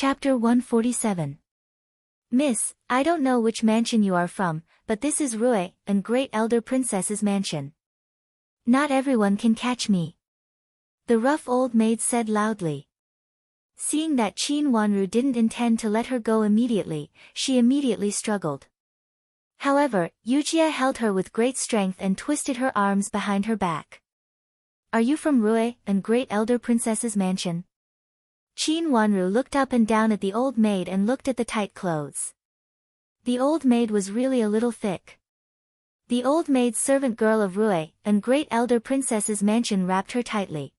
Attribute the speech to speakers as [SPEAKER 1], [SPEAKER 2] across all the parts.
[SPEAKER 1] Chapter 147. Miss, I don't know which mansion you are from, but this is Rui, and Great Elder Princess's mansion. Not everyone can catch me, the rough old maid said loudly. Seeing that Qin Wanru didn't intend to let her go immediately, she immediately struggled. However, Yujia held her with great strength and twisted her arms behind her back. Are you from Rui, and Great Elder Princess's mansion? Qin Wanru looked up and down at the old maid and looked at the tight clothes. The old maid was really a little thick. The old maid's servant girl of Rui, and Great Elder Princess's mansion wrapped her tightly.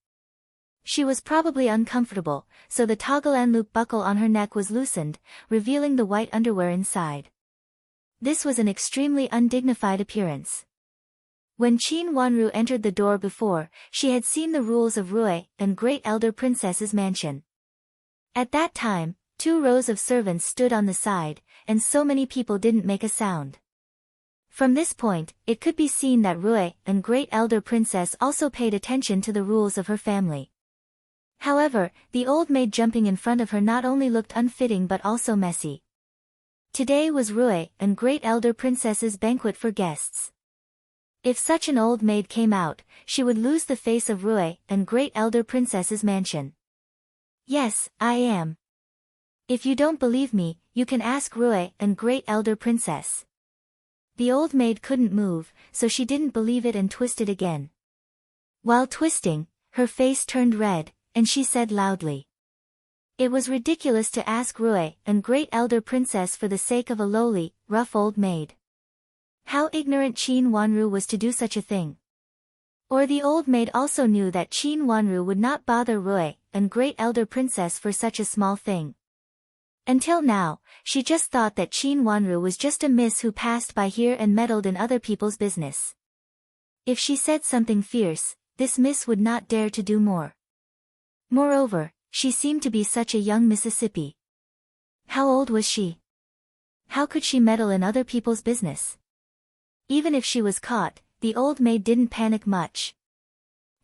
[SPEAKER 1] She was probably uncomfortable, so the toggle and loop buckle on her neck was loosened, revealing the white underwear inside. This was an extremely undignified appearance. When Qin Wanru entered the door before, she had seen the rules of Rui, and Great Elder Princess's mansion. At that time, 2 rows of servants stood on the side, and so many people didn't make a sound. From this point, it could be seen that Rui, and Great Elder Princess also paid attention to the rules of her family. However, the old maid jumping in front of her not only looked unfitting but also messy. Today was Rui, and Great Elder Princess's banquet for guests. If such an old maid came out, she would lose the face of Rui, and Great Elder Princess's mansion. Yes, I am. If you don't believe me, you can ask Rui, and Great Elder Princess. The old maid couldn't move, so she didn't believe it and twisted again. While twisting, her face turned red, and she said loudly. It was ridiculous to ask Rui, and Great Elder Princess for the sake of a lowly, rough old maid. How ignorant Qin Wanru was to do such a thing. Or the old maid also knew that Qin Wanru would not bother Rui, and Great Elder Princess for such a small thing. Until now, she just thought that Qin Wanru was just a miss who passed by here and meddled in other people's business. If she said something fierce, this miss would not dare to do more. Moreover, she seemed to be such a young Mississippi. How old was she? How could she meddle in other people's business? Even if she was caught, the old maid didn't panic much.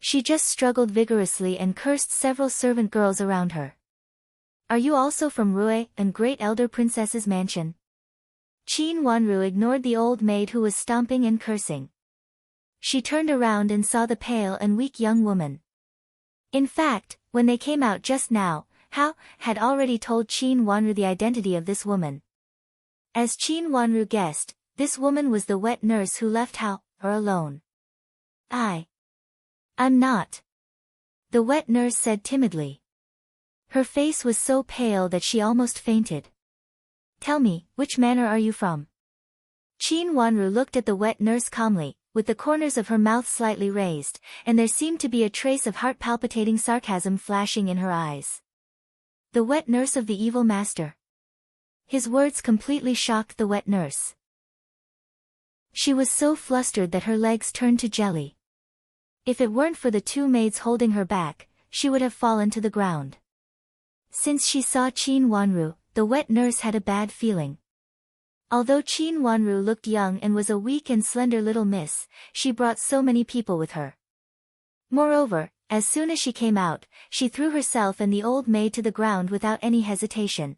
[SPEAKER 1] She just struggled vigorously and cursed several servant girls around her. Are you also from Rui, and Great Elder Princess's mansion? Qin Wanru ignored the old maid who was stomping and cursing. She turned around and saw the pale and weak young woman. In fact, when they came out just now, Hao had already told Qin Wanru the identity of this woman. As Qin Wanru guessed, this woman was the wet nurse who left Hao alone. I'm not. The wet nurse said timidly. Her face was so pale that she almost fainted. Tell me, which manor are you from? Qin Wanru looked at the wet nurse calmly, with the corners of her mouth slightly raised, and there seemed to be a trace of heart-palpitating sarcasm flashing in her eyes. The wet nurse of the evil master. His words completely shocked the wet nurse. She was so flustered that her legs turned to jelly. If it weren't for the 2 maids holding her back, she would have fallen to the ground. Since she saw Qin Wanru, the wet nurse had a bad feeling. Although Qin Wanru looked young and was a weak and slender little miss, she brought so many people with her. Moreover, as soon as she came out, she threw herself and the old maid to the ground without any hesitation.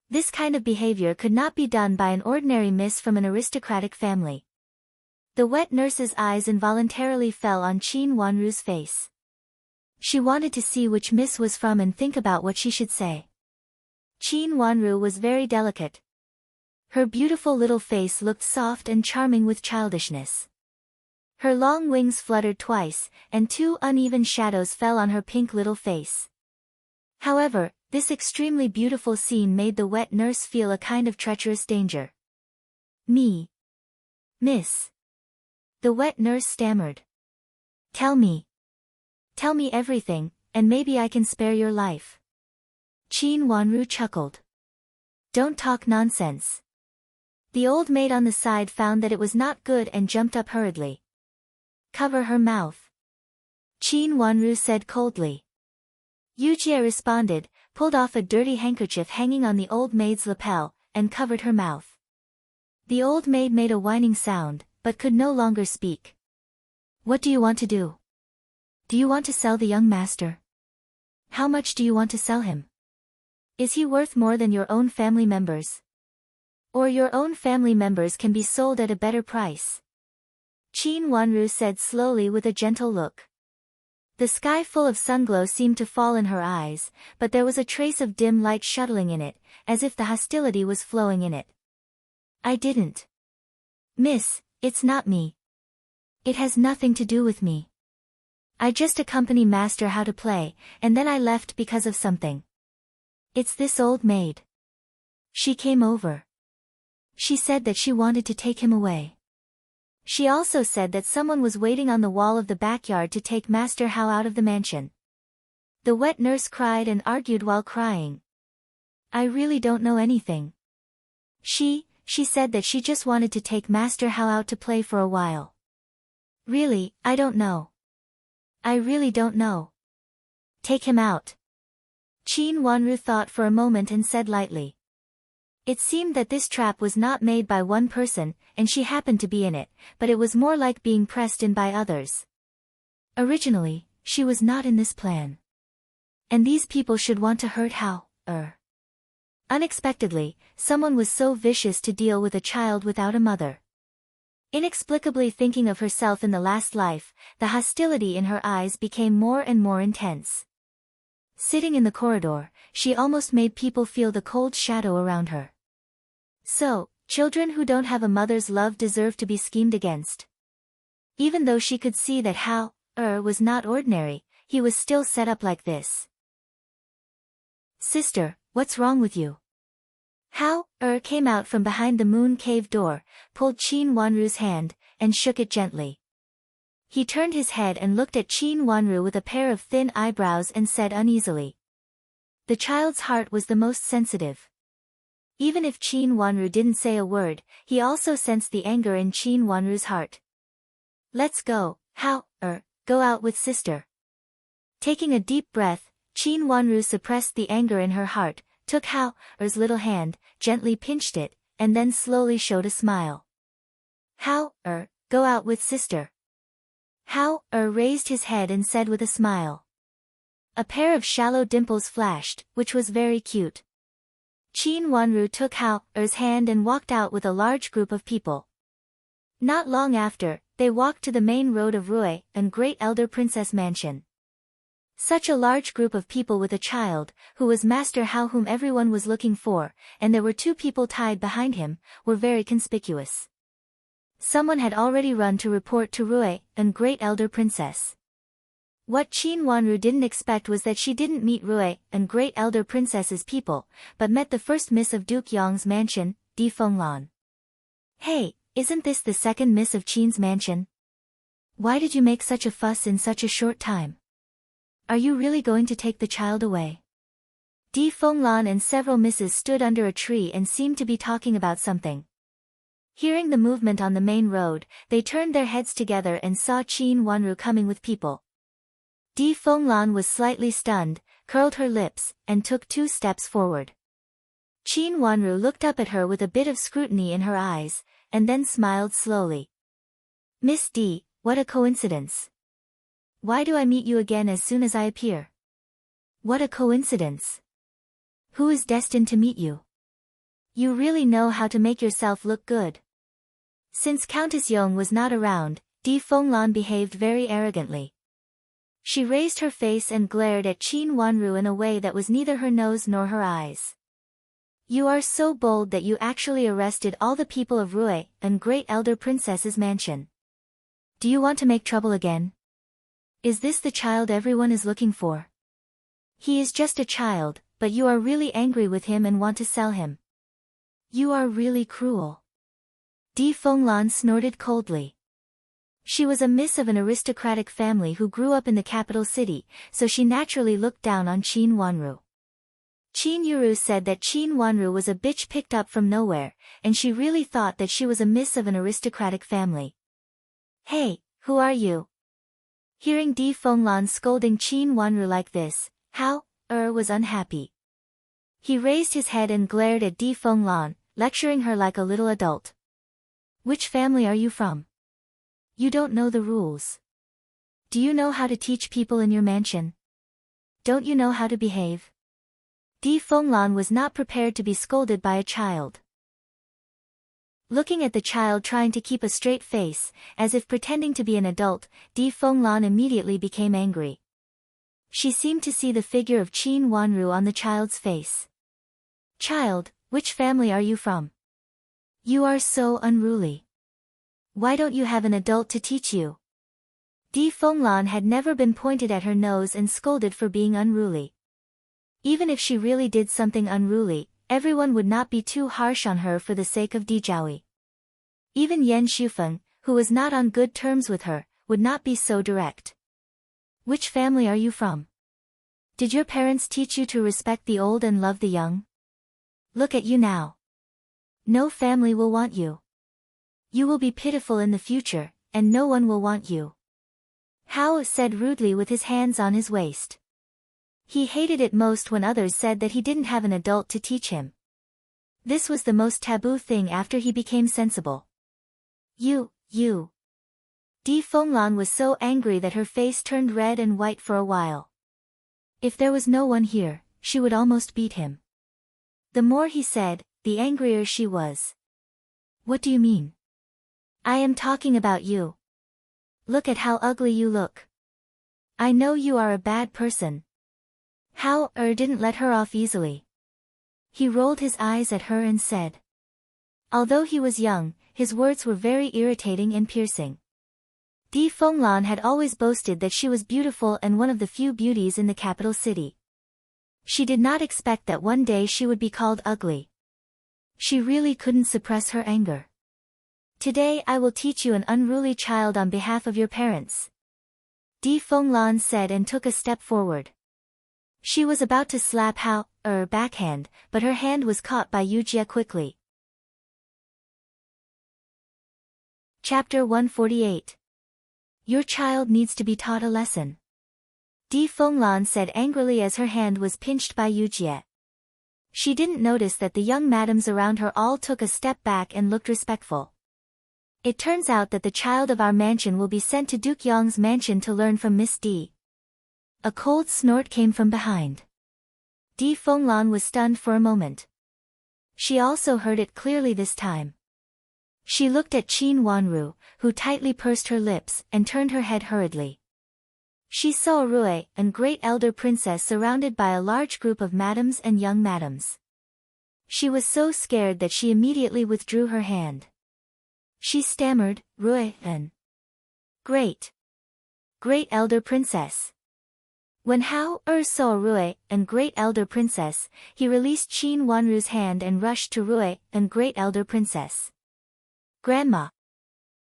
[SPEAKER 1] This kind of behavior could not be done by an ordinary miss from an aristocratic family. The wet nurse's eyes involuntarily fell on Qin Wanru's face. She wanted to see which miss was from and think about what she should say. Qin Wanru was very delicate. Her beautiful little face looked soft and charming with childishness. Her long wings fluttered twice, and 2 uneven shadows fell on her pink little face. However, this extremely beautiful scene made the wet nurse feel a kind of treacherous danger. Me. Miss. The wet nurse stammered. Tell me. Tell me everything, and maybe I can spare your life. Qin Wanru chuckled. Don't talk nonsense. The old maid on the side found that it was not good and jumped up hurriedly. Cover her mouth. Qin Wanru said coldly. Yujia responded, pulled off a dirty handkerchief hanging on the old maid's lapel, and covered her mouth. The old maid made a whining sound, but could no longer speak. What do you want to do? Do you want to sell the young master? How much do you want to sell him? Is he worth more than your own family members? Or your own family members can be sold at a better price? Qin Wanru said slowly with a gentle look. The sky full of sunglow seemed to fall in her eyes, but there was a trace of dim light shuttling in it, as if the hostility was flowing in it. I didn't. Miss, it's not me. It has nothing to do with me. I just accompany Master how to play, and then I left because of something. It's this old maid. She came over. She said that she wanted to take him away. She also said that someone was waiting on the wall of the backyard to take Master Hao out of the mansion. The wet nurse cried and argued while crying. I really don't know anything. She said that she just wanted to take Master Hao out to play for a while. Really, I don't know. I really don't know. Take him out. Qin Wanru thought for a moment and said lightly. It seemed that this trap was not made by one person, and she happened to be in it, but it was more like being pressed in by others. Originally, she was not in this plan. And these people should want to hurt Hao. Unexpectedly, someone was so vicious to deal with a child without a mother. Inexplicably thinking of herself in the last life, the hostility in her eyes became more and more intense. Sitting in the corridor, she almost made people feel the cold shadow around her. So, children who don't have a mother's love deserve to be schemed against. Even though she could see that Hao was not ordinary, he was still set up like this. Sister, what's wrong with you? Hao came out from behind the moon cave door, pulled Qin Wanru's hand, and shook it gently. He turned his head and looked at Qin Wanru with a pair of thin eyebrows and said uneasily. The child's heart was the most sensitive. Even if Qin Wanru didn't say a word, he also sensed the anger in Qin Wanru's heart. Let's go, Hao, go out with sister. Taking a deep breath, Qin Wanru suppressed the anger in her heart, took Hao's little hand, gently pinched it, and then slowly showed a smile. Hao, go out with sister. Hao raised his head and said with a smile. A pair of shallow dimples flashed, which was very cute. Qin Wanru took Hao's hand and walked out with a large group of people. Not long after, they walked to the main road of Rui and Great Elder Princess Mansion. Such a large group of people with a child, who was Master Hao whom everyone was looking for, and there were two people tied behind him, were very conspicuous. Someone had already run to report to Rui and Great Elder Princess. What Qin Wanru didn't expect was that she didn't meet Rui and Great Elder Princess's people, but met the first miss of Duke Yong's mansion, Di Fenglan. Hey, isn't this the second miss of Qin's mansion? Why did you make such a fuss in such a short time? Are you really going to take the child away? Di Fenglan and several misses stood under a tree and seemed to be talking about something. Hearing the movement on the main road, they turned their heads together and saw Qin Wanru coming with people. Di Fenglan was slightly stunned, curled her lips, and took 2 steps forward. Qin Wanru looked up at her with a bit of scrutiny in her eyes, and then smiled slowly. Miss Di, what a coincidence. Why do I meet you again as soon as I appear? What a coincidence. Who is destined to meet you? You really know how to make yourself look good. Since Countess Yong was not around, Di Fenglan behaved very arrogantly. She raised her face and glared at Qin Wanru in a way that was neither her nose nor her eyes. You are so bold that you actually arrested all the people of Rui and Great Elder Princess's mansion. Do you want to make trouble again? Is this the child everyone is looking for? He is just a child, but you are really angry with him and want to sell him. You are really cruel. Di Fenglan snorted coldly. She was a miss of an aristocratic family who grew up in the capital city, so she naturally looked down on Qin Wanru. Qin Yuru said that Qin Wanru was a bitch picked up from nowhere, and she really thought that she was a miss of an aristocratic family. Hey, who are you? Hearing Di Fenglan scolding Qin Wanru like this, Hao was unhappy. He raised his head and glared at Di Fenglan, lecturing her like a little adult. Which family are you from? You don't know the rules. Do you know how to teach people in your mansion? Don't you know how to behave? Di Fenglan was not prepared to be scolded by a child. Looking at the child trying to keep a straight face, as if pretending to be an adult, Di Fenglan immediately became angry. She seemed to see the figure of Qin Wanru on the child's face. Child, which family are you from? You are so unruly. Why don't you have an adult to teach you? Di Fenglan had never been pointed at her nose and scolded for being unruly. Even if she really did something unruly, everyone would not be too harsh on her for the sake of Di Jiaoyi. Even Yan Shufeng, who was not on good terms with her, would not be so direct. Which family are you from? Did your parents teach you to respect the old and love the young? Look at you now. No family will want you. You will be pitiful in the future, and no one will want you. Hao said rudely with his hands on his waist. He hated it most when others said that he didn't have an adult to teach him. This was the most taboo thing after he became sensible. You. Di Fenglan was so angry that her face turned red and white for a while. If there was no one here, she would almost beat him. The more he said, the angrier she was. What do you mean? I am talking about you. Look at how ugly you look. I know you are a bad person. Hao didn't let her off easily. He rolled his eyes at her and said. Although he was young, his words were very irritating and piercing. Di Fenglan had always boasted that she was beautiful and one of the few beauties in the capital city. She did not expect that one day she would be called ugly. She really couldn't suppress her anger. Today I will teach you an unruly child on behalf of your parents. Di Fenglan said and took a step forward. She was about to slap Hao backhand, but her hand was caught by Yujia quickly. Chapter 148. Your child needs to be taught a lesson. Di Fenglan said angrily as her hand was pinched by Yujia. She didn't notice that the young madams around her all took a step back and looked respectful. It turns out that the child of our mansion will be sent to Duke Yong's mansion to learn from Miss D. A cold snort came from behind. Di Fenglan was stunned for a moment. She also heard it clearly this time. She looked at Qin Wanru, who tightly pursed her lips and turned her head hurriedly. She saw Rui, a great elder princess surrounded by a large group of madams and young madams. She was so scared that she immediately withdrew her hand. She stammered, Rui, an great elder princess. When Hao saw Rui, a great elder princess, he released Qin Wanru's hand and rushed to Rui, a great elder princess. Grandma.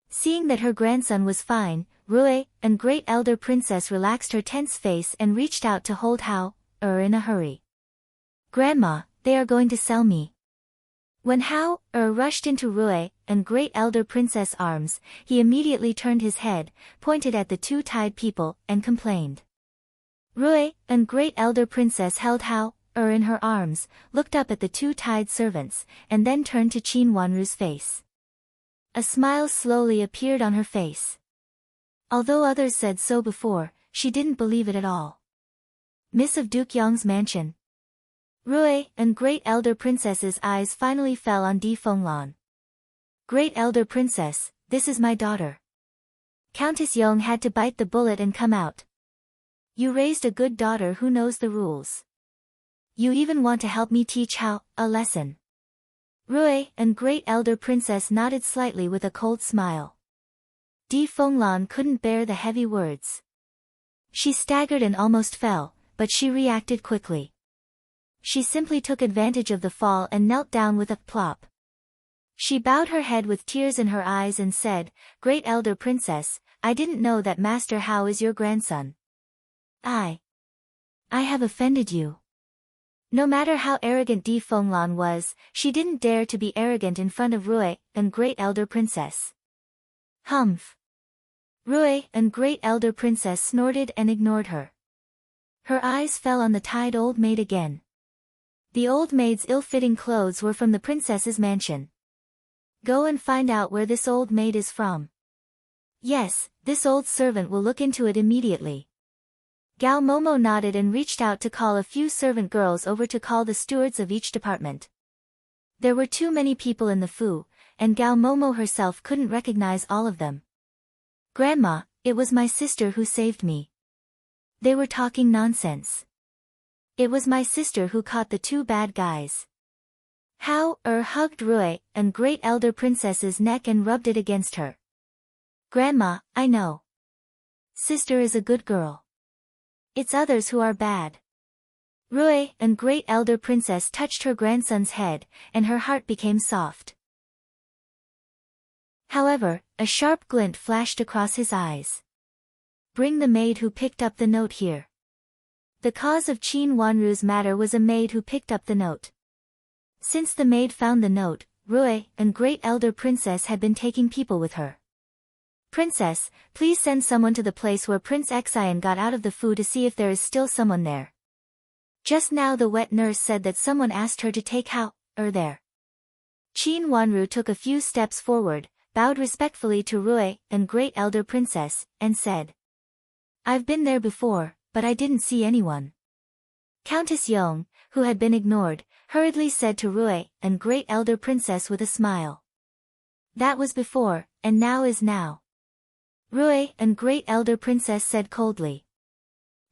[SPEAKER 1] Seeing that her grandson was fine, Rui, a great elder princess relaxed her tense face and reached out to hold Hao in a hurry. Grandma, they are going to sell me. When Hao rushed into Rui, a great elder princess' arms, he immediately turned his head, pointed at the two tied people, and complained. Rui, a great elder princess held Hao in her arms, looked up at the two tied servants, and then turned to Qin Wanru's face. A smile slowly appeared on her face. Although others said so before, she didn't believe it at all. Miss of Duke Yong's mansion. Rui, a great elder princess's eyes finally fell on Di Fenglan. Great elder princess, this is my daughter. Countess Yong had to bite the bullet and come out. You raised a good daughter who knows the rules. You even want to help me teach Hao a lesson. Rui, a great elder princess nodded slightly with a cold smile. Di Fenglan couldn't bear the heavy words. She staggered and almost fell, but she reacted quickly. She simply took advantage of the fall and knelt down with a plop. She bowed her head with tears in her eyes and said, Great elder princess, I didn't know that Master Hao is your grandson. I have offended you. No matter how arrogant Di Fenglan was, she didn't dare to be arrogant in front of Rui, a great elder princess. Humph. Rui, a great elder princess snorted and ignored her. Her eyes fell on the tied old maid again. The old maid's ill-fitting clothes were from the princess's mansion. Go and find out where this old maid is from. Yes, this old servant will look into it immediately. Gao Momo nodded and reached out to call a few servant girls over to call the stewards of each department. There were too many people in the Fu, and Gao Momo herself couldn't recognize all of them. Grandma, it was my sister who saved me. They were talking nonsense. It was my sister who caught the two bad guys. Hao hugged Rui and Great Elder Princess's neck and rubbed it against her. Grandma, I know. Sister is a good girl. It's others who are bad. Rui and Great Elder Princess touched her grandson's head, and her heart became soft. However, a sharp glint flashed across his eyes. Bring the maid who picked up the note here. The cause of Qin Wanru's matter was a maid who picked up the note. Since the maid found the note, Rui and Great Elder Princess had been taking people with her. Princess, please send someone to the place where Prince Xian got out of the Fu to see if there is still someone there. Just now the wet nurse said that someone asked her to take Hao there. Qin Wanru took a few steps forward, bowed respectfully to Rui and Great Elder Princess, and said, I've been there before, but I didn't see anyone. Countess Yong, who had been ignored, hurriedly said to Rui and Great Elder Princess with a smile. That was before, and now is now. Rui and Great Elder Princess said coldly.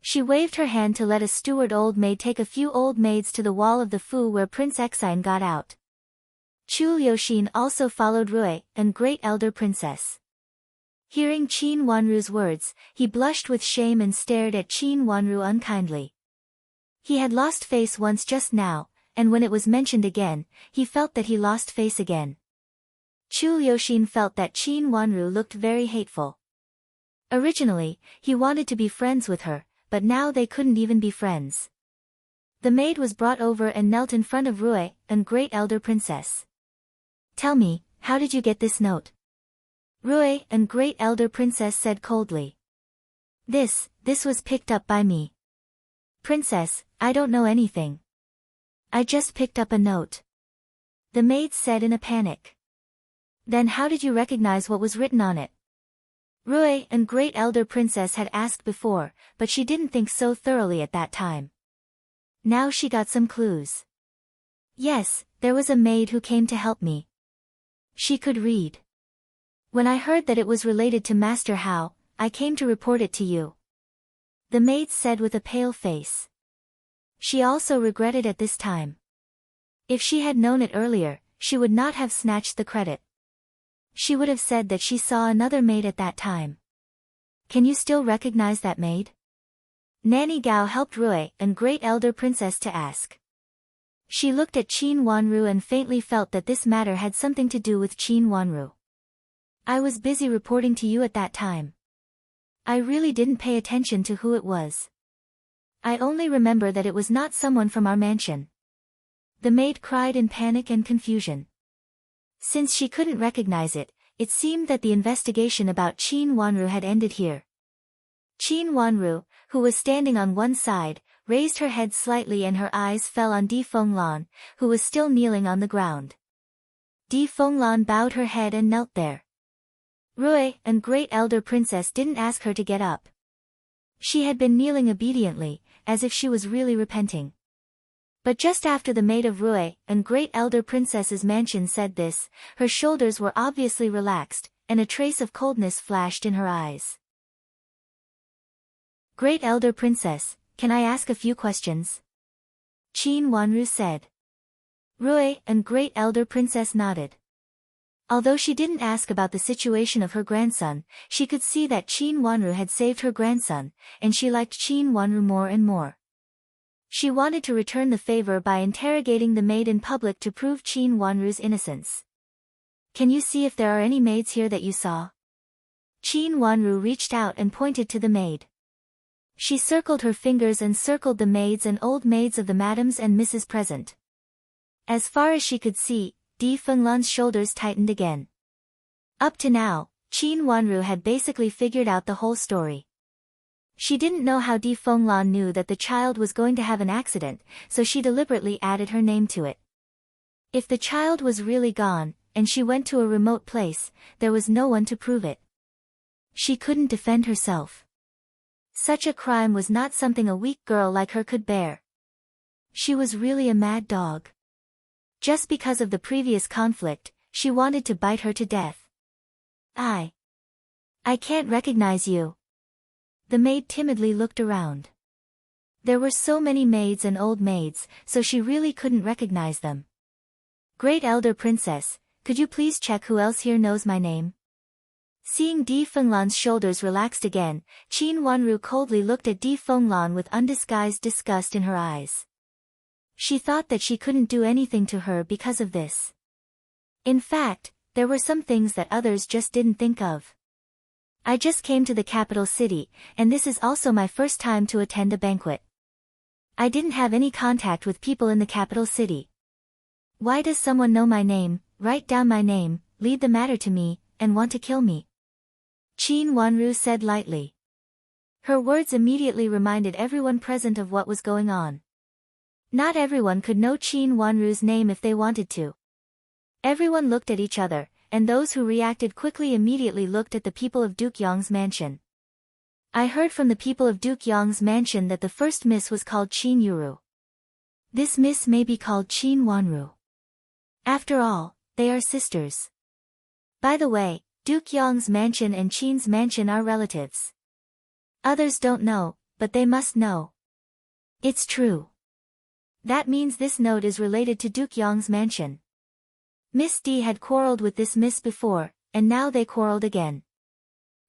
[SPEAKER 1] She waved her hand to let a steward old maid take a few old maids to the wall of the Fu where Prince Xian got out. Chu Liuxin also followed Rui and Great Elder Princess. Hearing Qin Wanru's words, he blushed with shame and stared at Qin Wanru unkindly. He had lost face once just now, and when it was mentioned again, he felt that he lost face again. Chu Liuxin felt that Qin Wanru looked very hateful. Originally, he wanted to be friends with her, but now they couldn't even be friends. The maid was brought over and knelt in front of Rui and Great Elder Princess. Tell me, how did you get this note? Rui and Great Elder Princess said coldly. This was picked up by me. Princess, I don't know anything. I just picked up a note. The maid said in a panic. Then how did you recognize what was written on it? Rui and Great Elder Princess had asked before, but she didn't think so thoroughly at that time. Now she got some clues. Yes, there was a maid who came to help me. She could read. When I heard that it was related to Master Hao, I came to report it to you. The maid said with a pale face. She also regretted at this time. If she had known it earlier, she would not have snatched the credit. She would have said that she saw another maid at that time. Can you still recognize that maid? Nanny Gao helped Rui and Great Elder Princess to ask. She looked at Qin Wanru and faintly felt that this matter had something to do with Qin Wanru. I was busy reporting to you at that time. I really didn't pay attention to who it was. I only remember that it was not someone from our mansion. The maid cried in panic and confusion. Since she couldn't recognize it, it seemed that the investigation about Qin Wanru had ended here. Qin Wanru, who was standing on one side, raised her head slightly and her eyes fell on Di Fenglan, who was still kneeling on the ground. Di Fenglan bowed her head and knelt there. Rui and Great Elder Princess didn't ask her to get up. She had been kneeling obediently, as if she was really repenting. But just after the maid of Rui and Great Elder Princess's mansion said this, her shoulders were obviously relaxed, and a trace of coldness flashed in her eyes. Great Elder Princess, can I ask a few questions? Qin Wanru said. Rui and Great Elder Princess nodded. Although she didn't ask about the situation of her grandson, she could see that Qin Wanru had saved her grandson, and she liked Qin Wanru more and more. She wanted to return the favor by interrogating the maid in public to prove Qin Wanru's innocence. Can you see if there are any maids here that you saw? Qin Wanru reached out and pointed to the maid. She circled her fingers and circled the maids and old maids of the madams and misses present. As far as she could see, Di Fenglan's shoulders tightened again. Up to now, Qin Wanru had basically figured out the whole story. She didn't know how Di Fenglan knew that the child was going to have an accident, so she deliberately added her name to it. If the child was really gone, and she went to a remote place, there was no one to prove it. She couldn't defend herself. Such a crime was not something a weak girl like her could bear. She was really a mad dog. Just because of the previous conflict, she wanted to bite her to death. I can't recognize you. The maid timidly looked around. There were so many maids and old maids, so she really couldn't recognize them. Great Elder Princess, could you please check who else here knows my name? Seeing Di Fenglan's shoulders relaxed again, Qin Wanru coldly looked at Di Fenglan with undisguised disgust in her eyes. She thought that she couldn't do anything to her because of this. In fact, there were some things that others just didn't think of. I just came to the capital city, and this is also my first time to attend a banquet. I didn't have any contact with people in the capital city. Why does someone know my name, write down my name, lead the matter to me, and want to kill me? Qin Wanru said lightly. Her words immediately reminded everyone present of what was going on. Not everyone could know Qin Wanru's name if they wanted to. Everyone looked at each other, and those who reacted quickly immediately looked at the people of Duke Yong's mansion. I heard from the people of Duke Yong's mansion that the first miss was called Qin Yuru. This miss may be called Qin Wanru. After all, they are sisters. By the way, Duke Yong's mansion and Qin's mansion are relatives. Others don't know, but they must know. It's true. That means this note is related to Duke Yong's mansion. Miss D had quarreled with this miss before, and now they quarreled again.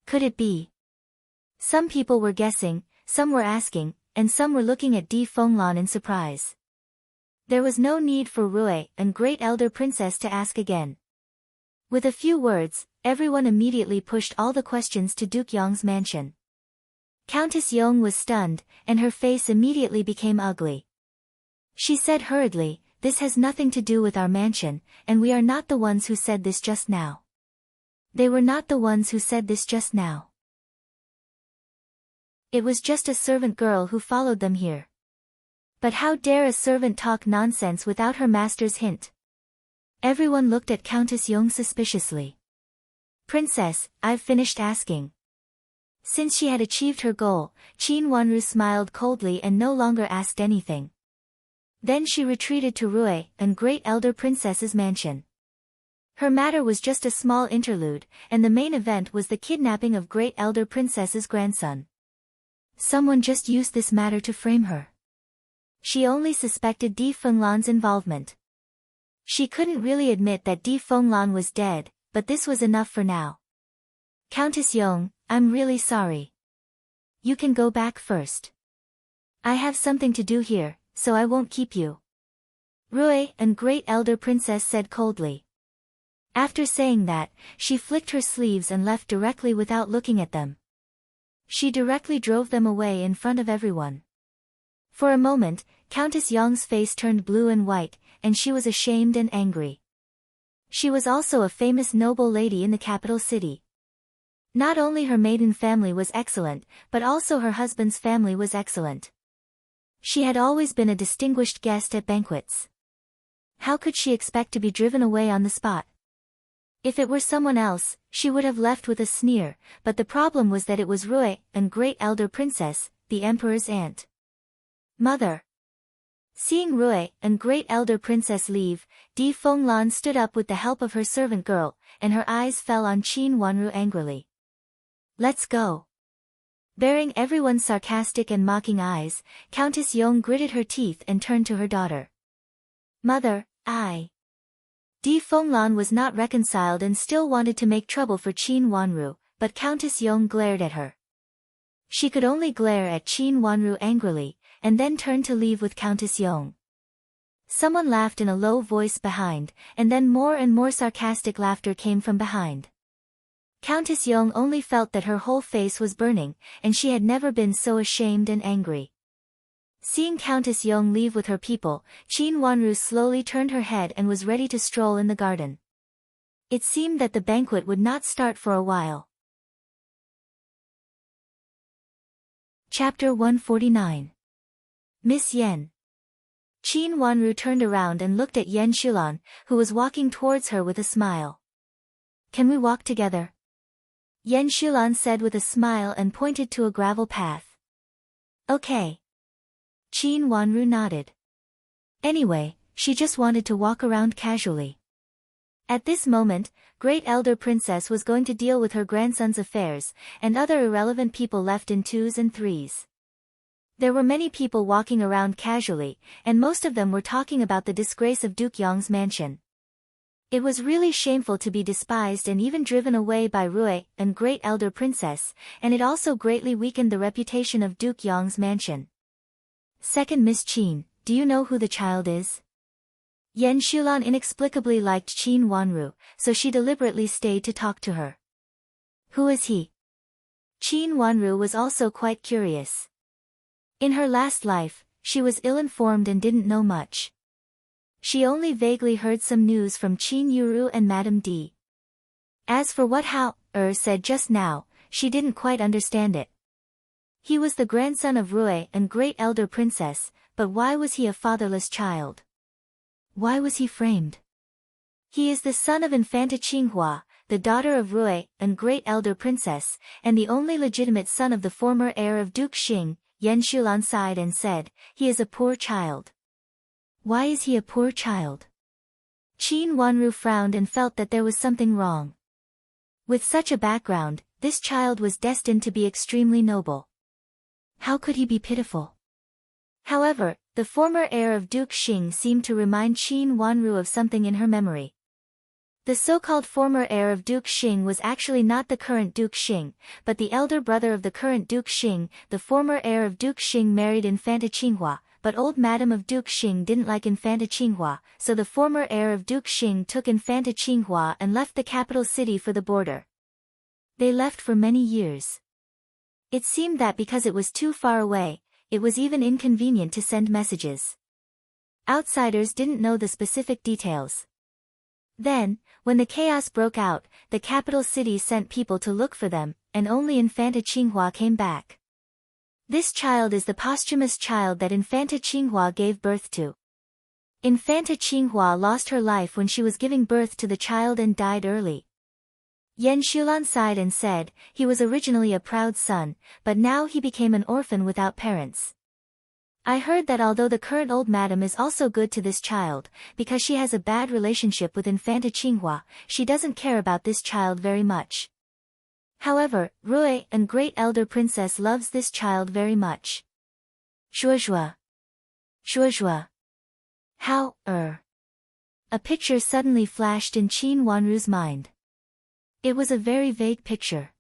[SPEAKER 1] Could it be? Some people were guessing, some were asking, and some were looking at Di Fenglan in surprise. There was no need for Rui and Great Elder Princess to ask again. With a few words, everyone immediately pushed all the questions to Duke Yong's mansion. Countess Yong was stunned, and her face immediately became ugly. She said hurriedly, "This has nothing to do with our mansion, and we are not the ones who said this just now." They were not the ones who said this just now. It was just a servant girl who followed them here. But how dare a servant talk nonsense without her master's hint? Everyone looked at Countess Yong suspiciously. "Princess, I've finished asking." Since she had achieved her goal, Qin Wanru smiled coldly and no longer asked anything. Then she retreated to Rui and Great Elder Princess's mansion. Her matter was just a small interlude, and the main event was the kidnapping of Great Elder Princess's grandson. Someone just used this matter to frame her. She only suspected Di Fenglan's involvement. She couldn't really admit that Di Fenglan was dead, but this was enough for now. "Countess Yong, I'm really sorry. You can go back first. I have something to do here, so I won't keep you," Rui and Great Elder Princess said coldly. After saying that, she flicked her sleeves and left directly without looking at them. She directly drove them away in front of everyone. For a moment, Countess Yong's face turned blue and white, and she was ashamed and angry. She was also a famous noble lady in the capital city. Not only her maiden family was excellent, but also her husband's family was excellent. She had always been a distinguished guest at banquets. How could she expect to be driven away on the spot? If it were someone else, she would have left with a sneer, but the problem was that it was Rui and Great Elder Princess, the Emperor's aunt. "Mother." Seeing Rui and Great Elder Princess leave, Di Fenglan stood up with the help of her servant girl, and her eyes fell on Qin Wanru angrily. "Let's go." Bearing everyone's sarcastic and mocking eyes, Countess Yong gritted her teeth and turned to her daughter. "Mother, Di Fenglan was not reconciled and still wanted to make trouble for Qin Wanru, but Countess Yong glared at her. She could only glare at Qin Wanru angrily, and then turned to leave with Countess Yong. Someone laughed in a low voice behind, and then more and more sarcastic laughter came from behind. Countess Yong only felt that her whole face was burning, and she had never been so ashamed and angry. Seeing Countess Yong leave with her people, Qin Wanru slowly turned her head and was ready to stroll in the garden. It seemed that the banquet would not start for a while. Chapter 149. Miss Yen. Qin Wanru turned around and looked at Yen Shulan, who was walking towards her with a smile. "Can we walk together?" Yen Shulan said with a smile and pointed to a gravel path. Okay. Qin Wanru nodded. Anyway, she just wanted to walk around casually. At this moment, Great Elder Princess was going to deal with her grandson's affairs, and other irrelevant people left in twos and threes. There were many people walking around casually, and most of them were talking about the disgrace of Duke Yong's mansion. It was really shameful to be despised and even driven away by Rui and Great Elder Princess, and it also greatly weakened the reputation of Duke Yong's mansion. Second Miss Qin, do you know who the child is? Yan Shulan inexplicably liked Qin Wanru, so she deliberately stayed to talk to her. Who is he? Qin Wanru was also quite curious. In her last life, she was ill-informed and didn't know much. She only vaguely heard some news from Qin Yuru and Madame D. As for what said just now, she didn't quite understand it. He was the grandson of Rui and Great Elder Princess, but why was he a fatherless child? Why was he framed? He is the son of Infanta Qinghua, the daughter of Rui and Great Elder Princess, and the only legitimate son of the former heir of Duke Xing. Yan Shulan sighed and said, he is a poor child. Why is he a poor child? Qin Wanru frowned and felt that there was something wrong. With such a background, this child was destined to be extremely noble. How could he be pitiful? However, the former heir of Duke Xing seemed to remind Qin Wanru of something in her memory. The so-called former heir of Duke Xing was actually not the current Duke Xing, but the elder brother of the current Duke Xing. The former heir of Duke Xing married Infanta Qinghua, but old Madam of Duke Xing didn't like Infanta Qinghua, so the former heir of Duke Xing took Infanta Qinghua and left the capital city for the border. They left for many years. It seemed that because it was too far away, it was even inconvenient to send messages. Outsiders didn't know the specific details. Then, when the chaos broke out, the capital city sent people to look for them, and only Infanta Qinghua came back. This child is the posthumous child that Infanta Qinghua gave birth to. Infanta Qinghua lost her life when she was giving birth to the child and died early. Yan Shulan sighed and said, he was originally a proud son, but now he became an orphan without parents. I heard that although the current old madam is also good to this child, because she has a bad relationship with Infanta Qinghua, she doesn't care about this child very much. However, Rui and Great Elder Princess loves this child very much. Shuozhua. Shuozhua. How, A picture suddenly flashed in Qin Wanru's mind. It was a very vague picture.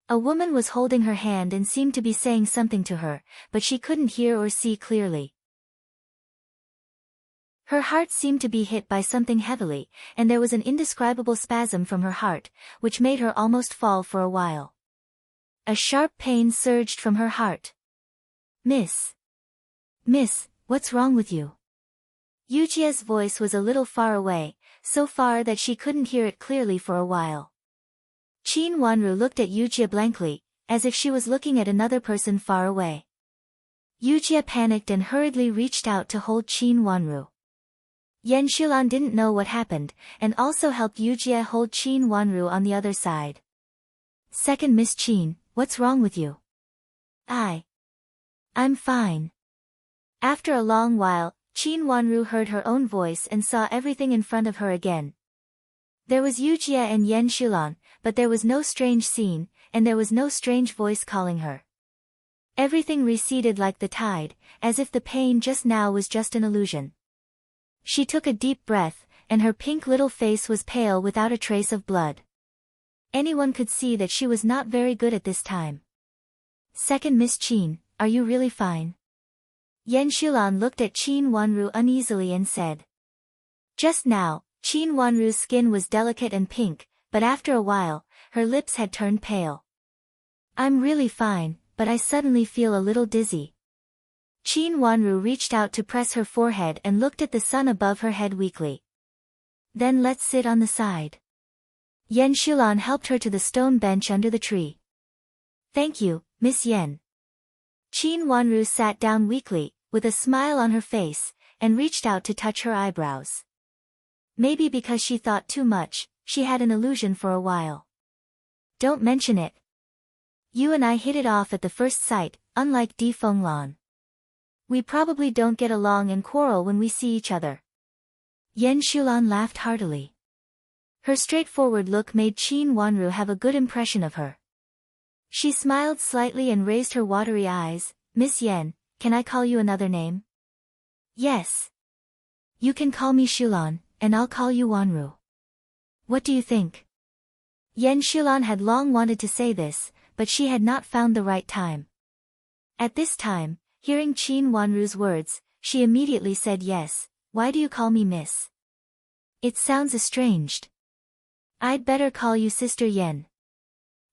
[SPEAKER 1] A woman was holding her hand and seemed to be saying something to her, but she couldn't hear or see clearly. Her heart seemed to be hit by something heavily, and there was an indescribable spasm from her heart, which made her almost fall for a while. A sharp pain surged from her heart. Miss, what's wrong with you? Yujia's voice was a little far away, so far that she couldn't hear it clearly for a while. Qin Wanru looked at Yujia blankly, as if she was looking at another person far away. Yujia panicked and hurriedly reached out to hold Qin Wanru. Yan Shulan didn't know what happened, and also helped Yujia hold Qin Wanru on the other side. Second Miss Qin, what's wrong with you? I'm fine. After a long while, Qin Wanru heard her own voice and saw everything in front of her again. There was Yujia and Yan Shulan, but there was no strange scene, and there was no strange voice calling her. Everything receded like the tide, as if the pain just now was just an illusion. She took a deep breath, and her pink little face was pale without a trace of blood. Anyone could see that she was not very good at this time. Second Miss Qin, are you really fine? Yan Shulan looked at Qin Wanru uneasily and said. Just now, Qin Wanru's skin was delicate and pink, but after a while, her lips had turned pale. I'm really fine, but I suddenly feel a little dizzy. Qin Wanru reached out to press her forehead and looked at the sun above her head weakly. Then let's sit on the side. Yan Shulan helped her to the stone bench under the tree. Thank you, Miss Yan. Qin Wanru sat down weakly, with a smile on her face, and reached out to touch her eyebrows. Maybe because she thought too much, she had an illusion for a while. Don't mention it. You and I hit it off at the first sight, unlike Di Fenglan. We probably don't get along and quarrel when we see each other. Yan Shulan laughed heartily. Her straightforward look made Qin Wanru have a good impression of her. She smiled slightly and raised her watery eyes. Miss Yan, can I call you another name? Yes. You can call me Shulan, and I'll call you Wanru. What do you think? Yan Shulan had long wanted to say this, but she had not found the right time. At this time, hearing Qin Wanru's words, she immediately said yes. Why do you call me Miss? It sounds estranged. I'd better call you Sister Yan.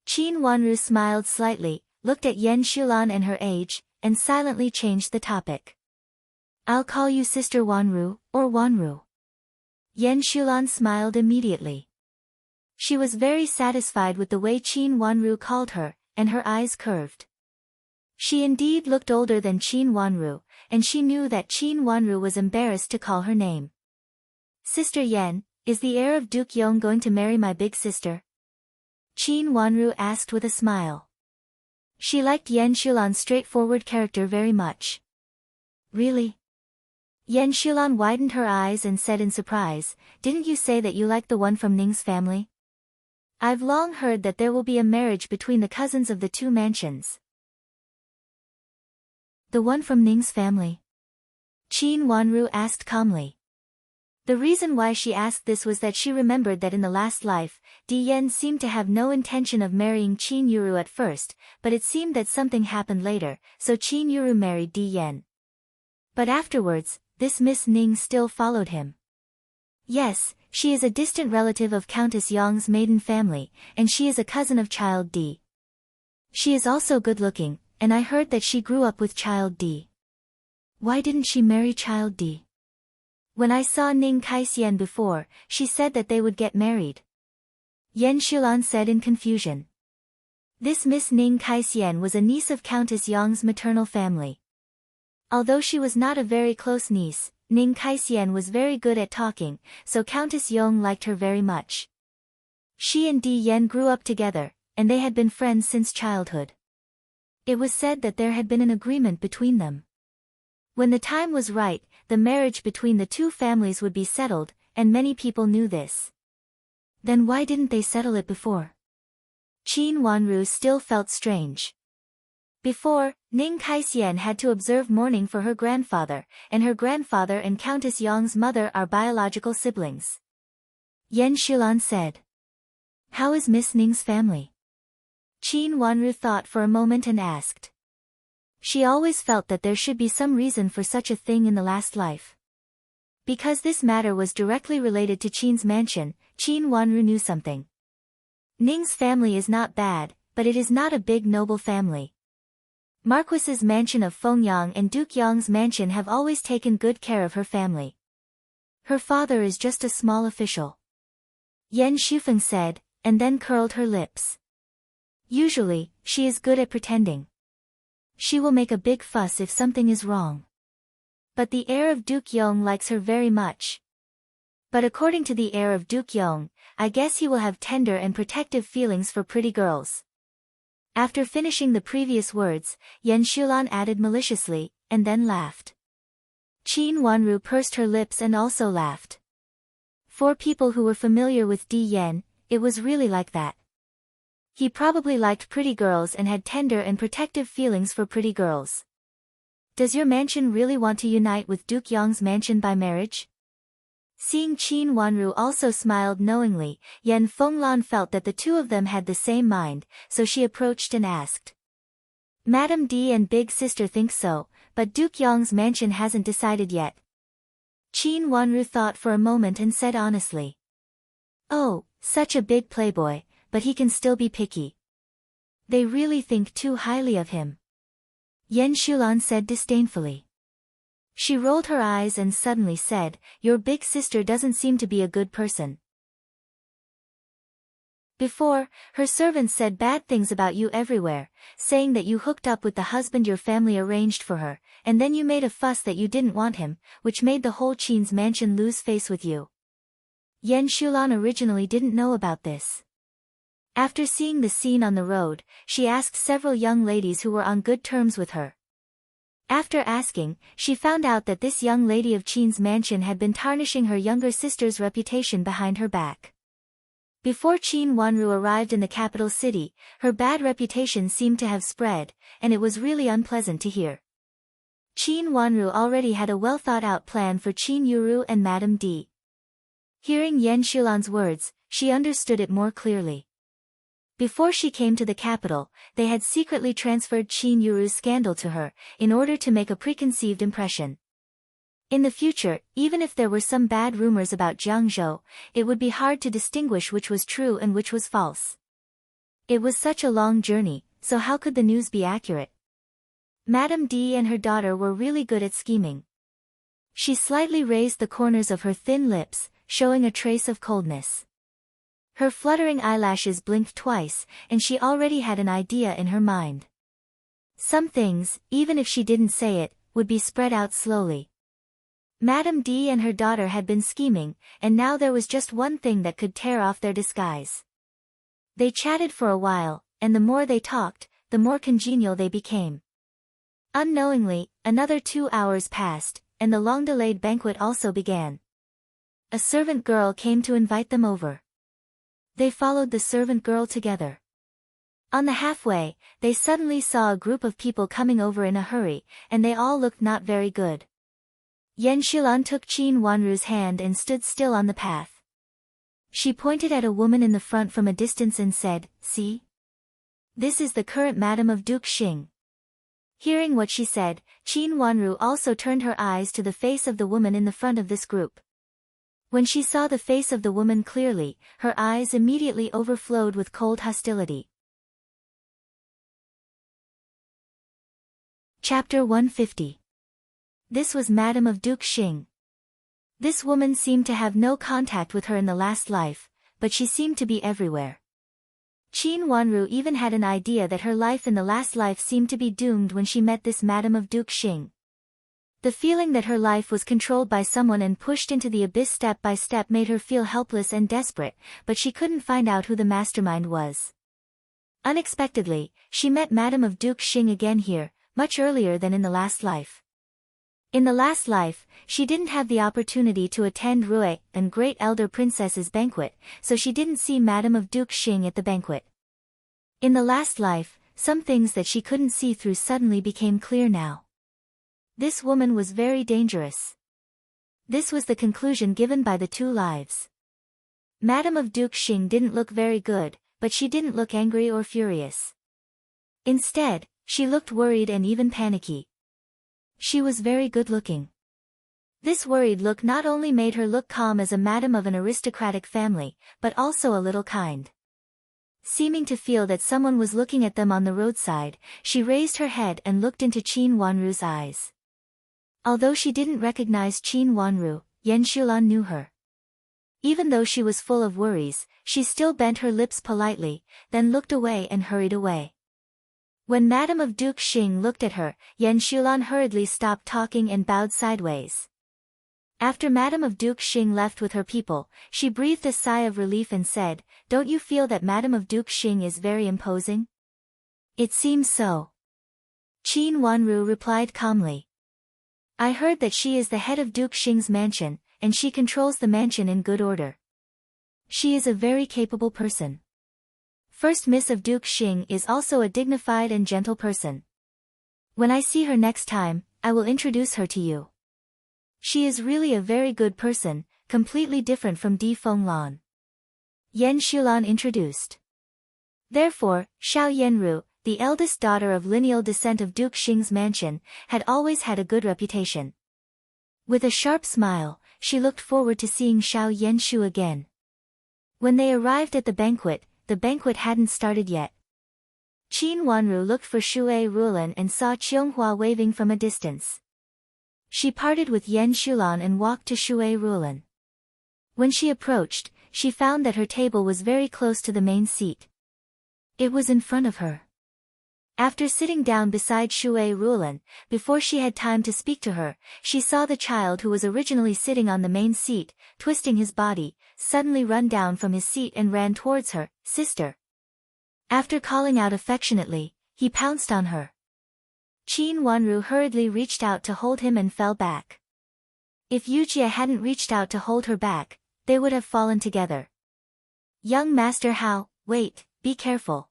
[SPEAKER 1] Qin Wanru smiled slightly, looked at Yan Shulan and her age, and silently changed the topic. I'll call you Sister Wanru, or Wanru. Yan Shulan smiled immediately. She was very satisfied with the way Qin Wanru called her, and her eyes curved. She indeed looked older than Qin Wanru, and she knew that Qin Wanru was embarrassed to call her name. Sister Yan, is the heir of Duke Yong going to marry my big sister? Qin Wanru asked with a smile. She liked Yan Shulan's straightforward character very much. Really? Yan Shulan widened her eyes and said in surprise, didn't you say that you like the one from Ning's family? I've long heard that there will be a marriage between the cousins of the two mansions. The one from Ning's family? Qin Wanru asked calmly. The reason why she asked this was that she remembered that in the last life, Di Yan seemed to have no intention of marrying Qin Yuru at first, but it seemed that something happened later, so Qin Yuru married Di Yan. But afterwards, this Miss Ning still followed him. Yes, she is a distant relative of Countess Yong's maiden family, and she is a cousin of Child Di. She is also good-looking, and I heard that she grew up with Child Di. Why didn't she marry Child Di? When I saw Ning Kaixian before, she said that they would get married. Yan Shulan said in confusion. This Miss Ning Kaixian was a niece of Countess Yong's maternal family. Although she was not a very close niece, Ning Kaixian was very good at talking, so Countess Yong liked her very much. She and Di Yan grew up together, and they had been friends since childhood. It was said that there had been an agreement between them. When the time was right, the marriage between the two families would be settled, and many people knew this. Then why didn't they settle it before? Qin Wanru still felt strange. Before, Ning Kaixian had to observe mourning for her grandfather, and her grandfather and Countess Yong's mother are biological siblings. Yan Shulan said. How is Miss Ning's family? Qin Wanru thought for a moment and asked. She always felt that there should be some reason for such a thing in the last life. Because this matter was directly related to Qin's mansion, Qin Wanru knew something. Ning's family is not bad, but it is not a big noble family. Marquis's mansion of Fengyang and Duke Yong's mansion have always taken good care of her family. Her father is just a small official. Yan Shufeng said, and then curled her lips. Usually, she is good at pretending. She will make a big fuss if something is wrong. But the heir of Duke Yong likes her very much. But according to the heir of Duke Yong, I guess he will have tender and protective feelings for pretty girls. After finishing the previous words, Yan Shulan added maliciously, and then laughed. Qin Wanru pursed her lips and also laughed. For people who were familiar with Di Yan, it was really like that. He probably liked pretty girls and had tender and protective feelings for pretty girls. Does your mansion really want to unite with Duke Yong's mansion by marriage? Seeing Qin Wanru also smiled knowingly, Yan Fenglan felt that the two of them had the same mind, so she approached and asked. Madam Di and Big Sister think so, but Duke Yong's mansion hasn't decided yet. Qin Wanru thought for a moment and said honestly. Oh, such a big playboy, but he can still be picky. They really think too highly of him. Yan Shulan said disdainfully. She rolled her eyes and suddenly said, your big sister doesn't seem to be a good person. Before, her servants said bad things about you everywhere, saying that you hooked up with the husband your family arranged for her, and then you made a fuss that you didn't want him, which made the whole Qin's mansion lose face with you. Yan Shulan originally didn't know about this. After seeing the scene on the road, she asked several young ladies who were on good terms with her. After asking, she found out that this young lady of Qin's mansion had been tarnishing her younger sister's reputation behind her back. Before Qin Wanru arrived in the capital city, her bad reputation seemed to have spread, and it was really unpleasant to hear. Qin Wanru already had a well-thought-out plan for Qin Yuru and Madame D. Hearing Yan Shulan's words, she understood it more clearly. Before she came to the capital, they had secretly transferred Qin Yuru's scandal to her, in order to make a preconceived impression. In the future, even if there were some bad rumors about Jiangzhou, it would be hard to distinguish which was true and which was false. It was such a long journey, so how could the news be accurate? Madame D and her daughter were really good at scheming. She slightly raised the corners of her thin lips, showing a trace of coldness. Her fluttering eyelashes blinked twice, and she already had an idea in her mind. Some things, even if she didn't say it, would be spread out slowly. Madame D and her daughter had been scheming, and now there was just one thing that could tear off their disguise. They chatted for a while, and the more they talked, the more congenial they became. Unknowingly, another 2 hours passed, and the long-delayed banquet also began. A servant girl came to invite them over. They followed the servant girl together. On the halfway, they suddenly saw a group of people coming over in a hurry, and they all looked not very good. Yan Shulan took Qin Wanru's hand and stood still on the path. She pointed at a woman in the front from a distance and said, "See? This is the current Madam of Duke Xing." Hearing what she said, Qin Wanru also turned her eyes to the face of the woman in the front of this group. When she saw the face of the woman clearly, her eyes immediately overflowed with cold hostility. Chapter 150. This was Madame of Duke Xing. This woman seemed to have no contact with her in the last life, but she seemed to be everywhere. Qin Wanru even had an idea that her life in the last life seemed to be doomed when she met this Madame of Duke Xing. The feeling that her life was controlled by someone and pushed into the abyss step by step made her feel helpless and desperate, but she couldn't find out who the mastermind was. Unexpectedly, she met Madame of Duke Xing again here, much earlier than in the last life. In the last life, she didn't have the opportunity to attend Rui and Great Elder Princess's banquet, so she didn't see Madame of Duke Xing at the banquet. In the last life, some things that she couldn't see through suddenly became clear now. This woman was very dangerous. This was the conclusion given by the 2 lives. Madame of Duke Xing didn't look very good, but she didn't look angry or furious. Instead, she looked worried and even panicky. She was very good-looking. This worried look not only made her look calm as a madam of an aristocratic family, but also a little kind. Seeming to feel that someone was looking at them on the roadside, she raised her head and looked into Qin Wanru's eyes. Although she didn't recognize Qin Wanru, Yan Shulan knew her. Even though she was full of worries, she still bent her lips politely, then looked away and hurried away. When Madame of Duke Xing looked at her, Yan Shulan hurriedly stopped talking and bowed sideways. After Madame of Duke Xing left with her people, she breathed a sigh of relief and said, "Don't you feel that Madame of Duke Xing is very imposing?" "It seems so." Qin Wanru replied calmly. "I heard that she is the head of Duke Xing's mansion, and she controls the mansion in good order. She is a very capable person. First Miss of Duke Xing is also a dignified and gentle person. When I see her next time, I will introduce her to you. She is really a very good person, completely different from Di Fenglan." Yan Shulan introduced. Therefore, Xiao Yanru, the eldest daughter of lineal descent of Duke Xing's mansion, had always had a good reputation. With a sharp smile, she looked forward to seeing Xiao Yanshu again. When they arrived at the banquet hadn't started yet. Qin Wanru looked for Shui Rulan and saw Qianghua waving from a distance. She parted with Yan Shulan and walked to Shui Rulan. When she approached, she found that her table was very close to the main seat. It was in front of her. After sitting down beside Shui Rulan, before she had time to speak to her, she saw the child who was originally sitting on the main seat, twisting his body, suddenly run down from his seat and ran towards her. "Sister." After calling out affectionately, he pounced on her. Qin Wanru hurriedly reached out to hold him and fell back. If Yujie hadn't reached out to hold her back, they would have fallen together. Young Master Hao, wait, be careful.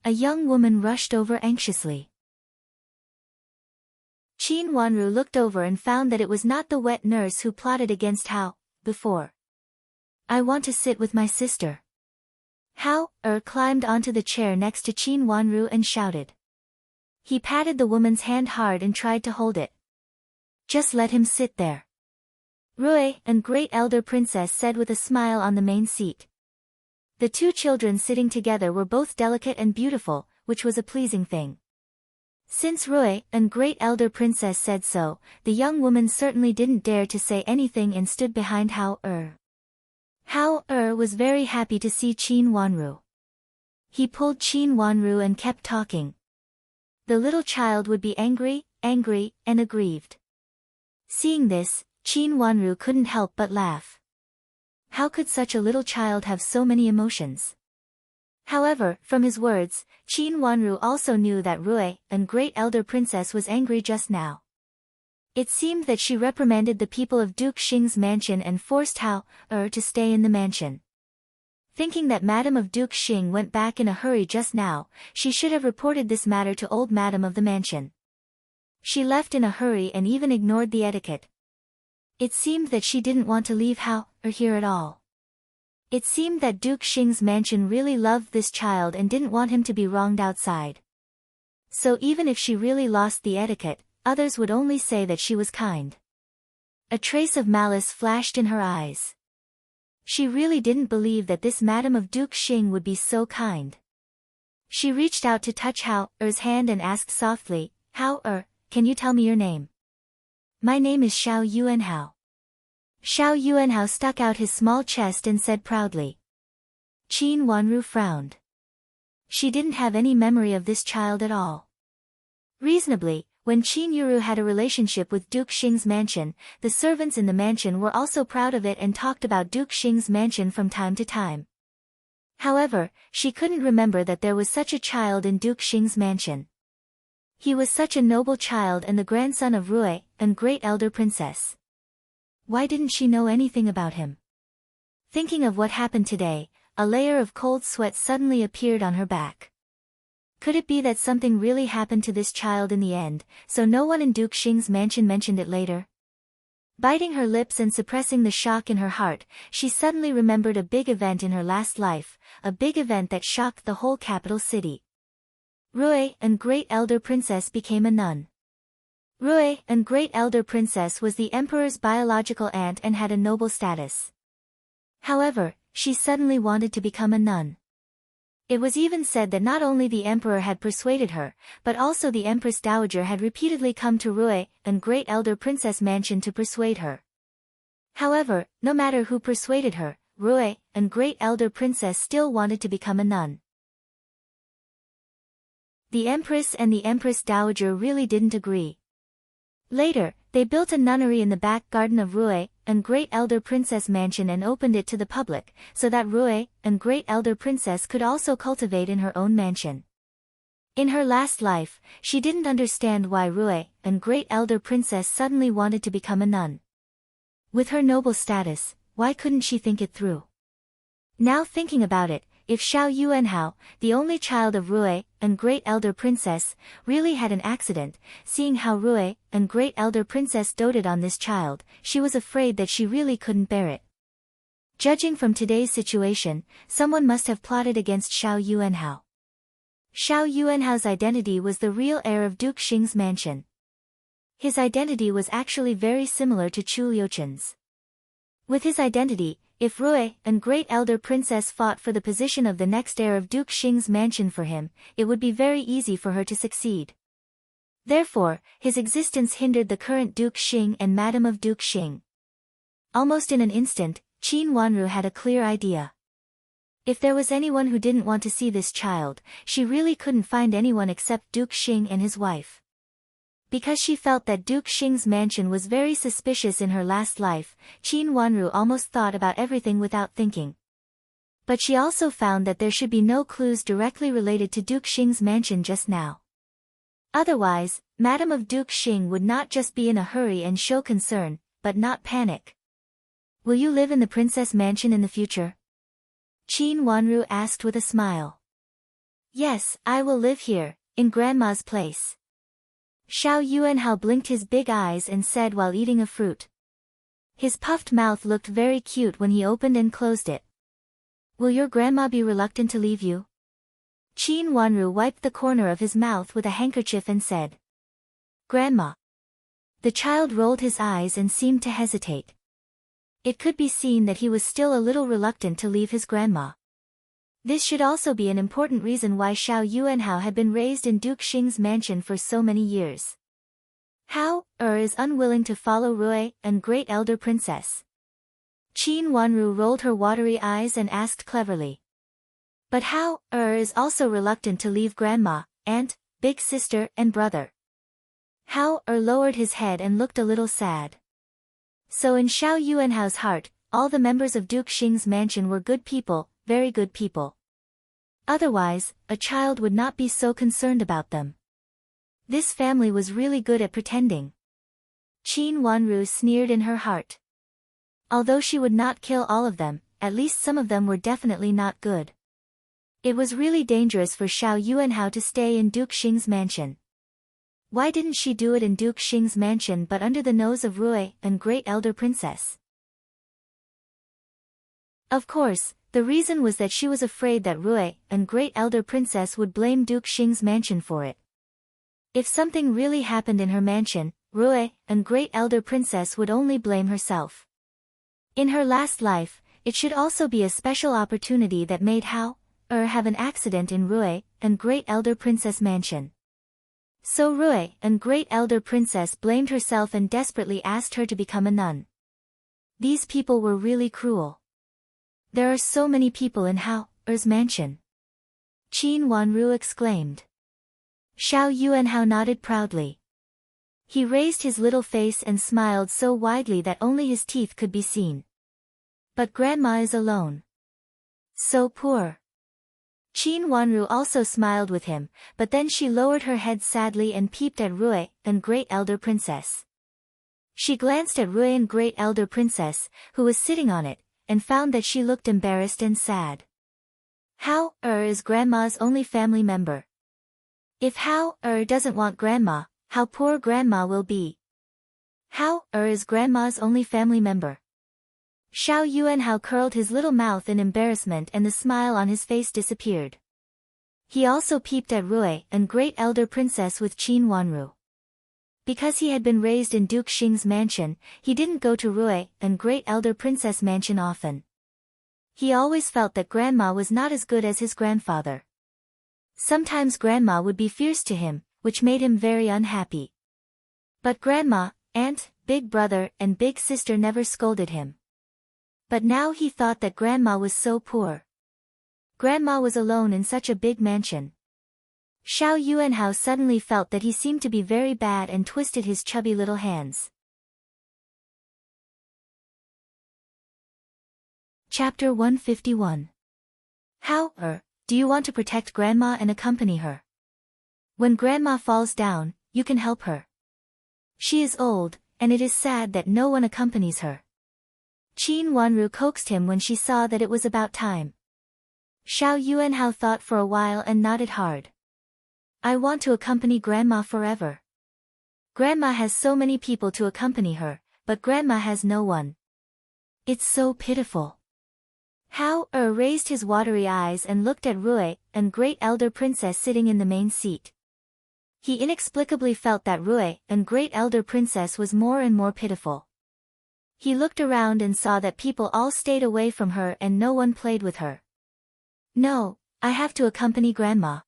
[SPEAKER 1] A young woman rushed over anxiously. Qin Wanru looked over and found that it was not the wet nurse who plotted against Hao before. I want to sit with my sister. Hao climbed onto the chair next to Qin Wanru and shouted. He patted the woman's hand hard and tried to hold it. Just let him sit there. Rui and Great Elder Princess said with a smile on the main seat. The two children sitting together were both delicate and beautiful, which was a pleasing thing. Since Rui and Great Elder Princess said so, the young woman certainly didn't dare to say anything and stood behind Hao. Hao was very happy to see Qin Wanru. He pulled Qin Wanru and kept talking. The little child would be angry, and aggrieved. Seeing this, Qin Wanru couldn't help but laugh. How could such a little child have so many emotions? However, from his words, Qin Wanru also knew that Rui and Great Elder Princess was angry just now. It seemed that she reprimanded the people of Duke Xing's mansion and forced Hao to stay in the mansion. Thinking that Madam of Duke Xing went back in a hurry just now, she should have reported this matter to old Madam of the mansion. She left in a hurry and even ignored the etiquette. It seemed that she didn't want to leave Hao here at all. It seemed that Duke Xing's mansion really loved this child and didn't want him to be wronged outside. So even if she really lost the etiquette, others would only say that she was kind. A trace of malice flashed in her eyes. She really didn't believe that this Madam of Duke Xing would be so kind. She reached out to touch Hao's hand and asked softly, Hao, can you tell me your name? My name is Xiao Yuanhao. Xiao Yuanhao stuck out his small chest and said proudly. Qin Wanru frowned. She didn't have any memory of this child at all. Reasonably, when Qin Yuru had a relationship with Duke Xing's mansion, the servants in the mansion were also proud of it and talked about Duke Xing's mansion from time to time. However, she couldn't remember that there was such a child in Duke Xing's mansion. He was such a noble child and the grandson of Rui and Great Elder Princess. Why didn't she know anything about him? Thinking of what happened today, a layer of cold sweat suddenly appeared on her back. Could it be that something really happened to this child in the end, so no one in Duke Xing's mansion mentioned it later? Biting her lips and suppressing the shock in her heart, she suddenly remembered a big event in her last life, a big event that shocked the whole capital city. Rui and Great Elder Princess became a nun. Rui and Great Elder Princess was the emperor's biological aunt and had a noble status. However, she suddenly wanted to become a nun. It was even said that not only the emperor had persuaded her, but also the Empress Dowager had repeatedly come to Rui and Great Elder Princess mansion to persuade her. However, no matter who persuaded her, Rui and Great Elder Princess still wanted to become a nun. The Empress and the Empress Dowager really didn't agree. Later, they built a nunnery in the back garden of Rui and Great Elder Princess mansion and opened it to the public, so that Rui and Great Elder Princess could also cultivate in her own mansion. In her last life, she didn't understand why Rui and Great Elder Princess suddenly wanted to become a nun. With her noble status, why couldn't she think it through? Now thinking about it, if Xiao Yuanhao, the only child of Rui and Great Elder Princess, really had an accident, seeing how Rui and Great Elder Princess doted on this child, she was afraid that she really couldn't bear it. Judging from today's situation, someone must have plotted against Xiao Yuanhao. Xiao Yuanhao's identity was the real heir of Duke Xing's mansion. His identity was actually very similar to Chu Liuchen's. With his identity, if Rui and Great Elder Princess fought for the position of the next heir of Duke Xing's mansion for him, it would be very easy for her to succeed. Therefore, his existence hindered the current Duke Xing and Madam of Duke Xing. Almost in an instant, Qin Wanru had a clear idea. If there was anyone who didn't want to see this child, she really couldn't find anyone except Duke Xing and his wife. Because she felt that Duke Xing's mansion was very suspicious in her last life, Qin Wanru almost thought about everything without thinking. But she also found that there should be no clues directly related to Duke Xing's mansion just now. Otherwise, Madame of Duke Xing would not just be in a hurry and show concern, but not panic. Will you live in the princess mansion in the future? Qin Wanru asked with a smile. Yes, I will live here, in Grandma's place. Xiao Yuanhao blinked his big eyes and said while eating a fruit. His puffed mouth looked very cute when he opened and closed it. Will your grandma be reluctant to leave you? Qin Wanru wiped the corner of his mouth with a handkerchief and said. Grandma. The child rolled his eyes and seemed to hesitate. It could be seen that he was still a little reluctant to leave his grandma. This should also be an important reason why Xiao Yuanhao had been raised in Duke Xing's mansion for so many years. How is unwilling to follow Rui and Great Elder Princess? Qin Wanru rolled her watery eyes and asked cleverly. But how is also reluctant to leave grandma, aunt, big sister and brother? How lowered his head and looked a little sad. So in Xiao Yuanhao's heart, all the members of Duke Xing's mansion were good people, very good people. Otherwise, a child would not be so concerned about them. This family was really good at pretending. Qin Wanru sneered in her heart. Although she would not kill all of them, at least some of them were definitely not good. It was really dangerous for Xiao Yuanhao to stay in Duke Xing's mansion. Why didn't she do it in Duke Xing's mansion but under the nose of Rui and Great Elder Princess? Of course, the reason was that she was afraid that Rui and Great Elder Princess would blame Duke Xing's mansion for it. If something really happened in her mansion, Rui and Great Elder Princess would only blame herself. In her last life, it should also be a special opportunity that made Hao have an accident in Rui and Great Elder Princess mansion. So Rui and Great Elder Princess blamed herself and desperately asked her to become a nun. These people were really cruel. There are so many people in Hao's mansion. Qin Wanru exclaimed. Xiao Yuanhao nodded proudly. He raised his little face and smiled so widely that only his teeth could be seen. But grandma is alone. So poor. Qin Wanru also smiled with him, but then she lowered her head sadly and peeped at Rui and Great Elder Princess. She glanced at Rui and Great Elder Princess, who was sitting on it, and found that she looked embarrassed and sad. Hao is grandma's only family member. If Hao doesn't want grandma, how poor grandma will be. Hao is grandma's only family member. Xiao Yuanhao curled his little mouth in embarrassment and the smile on his face disappeared. He also peeped at Rui and Great Elder Princess with Qin Wanru. Because he had been raised in Duke Xing's mansion, he didn't go to Rui and Great Elder Princess mansion often. He always felt that grandma was not as good as his grandfather. Sometimes grandma would be fierce to him, which made him very unhappy. But grandma, aunt, big brother and big sister never scolded him. But now he thought that grandma was so poor. Grandma was alone in such a big mansion. Xiao Yuanhao suddenly felt that he seemed to be very bad and twisted his chubby little hands. Chapter 151. How do you want to protect grandma and accompany her? When grandma falls down, you can help her. She is old, and it is sad that no one accompanies her. Qin Wanru coaxed him when she saw that it was about time. Xiao Yuanhao thought for a while and nodded hard. I want to accompany grandma forever. Grandma has so many people to accompany her, but grandma has no one. It's so pitiful. Hao raised his watery eyes and looked at Rui and Great Elder Princess sitting in the main seat. He inexplicably felt that Rui and Great Elder Princess was more and more pitiful. He looked around and saw that people all stayed away from her and no one played with her. No, I have to accompany grandma.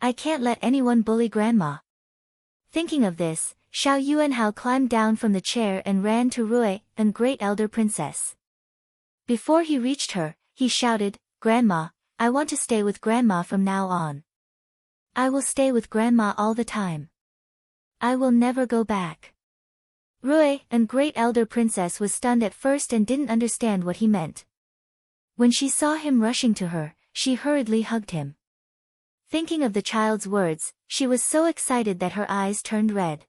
[SPEAKER 1] I can't let anyone bully grandma. Thinking of this, Xiao Yuanhao climbed down from the chair and ran to Rui and Great Elder Princess. Before he reached her, he shouted, Grandma, I want to stay with grandma from now on. I will stay with grandma all the time. I will never go back. Rui and Great Elder Princess was stunned at first and didn't understand what he meant. When she saw him rushing to her, she hurriedly hugged him. Thinking of the child's words, she was so excited that her eyes turned red.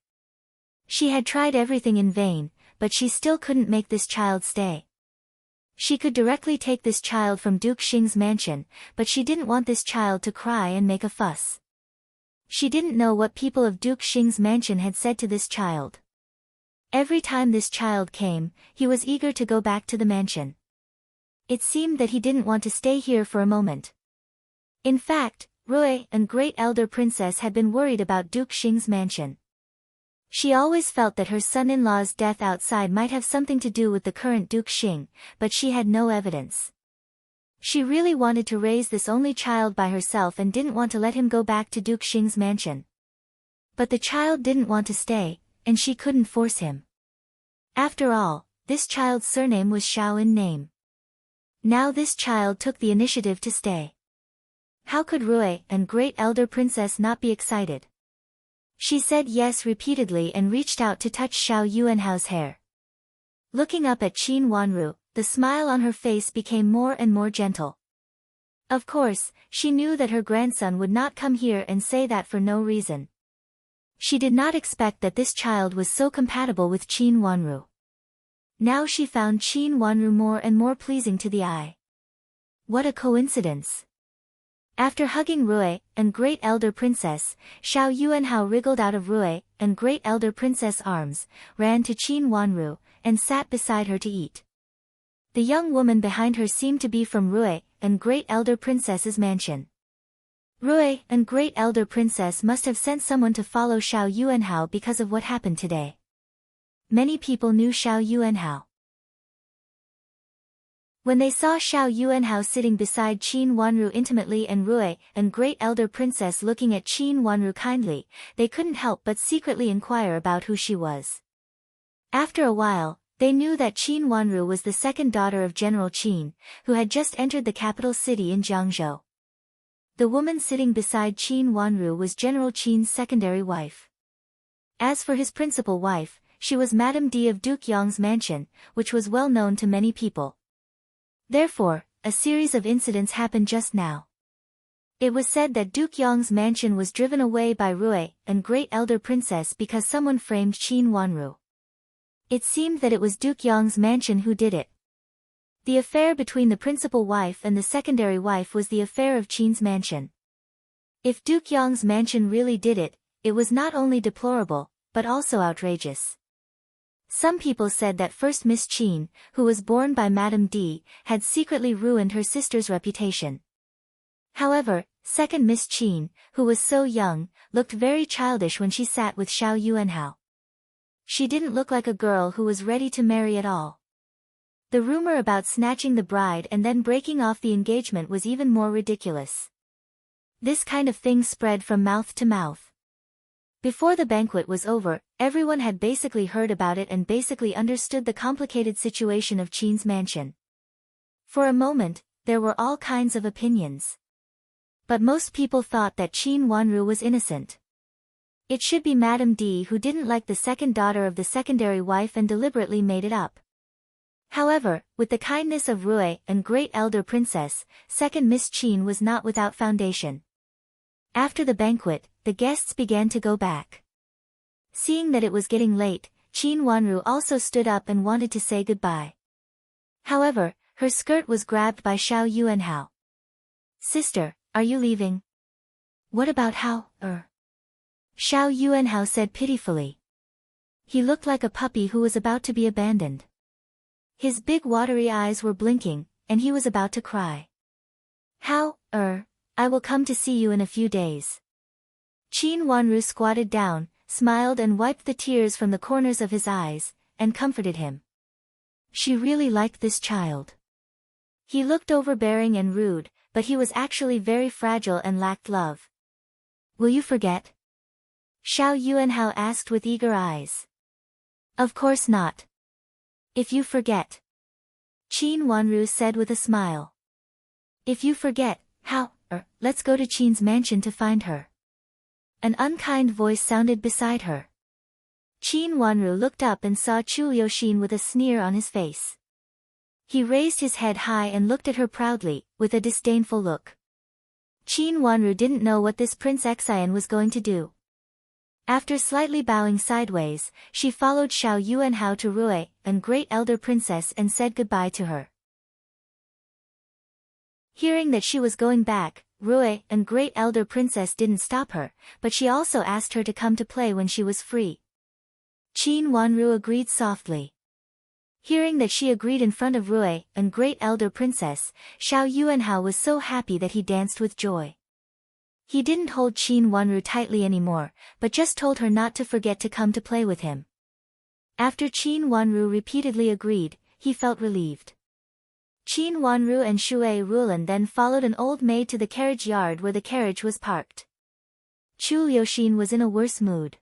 [SPEAKER 1] She had tried everything in vain, but she still couldn't make this child stay. She could directly take this child from Duke Xing's mansion, but she didn't want this child to cry and make a fuss. She didn't know what people of Duke Xing's mansion had said to this child. Every time this child came, he was eager to go back to the mansion. It seemed that he didn't want to stay here for a moment. In fact, Rui and Great Elder Princess had been worried about Duke Xing's mansion. She always felt that her son-in-law's death outside might have something to do with the current Duke Xing, but she had no evidence. She really wanted to raise this only child by herself and didn't want to let him go back to Duke Xing's mansion. But the child didn't want to stay, and she couldn't force him. After all, this child's surname was Xiao in name. Now this child took the initiative to stay. How could Rui and Great Elder Princess not be excited? She said yes repeatedly and reached out to touch Xiao Yuanhao's hair. Looking up at Qin Wanru, the smile on her face became more and more gentle. Of course, she knew that her grandson would not come here and say that for no reason. She did not expect that this child was so compatible with Qin Wanru. Now she found Qin Wanru more and more pleasing to the eye. What a coincidence! After hugging Rui and Great Elder Princess, Xiao Yuanhao wriggled out of Rui and Great Elder Princess' arms, ran to Qin Wanru, and sat beside her to eat. The young woman behind her seemed to be from Rui and Great Elder Princess's mansion. Rui and Great Elder Princess must have sent someone to follow Xiao Yuanhao because of what happened today. Many people knew Xiao Yuanhao. When they saw Xiao Yuanhao sitting beside Qin Wanru intimately and Rui and Great Elder Princess looking at Qin Wanru kindly, they couldn't help but secretly inquire about who she was. After a while, they knew that Qin Wanru was the second daughter of General Qin, who had just entered the capital city in Jiangzhou. The woman sitting beside Qin Wanru was General Qin's secondary wife. As for his principal wife, she was Madame D of Duke Yong's mansion, which was well known to many people. Therefore, a series of incidents happened just now. It was said that Duke Yong's mansion was driven away by Rui and Great Elder Princess because someone framed Qin Wanru. It seemed that it was Duke Yong's mansion who did it. The affair between the principal wife and the secondary wife was the affair of Qin's mansion. If Duke Yong's mansion really did it, it was not only deplorable, but also outrageous. Some people said that first Miss Qin, who was born by Madame D, had secretly ruined her sister's reputation. However, second Miss Qin, who was so young, looked very childish when she sat with Xiao Yuanhao. She didn't look like a girl who was ready to marry at all. The rumor about snatching the bride and then breaking off the engagement was even more ridiculous. This kind of thing spread from mouth to mouth. Before the banquet was over, everyone had basically heard about it and basically understood the complicated situation of Qin's mansion. For a moment, there were all kinds of opinions. But most people thought that Qin Wanru was innocent. It should be Madame D who didn't like the second daughter of the secondary wife and deliberately made it up. However, with the kindness of Rui and Great Elder Princess, second Miss Qin was not without foundation. After the banquet, the guests began to go back. Seeing that it was getting late, Qin Wanru also stood up and wanted to say goodbye. However, her skirt was grabbed by Xiao Yuanhao. "Sister, are you leaving?" "What about Hao, Xiao Yuanhao said pitifully. He looked like a puppy who was about to be abandoned. His big watery eyes were blinking, and he was about to cry. "How, I will come to see you in a few days." Qin Wanru squatted down, smiled and wiped the tears from the corners of his eyes, and comforted him. She really liked this child. He looked overbearing and rude, but he was actually very fragile and lacked love. "Will you forget?" Xiao Yuanhao asked with eager eyes. "Of course not. If you forget," Qin Wanru said with a smile. "If you forget, how, let's go to Qin's mansion to find her." An unkind voice sounded beside her. Qin Wanru looked up and saw Chu Liuxin with a sneer on his face. He raised his head high and looked at her proudly, with a disdainful look. Qin Wanru didn't know what this Prince Xian was going to do. After slightly bowing sideways, she followed Xiao Yuanhao to Rui, and great elder princess, and said goodbye to her. Hearing that she was going back, Rui, and great elder princess didn't stop her, but she also asked her to come to play when she was free. Qin Wanru agreed softly. Hearing that she agreed in front of Rui, and great elder princess, Xiao Yuanhao was so happy that he danced with joy. He didn't hold Qin Wanru tightly anymore, but just told her not to forget to come to play with him. After Qin Wanru repeatedly agreed, he felt relieved. Qin Wanru and Shui Rulan then followed an old maid to the carriage yard where the carriage was parked. Chu Liuxin was in a worse mood.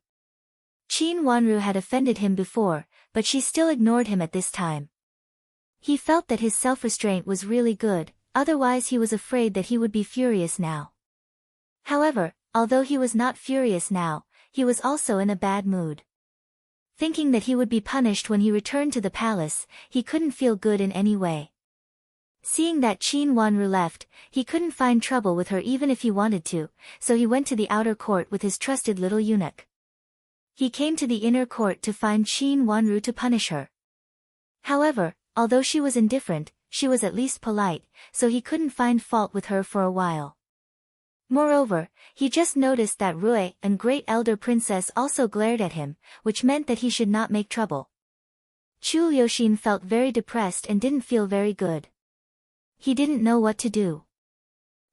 [SPEAKER 1] Qin Wanru had offended him before, but she still ignored him at this time. He felt that his self-restraint was really good, otherwise he was afraid that he would be furious now. However, although he was not furious now, he was also in a bad mood. Thinking that he would be punished when he returned to the palace, he couldn't feel good in any way. Seeing that Qin Wanru left, he couldn't find trouble with her even if he wanted to, so he went to the outer court with his trusted little eunuch. He came to the inner court to find Qin Wanru to punish her. However, although she was indifferent, she was at least polite, so he couldn't find fault with her for a while. Moreover, he just noticed that Rui, and great elder princess, also glared at him, which meant that he should not make trouble. Chu Liuxin felt very depressed and didn't feel very good. He didn't know what to do.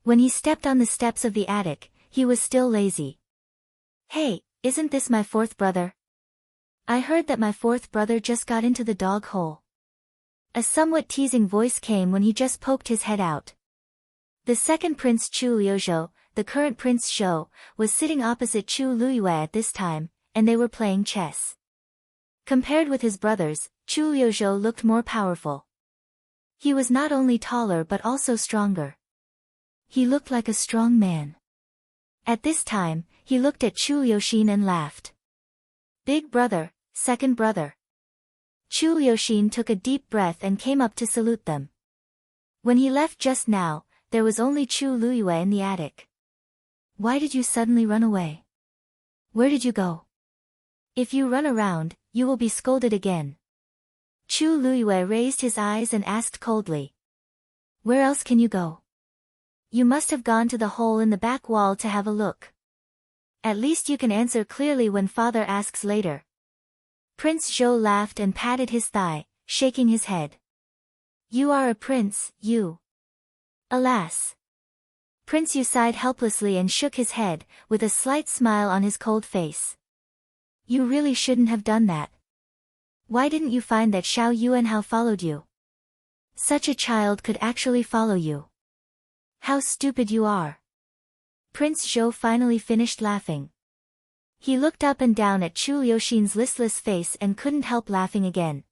[SPEAKER 1] When he stepped on the steps of the attic, he was still lazy. "Hey, isn't this my fourth brother? I heard that my fourth brother just got into the dog hole." A somewhat teasing voice came when he just poked his head out. The second Prince Chu Liuzhou, the current Prince Zhou, was sitting opposite Chu Luyue at this time, and they were playing chess. Compared with his brothers, Chu Liuzhou looked more powerful. He was not only taller but also stronger. He looked like a strong man. At this time, he looked at Chu Liuxin and laughed. "Big brother, second brother." Chu Liuxin took a deep breath and came up to salute them. When he left just now, there was only Chu Luyue in the attic. "Why did you suddenly run away? Where did you go? If you run around, you will be scolded again." Chu Luyue raised his eyes and asked coldly. "Where else can you go? You must have gone to the hole in the back wall to have a look. At least you can answer clearly when father asks later." Prince Zhou laughed and patted his thigh, shaking his head. "You are a prince, you." "Alas." Prince Yu sighed helplessly and shook his head, with a slight smile on his cold face. "You really shouldn't have done that. Why didn't you find that Xiao Yuanhao followed you? Such a child could actually follow you. How stupid you are." Prince Zhou finally finished laughing. He looked up and down at Chu Liuxin's listless face and couldn't help laughing again.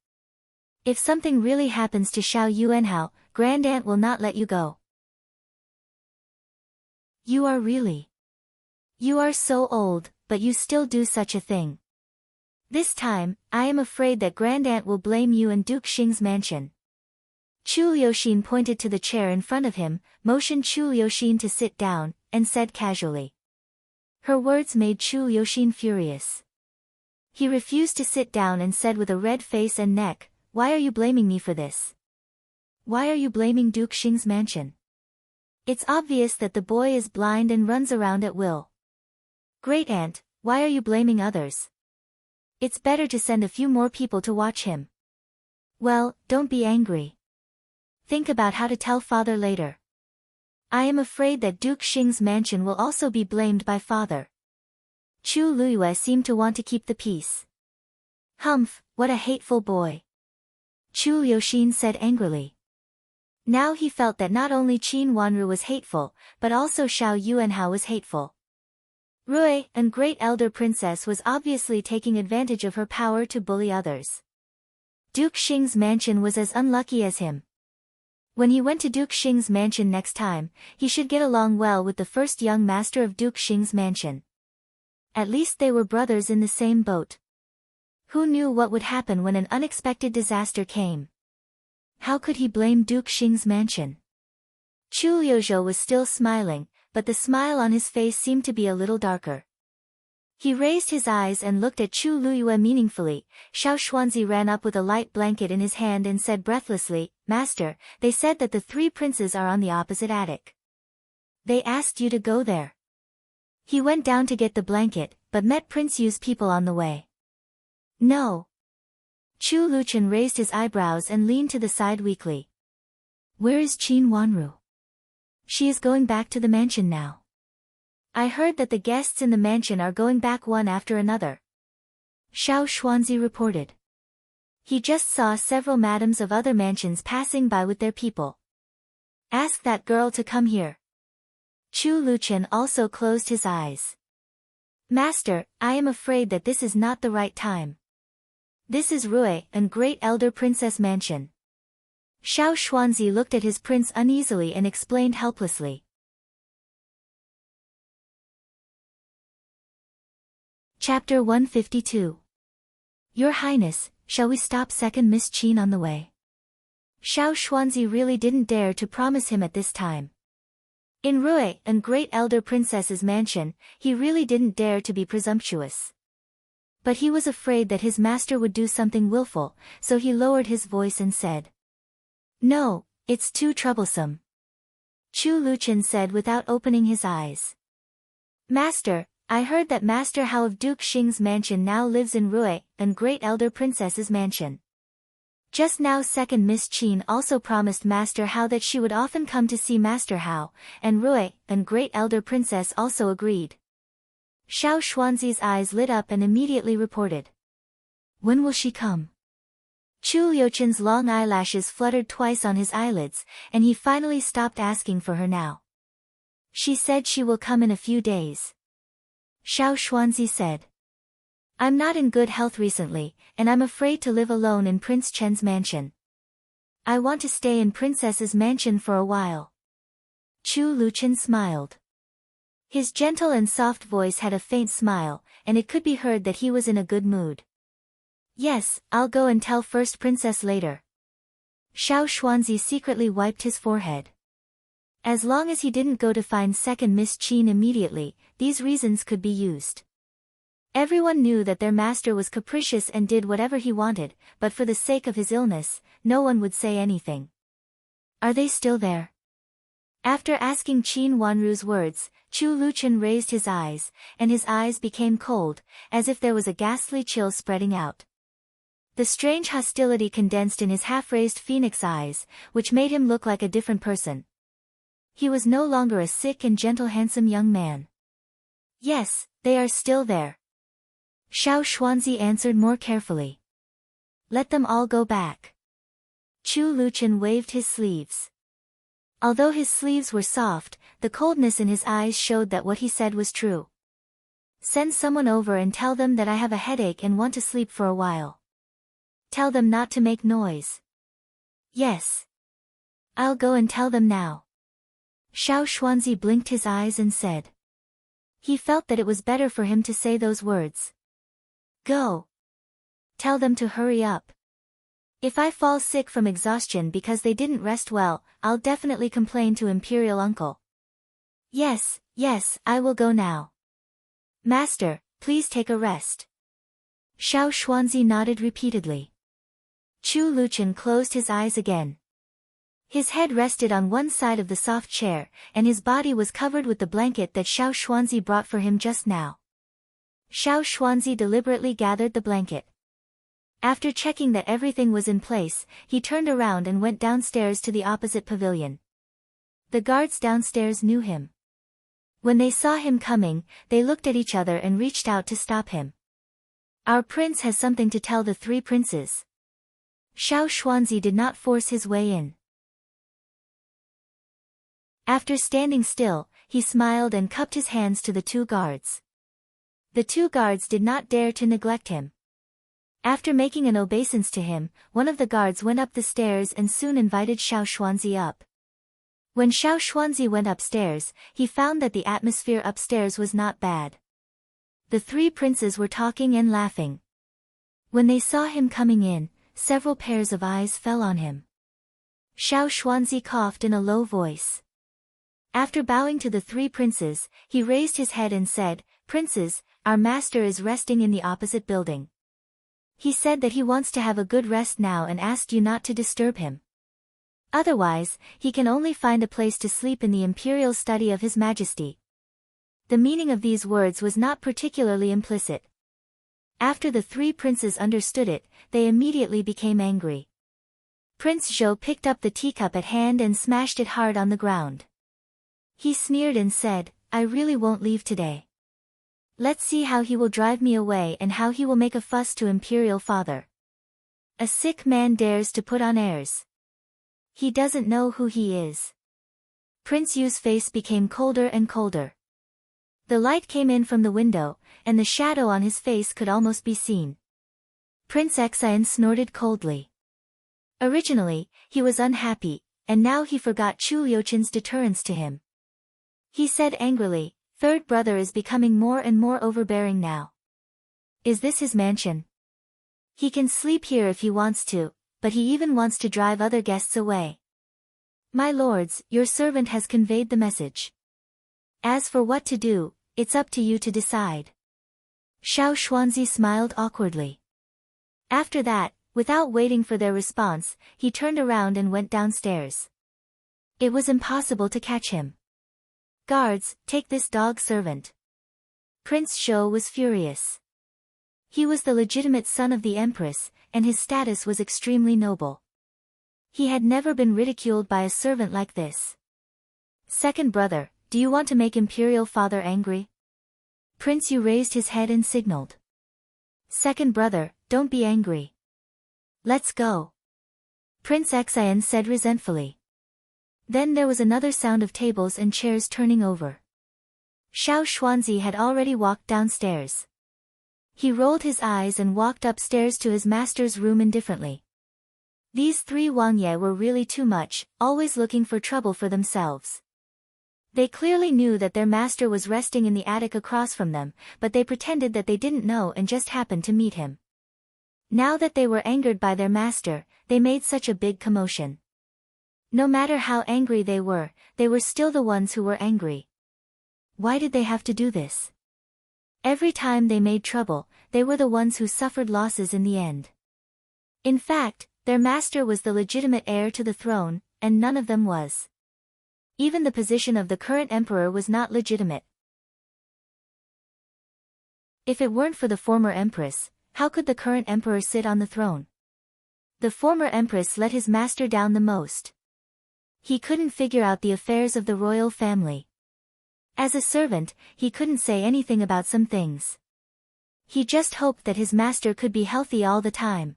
[SPEAKER 1] "If something really happens to Xiao Yuanhao, Grand Aunt will not let you go." You are so old, but you still do such a thing. This time, I am afraid that Grand Aunt will blame you and Duke Xing's mansion." Chu Liuxin pointed to the chair in front of him, motioned Chu Liuxin to sit down, and said casually. Her words made Chu Liuxin furious. He refused to sit down and said with a red face and neck, "Why are you blaming me for this? Why are you blaming Duke Xing's mansion? It's obvious that the boy is blind and runs around at will. Great Aunt, why are you blaming others? It's better to send a few more people to watch him." "Well, don't be angry. Think about how to tell father later. I am afraid that Duke Xing's mansion will also be blamed by father." Chu Luyue seemed to want to keep the peace. "Humph, what a hateful boy," Chu Liuxin said angrily. Now he felt that not only Qin Wanru was hateful, but also Xiao Yuanhao was hateful. Rui, and great elder princess, was obviously taking advantage of her power to bully others. Duke Xing's mansion was as unlucky as him. When he went to Duke Xing's mansion next time, he should get along well with the first young master of Duke Xing's mansion. At least they were brothers in the same boat. Who knew what would happen when an unexpected disaster came? how could he blame Duke Xing's mansion? Chu Liuzhou was still smiling, but the smile on his face seemed to be a little darker. He raised his eyes and looked at Chu Luyue meaningfully. Xiao Xuanzi ran up with a light blanket in his hand and said breathlessly, "Master, they said that the three princes are on the opposite attic. They asked you to go there." He went down to get the blanket, but met Prince Yu's people on the way. "No." Chu Luchen raised his eyebrows and leaned to the side weakly. "Where is Qin Wanru?" "She is going back to the mansion now. I heard that the guests in the mansion are going back one after another," Xiao Xuanzi reported. He just saw several madams of other mansions passing by with their people. "Ask that girl to come here." Chu Luchen also closed his eyes. "Master, I am afraid that this is not the right time. This is Rui and Great Elder Princess Mansion." Xiao Xuanzi looked at his prince uneasily and explained helplessly. Chapter 152. Your Highness, shall we stop second Miss Qin on the way? Xiao Xuanzi really didn't dare to promise him at this time. In Rui and Great Elder Princess's mansion, he really didn't dare to be presumptuous. But he was afraid that his master would do something willful, so he lowered his voice and said, "No, it's too troublesome." Chu Luchen said without opening his eyes. "Master, I heard that Master Hao of Duke Xing's mansion now lives in Rui and Great Elder Princess's mansion. Just now second Miss Qin also promised Master Hao that she would often come to see Master Hao, and Rui and Great Elder Princess also agreed." Xiao Xuanzi's eyes lit up and immediately reported. "When will she come?" Chu Liuchen's long eyelashes fluttered twice on his eyelids, and he finally stopped asking for her now. "She said she will come in a few days," Xiao Xuanzi said. "I'm not in good health recently, and I'm afraid to live alone in Prince Chen's mansion. I want to stay in Princess's mansion for a while." Chu Luchen smiled. His gentle and soft voice had a faint smile, and it could be heard that he was in a good mood. "Yes, I'll go and tell First Princess later." Xiao Xuanzi secretly wiped his forehead. As long as he didn't go to find second Miss Qin immediately, these reasons could be used. Everyone knew that their master was capricious and did whatever he wanted, but for the sake of his illness, no one would say anything. "Are they still there?" After asking Qin Wanru's words, Chu Luchen raised his eyes, and his eyes became cold, as if there was a ghastly chill spreading out. The strange hostility condensed in his half-raised phoenix eyes, which made him look like a different person. He was no longer a sick and gentle handsome young man. "Yes, they are still there," Xiao Xuanzi answered more carefully. "Let them all go back." Chu Luchen waved his sleeves. Although his sleeves were soft, the coldness in his eyes showed that what he said was true. "Send someone over and tell them that I have a headache and want to sleep for a while. Tell them not to make noise." "Yes. I'll go and tell them now." Xiao Xuanzi blinked his eyes and said. He felt that it was better for him to say those words. "Go. Tell them to hurry up. If I fall sick from exhaustion because they didn't rest well, I'll definitely complain to Imperial Uncle." Yes, I will go now." "Master, please take a rest." Xiao Xuanzi nodded repeatedly. Chu Luchen closed his eyes again. His head rested on one side of the soft chair, and his body was covered with the blanket that Xiao Xuanzi brought for him just now. Xiao Xuanzi deliberately gathered the blanket. After checking that everything was in place, he turned around and went downstairs to the opposite pavilion. The guards downstairs knew him. When they saw him coming, they looked at each other and reached out to stop him. "Our prince has something to tell the three princes." Xiao Xuanzi did not force his way in. After standing still, he smiled and cupped his hands to the two guards. The two guards did not dare to neglect him. After making an obeisance to him, one of the guards went up the stairs and soon invited Xiao Xuanzi up. When Xiao Xuanzi went upstairs, he found that the atmosphere upstairs was not bad. The three princes were talking and laughing. When they saw him coming in, several pairs of eyes fell on him. Xiao Xuanzi coughed in a low voice. After bowing to the three princes, he raised his head and said, "Princes, our master is resting in the opposite building. He said that he wants to have a good rest now and asked you not to disturb him. Otherwise, he can only find a place to sleep in the imperial study of His Majesty." The meaning of these words was not particularly implicit. After the three princes understood it, they immediately became angry. Prince Zhou picked up the teacup at hand and smashed it hard on the ground. He sneered and said, "I really won't leave today. Let's see how he will drive me away and how he will make a fuss to Imperial Father. A sick man dares to put on airs. He doesn't know who he is." Prince Yu's face became colder and colder. The light came in from the window, and the shadow on his face could almost be seen. Prince Xian snorted coldly. Originally, he was unhappy, and now he forgot Chu Liuchen's deterrence to him. He said angrily, "Third brother is becoming more and more overbearing now. Is this his mansion? He can sleep here if he wants to, but he even wants to drive other guests away. My lords, your servant has conveyed the message. As for what to do, it's up to you to decide." Xiao Xuanzi smiled awkwardly. After that, without waiting for their response, he turned around and went downstairs. It was impossible to catch him. "Guards, take this dog servant." Prince Zhou was furious. He was the legitimate son of the Empress, and his status was extremely noble. He had never been ridiculed by a servant like this. "Second brother, do you want to make Imperial Father angry?" Prince Yu raised his head and signaled. "Second brother, don't be angry. Let's go," Prince Xian said resentfully. Then there was another sound of tables and chairs turning over. Xiao Xuanzi had already walked downstairs. He rolled his eyes and walked upstairs to his master's room indifferently. These three Wang Ye were really too much, always looking for trouble for themselves. They clearly knew that their master was resting in the attic across from them, but they pretended that they didn't know and just happened to meet him. Now that they were angered by their master, they made such a big commotion. No matter how angry they were still the ones who were angry. Why did they have to do this? Every time they made trouble, they were the ones who suffered losses in the end. In fact, their master was the legitimate heir to the throne, and none of them was. Even the position of the current emperor was not legitimate. If it weren't for the former empress, how could the current emperor sit on the throne? The former empress let his master down the most. He couldn't figure out the affairs of the royal family. As a servant, he couldn't say anything about some things. He just hoped that his master could be healthy all the time.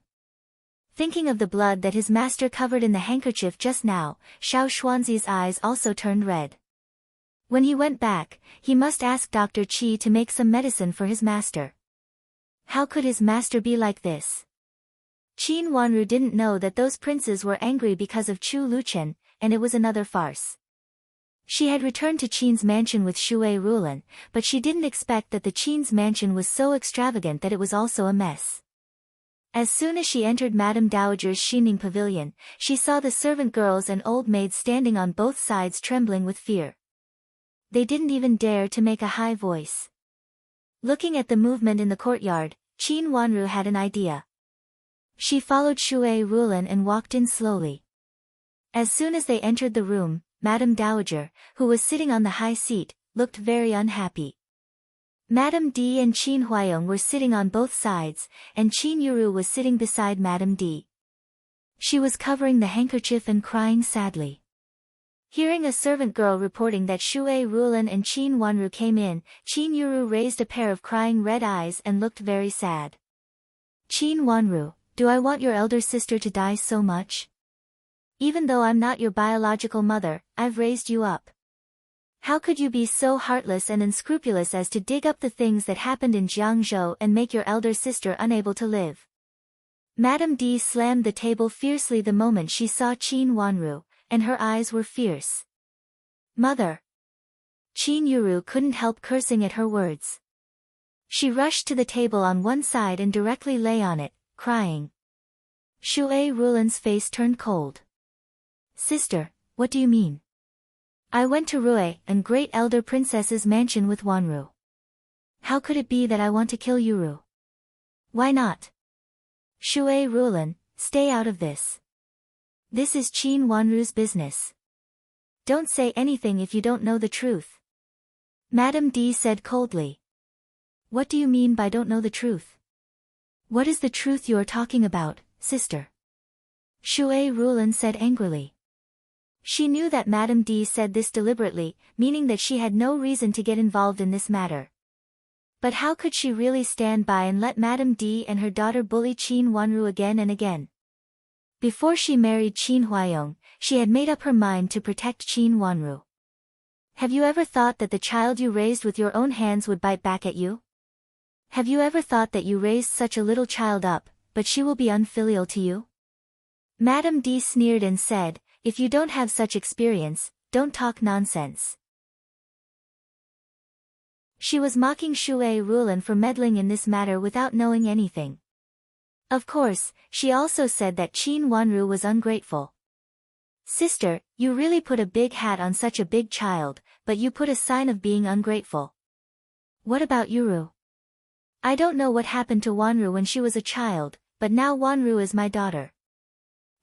[SPEAKER 1] Thinking of the blood that his master covered in the handkerchief just now, Xiao Xuanzi's eyes also turned red. When he went back, he must ask Dr. Qi to make some medicine for his master. How could his master be like this? Qin Wanru didn't know that those princes were angry because of Chu Luchen, and it was another farce. She had returned to Qin's mansion with Shui Rulan, but she didn't expect that the Qin's mansion was so extravagant that it was also a mess. As soon as she entered Madame Dowager's Xining pavilion, she saw the servant girls and old maids standing on both sides trembling with fear. They didn't even dare to make a high voice. Looking at the movement in the courtyard, Qin Wanru had an idea. She followed Shui Rulan and walked in slowly. As soon as they entered the room, Madame Dowager, who was sitting on the high seat, looked very unhappy. Madame D and Qin Huayong were sitting on both sides, and Qin Yuru was sitting beside Madame D. She was covering the handkerchief and crying sadly. Hearing a servant girl reporting that Shui Rulan and Qin Wanru came in, Qin Yuru raised a pair of crying red eyes and looked very sad. "Qin Wanru, do I want your elder sister to die so much? Even though I'm not your biological mother, I've raised you up. How could you be so heartless and unscrupulous as to dig up the things that happened in Jiangzhou and make your elder sister unable to live?" Madame D slammed the table fiercely the moment she saw Qin Wanru, and her eyes were fierce. "Mother!" Qin Yuru couldn't help cursing at her words. She rushed to the table on one side and directly lay on it, crying. Shui Rulan's face turned cold. Sister, what do you mean? I went to Rui and Great Elder Princess's mansion with Wanru. How could it be that I want to kill Yuru? Why not? Shui Rulin, stay out of this. This is Qin Wanru's business. Don't say anything if you don't know the truth. Madame D said coldly. What do you mean by don't know the truth? What is the truth you are talking about, sister? Shui Rulin said angrily. She knew that Madame D said this deliberately, meaning that she had no reason to get involved in this matter. But how could she really stand by and let Madame D and her daughter bully Qin Wanru again and again? Before she married Qin Huayong, she had made up her mind to protect Qin Wanru. Have you ever thought that the child you raised with your own hands would bite back at you? Have you ever thought that you raised such a little child up, but she will be unfilial to you? Madame D sneered and said, if you don't have such experience, don't talk nonsense. She was mocking Shui Rulin for meddling in this matter without knowing anything. Of course, she also said that Qin Wanru was ungrateful. Sister, you really put a big hat on such a big child, but you put a sign of being ungrateful. What about Yuru? I don't know what happened to Wanru when she was a child, but now Wanru is my daughter.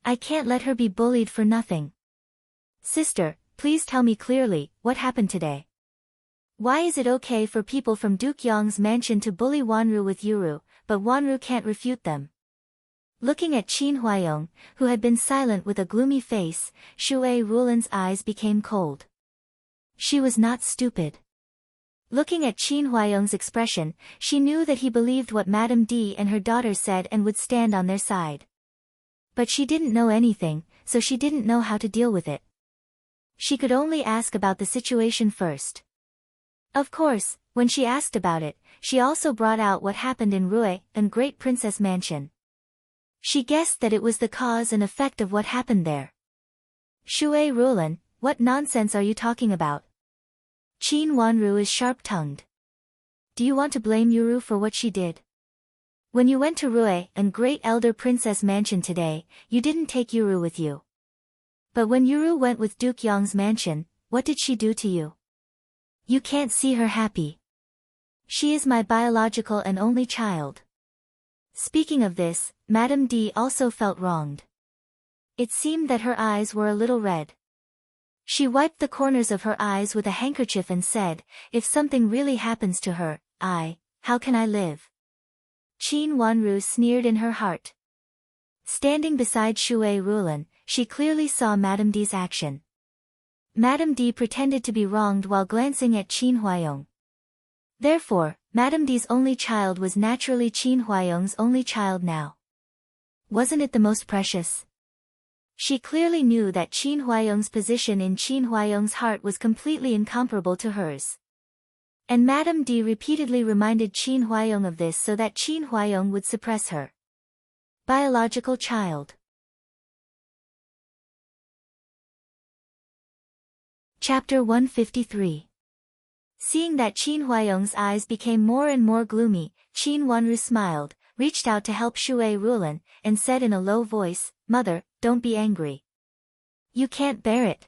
[SPEAKER 1] I can't let her be bullied for nothing. Sister, please tell me clearly, what happened today? Why is it okay for people from Duke Yong's mansion to bully Wanru with Yuru, but Wanru can't refute them? Looking at Qin Huayong, who had been silent with a gloomy face, Shui Rulin's eyes became cold. She was not stupid. Looking at Qin Huayong's expression, she knew that he believed what Madame D and her daughter said and would stand on their side. But she didn't know anything, so she didn't know how to deal with it. She could only ask about the situation first. Of course, when she asked about it, she also brought out what happened in Rui and Great Princess Mansion. She guessed that it was the cause and effect of what happened there. Shui Rulin, what nonsense are you talking about? Qin Wanru is sharp-tongued. Do you want to blame Yuru for what she did? When you went to Rui and Great Elder Princess Mansion today, you didn't take Yuru with you. But when Yuru went with Duke Yong's mansion, what did she do to you? You can't see her happy. She is my biological and only child. Speaking of this, Madame D also felt wronged. It seemed that her eyes were a little red. She wiped the corners of her eyes with a handkerchief and said, if something really happens to her, how can I live? Qin Wanru sneered in her heart. Standing beside Shui Rulin, she clearly saw Madame D's action. Madame D pretended to be wronged while glancing at Qin Huayong. Therefore, Madame D's only child was naturally Qin Huayong's only child now. Wasn't it the most precious? She clearly knew that Qin Huayong's position in Qin Huayong's heart was completely incomparable to hers. And Madame D repeatedly reminded Qin Huayong of this so that Qin Huayong would suppress her biological child. Chapter 153. Seeing that Qin Huayong's eyes became more and more gloomy, Qin Wanru smiled, reached out to help Shui Rulin, and said in a low voice, Mother, don't be angry. You can't bear it.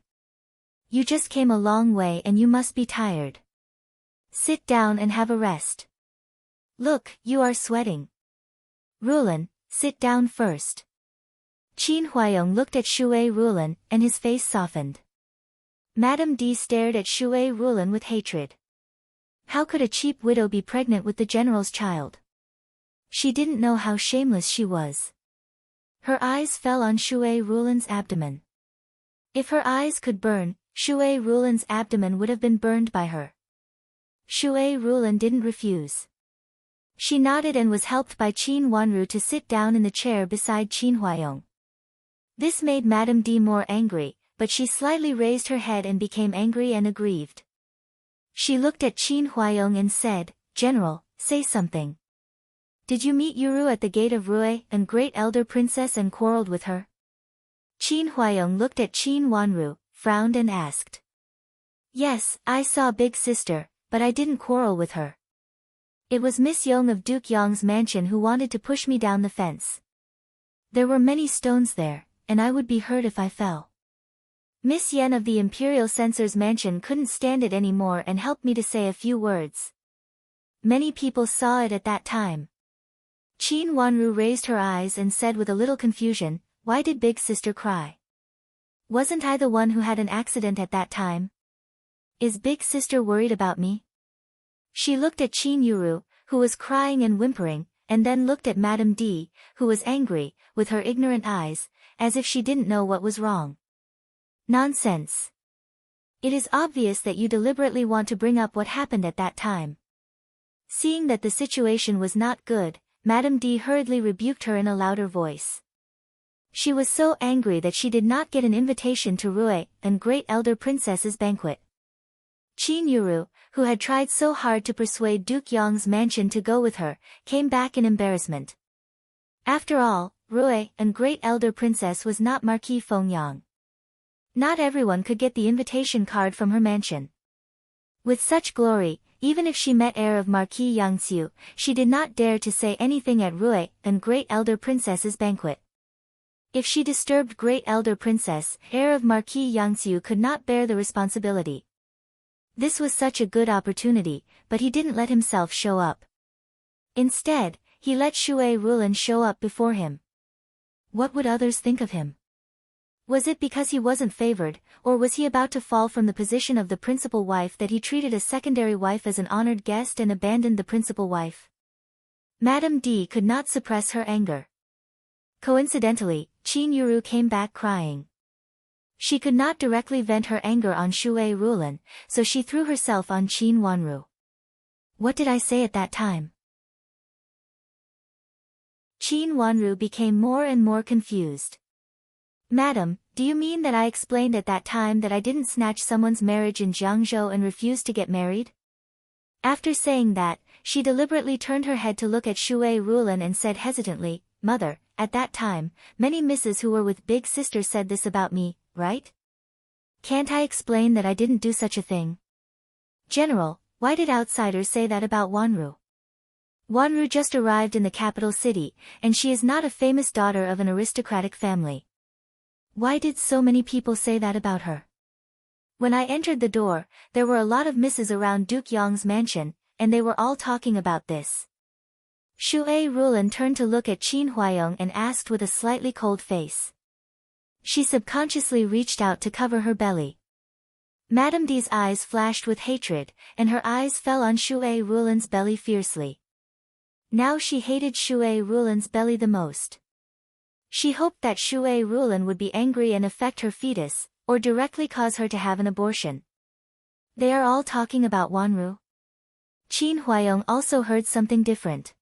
[SPEAKER 1] You just came a long way and you must be tired. Sit down and have a rest. Look, you are sweating. Rulin, sit down first. Qin Huayong looked at Shui Rulin, and his face softened. Madame D stared at Shui Rulin with hatred. How could a cheap widow be pregnant with the general's child? She didn't know how shameless she was. Her eyes fell on Shui Rulin's abdomen. If her eyes could burn, Shui Rulin's abdomen would have been burned by her. Shui Rulin didn't refuse. She nodded and was helped by Qin Wanru to sit down in the chair beside Qin Huayong. This made Madame D more angry, but she slightly raised her head and became angry and aggrieved. She looked at Qin Huayong and said, General, say something. Did you meet Yuru at the gate of Rui and Great Elder Princess and quarreled with her? Qin Huayong looked at Qin Wanru, frowned and asked. Yes, I saw Big Sister, but I didn't quarrel with her. It was Miss Yong of Duke Yong's mansion who wanted to push me down the fence. There were many stones there, and I would be hurt if I fell. Miss Yen of the Imperial Censor's mansion couldn't stand it anymore and helped me to say a few words. Many people saw it at that time. Qin Wanru raised her eyes and said with a little confusion, "Why did big sister cry? Wasn't I the one who had an accident at that time? Is big sister worried about me?" She looked at Qin Yuru, who was crying and whimpering, and then looked at Madame D, who was angry, with her ignorant eyes, as if she didn't know what was wrong. "Nonsense. It is obvious that you deliberately want to bring up what happened at that time." Seeing that the situation was not good, Madame D hurriedly rebuked her in a louder voice. She was so angry that she did not get an invitation to Rue and Great Elder Princess's banquet. Qin Yuru, who had tried so hard to persuade Duke Yong's mansion to go with her, came back in embarrassment. After all, Rue and Great Elder Princess was not Marquis Fengyang. Not everyone could get the invitation card from her mansion. With such glory, even if she met heir of Marquis Yangxiu, she did not dare to say anything at Rue and Great Elder Princess's banquet. If she disturbed Great Elder Princess, heir of Marquis Yangxiu could not bear the responsibility. This was such a good opportunity, but he didn't let himself show up. Instead, he let Shui Rulan show up before him. What would others think of him? Was it because he wasn't favored, or was he about to fall from the position of the principal wife that he treated a secondary wife as an honored guest and abandoned the principal wife? Madame D could not suppress her anger. Coincidentally, Qin Yuru came back crying. She could not directly vent her anger on Shui Rulan, so she threw herself on Qin Wanru. What did I say at that time? Qin Wanru became more and more confused. Madam, do you mean that I explained at that time that I didn't snatch someone's marriage in Jiangzhou and refused to get married? After saying that, she deliberately turned her head to look at Shui Rulan and said hesitantly, "Mother, at that time, many misses who were with big sister said this about me, right? Can't I explain that I didn't do such a thing? General, why did outsiders say that about Wanru? Wanru just arrived in the capital city, and she is not a famous daughter of an aristocratic family. Why did so many people say that about her? When I entered the door, there were a lot of misses around Duke Yong's mansion, and they were all talking about this." Shui Rulan turned to look at Qin Huayong and asked with a slightly cold face. She subconsciously reached out to cover her belly. Madame D's eyes flashed with hatred, and her eyes fell on Shui Rulan's belly fiercely. Now she hated Shui Rulan's belly the most. She hoped that Shui Rulan would be angry and affect her fetus, or directly cause her to have an abortion. They are all talking about Wanru. Qin Huayong also heard something different.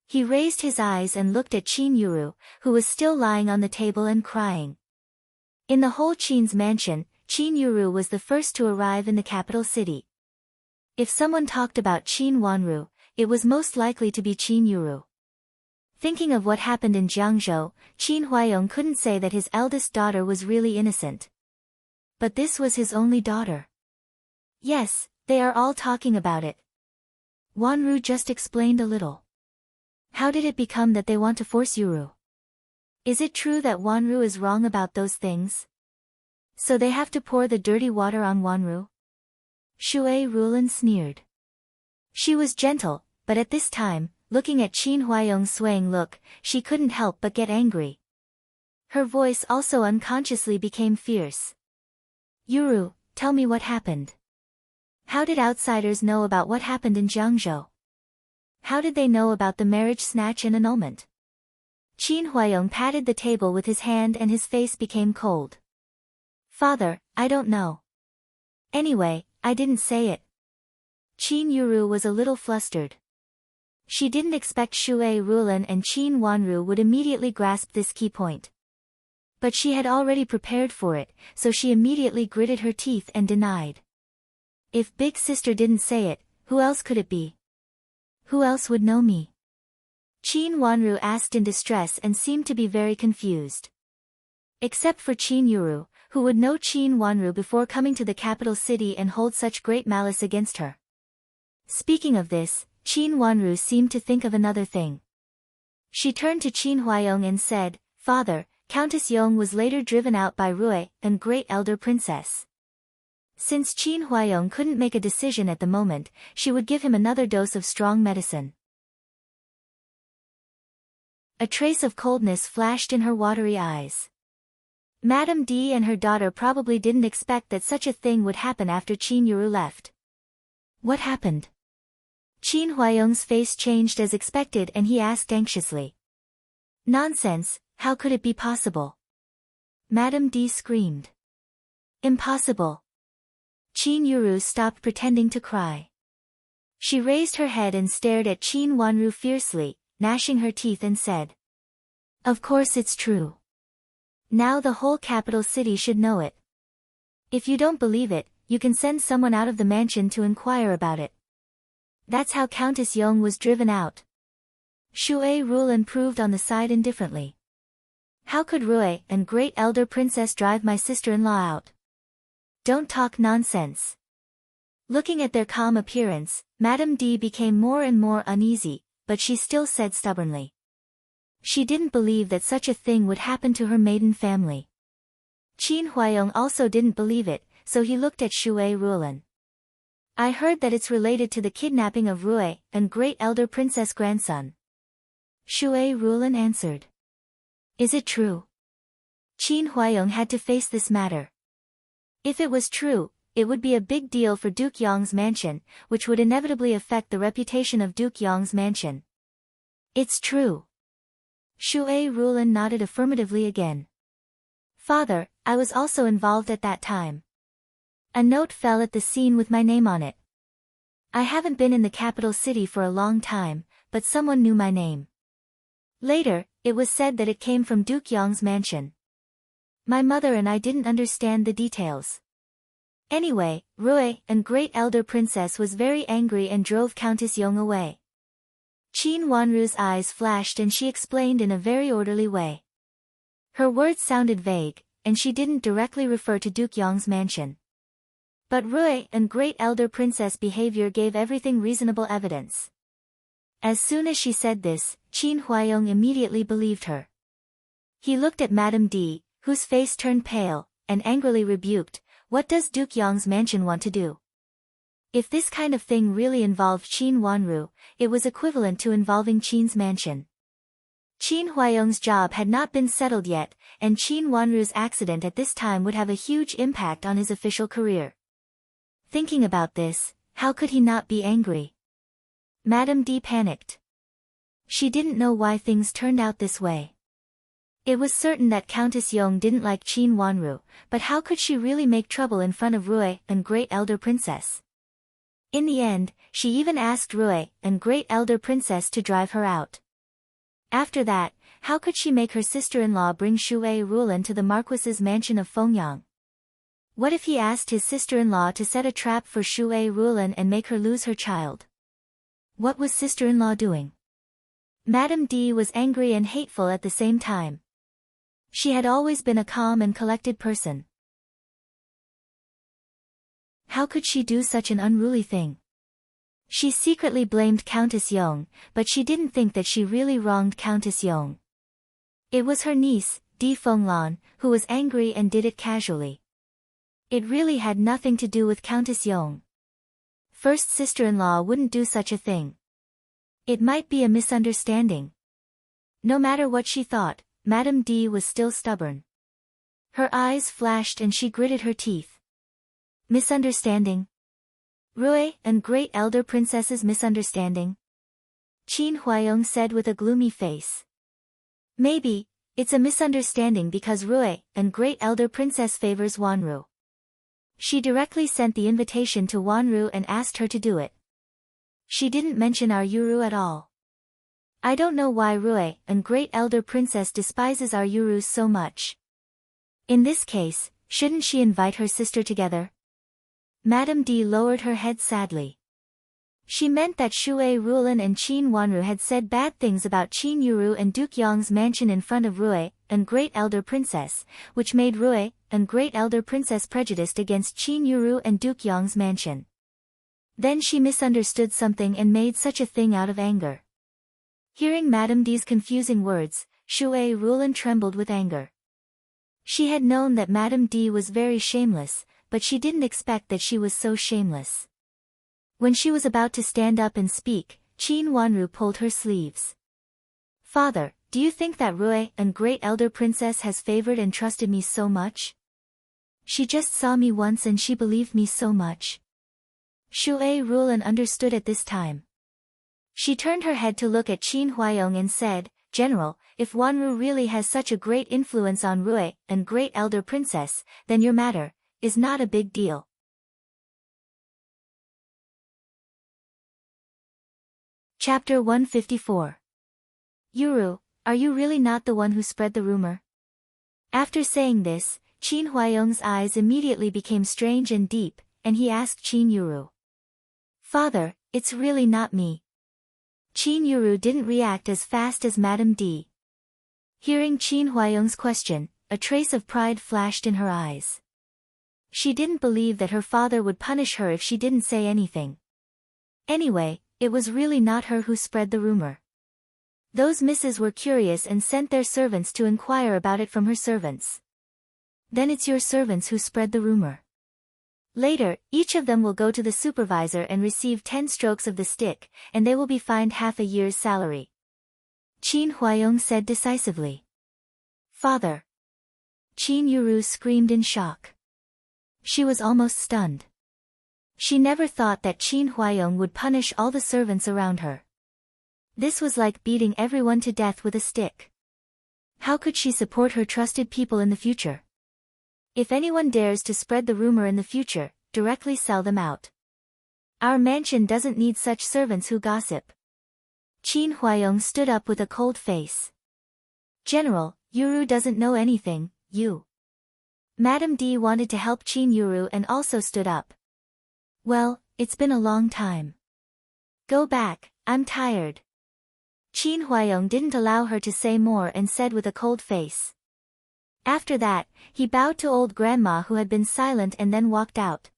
[SPEAKER 1] He raised his eyes and looked at Qin Yuru, who was still lying on the table and crying. In the whole Qin's mansion, Qin Yuru was the first to arrive in the capital city. If someone talked about Qin Wanru, it was most likely to be Qin Yuru. Thinking of what happened in Jiangzhou, Qin Huayong couldn't say that his eldest daughter was really innocent. But this was his only daughter. Yes, they are all talking about it. Wanru just explained a little. How did it become that they want to force Yuru? Is it true that Wanru is wrong about those things? So they have to pour the dirty water on Wanru? Shui Rulan sneered. She was gentle, but at this time, looking at Qin Huayong's swaying look, she couldn't help but get angry. Her voice also unconsciously became fierce. "Yuru, tell me what happened. How did outsiders know about what happened in Jiangzhou? How did they know about the marriage snatch and annulment?" Qin Huayong patted the table with his hand and his face became cold. "Father, I don't know. Anyway, I didn't say it." Qin Yuru was a little flustered. She didn't expect Shui Rulan and Qin Wanru would immediately grasp this key point. But she had already prepared for it, so she immediately gritted her teeth and denied. If big sister didn't say it, who else could it be? Who else would know me? Qin Wanru asked in distress and seemed to be very confused. Except for Qin Yuru, who would know Qin Wanru before coming to the capital city and hold such great malice against her. Speaking of this, Qin Wanru seemed to think of another thing. She turned to Qin Huayong and said, "Father, Countess Yong was later driven out by Rui and Great Elder Princess. Since Qin Huayong couldn't make a decision at the moment, she would give him another dose of strong medicine. A trace of coldness flashed in her watery eyes. Madame D and her daughter probably didn't expect that such a thing would happen after Qin Yuru left. What happened? Qin Huayong's face changed as expected and he asked anxiously. Nonsense, how could it be possible? Madame D screamed. Impossible. Qin Yuru stopped pretending to cry. She raised her head and stared at Qin Wanru fiercely, gnashing her teeth and said. Of course it's true. Now the whole capital city should know it. If you don't believe it, you can send someone out of the mansion to inquire about it. That's how Countess Yong was driven out. Shui Rulan proved on the side indifferently. How could Rui and Great Elder Princess drive my sister-in-law out? Don't talk nonsense. Looking at their calm appearance, Madame D became more and more uneasy, but she still said stubbornly. She didn't believe that such a thing would happen to her maiden family. Qin Huayong also didn't believe it, so he looked at Shui Rulan. I heard that it's related to the kidnapping of Rui and Great Elder Princess grandson. Shui Rulan answered. Is it true? Qin Huayong had to face this matter. If it was true, it would be a big deal for Duke Yong's mansion, which would inevitably affect the reputation of Duke Yong's mansion. It's true. Shui Rulan nodded affirmatively again. Father, I was also involved at that time. A note fell at the scene with my name on it. I haven't been in the capital city for a long time, but someone knew my name. Later, it was said that it came from Duke Yong's mansion. My mother and I didn't understand the details. Anyway, Rui and Great Elder Princess was very angry and drove Countess Yong away. Qin Wanru's eyes flashed and she explained in a very orderly way. Her words sounded vague, and she didn't directly refer to Duke Yong's mansion. But Rui and Great Elder Princess' behavior gave everything reasonable evidence. As soon as she said this, Qin Huayong immediately believed her. He looked at Madame D, whose face turned pale, and angrily rebuked, what does Duke Yong's mansion want to do? If this kind of thing really involved Qin Wanru, it was equivalent to involving Qin's mansion. Qin Huayong's job had not been settled yet, and Qin Wanru's accident at this time would have a huge impact on his official career. Thinking about this, how could he not be angry? Madame D panicked. She didn't know why things turned out this way. It was certain that Countess Yong didn't like Qin Wanru, but how could she really make trouble in front of Rui and Great Elder Princess? In the end, she even asked Rui and Great Elder Princess to drive her out. After that, how could she make her sister-in-law bring Shui Rulan to the Marquis's mansion of Fengyang? What if he asked his sister-in-law to set a trap for Shui Rulan and make her lose her child? What was sister-in-law doing? Madame D was angry and hateful at the same time. She had always been a calm and collected person. How could she do such an unruly thing? She secretly blamed Countess Yong, but she didn't think that she really wronged Countess Yong. It was her niece, Di Fenglan, who was angry and did it casually. It really had nothing to do with Countess Yong. First sister-in-law wouldn't do such a thing. It might be a misunderstanding. No matter what she thought, Madame D was still stubborn. Her eyes flashed and she gritted her teeth. Misunderstanding? Rui and Great Elder Princess's misunderstanding? Qin Huayong said with a gloomy face. Maybe, it's a misunderstanding because Rui and Great Elder Princess favors Wanru. She directly sent the invitation to Wanru and asked her to do it. She didn't mention our Yuru at all. I don't know why Rui and Great Elder Princess despises our Yurus so much. In this case, shouldn't she invite her sister together? Madame D lowered her head sadly. She meant that Shui Rulan and Qin Wanru had said bad things about Qin Yuru and Duke Yong's mansion in front of Rui and Great Elder Princess, which made Rui and Great Elder Princess prejudiced against Qin Yuru and Duke Yong's mansion. Then she misunderstood something and made such a thing out of anger. Hearing Madame D's confusing words, Shui Rulan trembled with anger. She had known that Madame D was very shameless, but she didn't expect that she was so shameless. When she was about to stand up and speak, Qin Wanru pulled her sleeves. Father, do you think that Rui, a great elder princess, has favored and trusted me so much? She just saw me once and she believed me so much. Shui Rulan understood at this time. She turned her head to look at Qin Huayong and said, General, if Wanru really has such a great influence on Rui, a great elder princess, then your matter is not a big deal. Chapter 154. Yuru, are you really not the one who spread the rumor? After saying this, Qin Huayong's eyes immediately became strange and deep, and he asked Qin Yuru. Father, it's really not me. Qin Yuru didn't react as fast as Madame D. Hearing Qin Huayong's question, a trace of pride flashed in her eyes. She didn't believe that her father would punish her if she didn't say anything. Anyway, it was really not her who spread the rumor. Those misses were curious and sent their servants to inquire about it from her servants. Then it's your servants who spread the rumor. Later, each of them will go to the supervisor and receive 10 strokes of the stick, and they will be fined half a year's salary. Qin Huayong said decisively. Father! Qin Yuru screamed in shock. She was almost stunned. She never thought that Qin Huayong would punish all the servants around her. This was like beating everyone to death with a stick. How could she support her trusted people in the future? If anyone dares to spread the rumor in the future, directly sell them out. Our mansion doesn't need such servants who gossip. Qin Huayong stood up with a cold face. General, Yuru doesn't know anything, you. Madame D wanted to help Qin Yuru and also stood up. Well, it's been a long time. Go back, I'm tired. Qin Huayong didn't allow her to say more and said with a cold face. After that, he bowed to old grandma who had been silent and then walked out.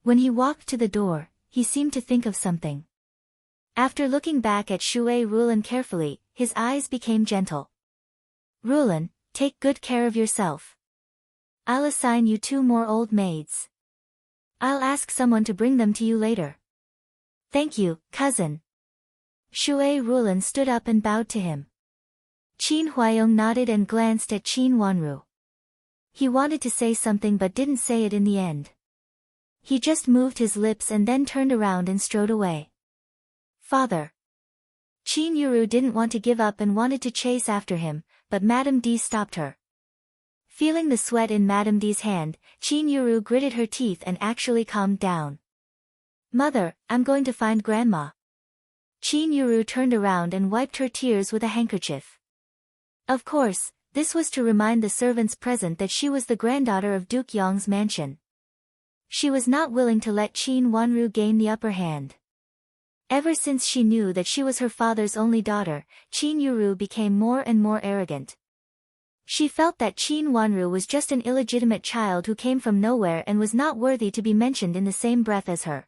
[SPEAKER 1] When he walked to the door, he seemed to think of something. After looking back at Shui Rulan carefully, his eyes became gentle. Rulan, take good care of yourself. I'll assign you 2 more old maids. I'll ask someone to bring them to you later. Thank you, cousin. Shui Rulan stood up and bowed to him. Qin Huayong nodded and glanced at Qin Wanru. He wanted to say something but didn't say it in the end. He just moved his lips and then turned around and strode away. Father. Qin Yuru didn't want to give up and wanted to chase after him, but Madame D stopped her. Feeling the sweat in Madame D's hand, Qin Yuru gritted her teeth and actually calmed down. Mother, I'm going to find Grandma. Qin Yuru turned around and wiped her tears with a handkerchief. Of course, this was to remind the servants present that she was the granddaughter of Duke Yong's mansion. She was not willing to let Qin Wanru gain the upper hand. Ever since she knew that she was her father's only daughter, Qin Yuru became more and more arrogant. She felt that Qin Wanru was just an illegitimate child who came from nowhere and was not worthy to be mentioned in the same breath as her.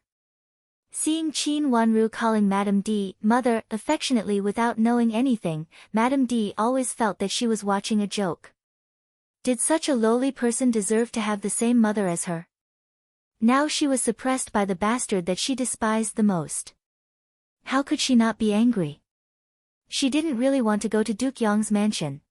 [SPEAKER 1] Seeing Qin Wanru calling Madame D, mother, affectionately without knowing anything, Madame D always felt that she was watching a joke. Did such a lowly person deserve to have the same mother as her? Now she was suppressed by the bastard that she despised the most. How could she not be angry? She didn't really want to go to Duke Yong's mansion.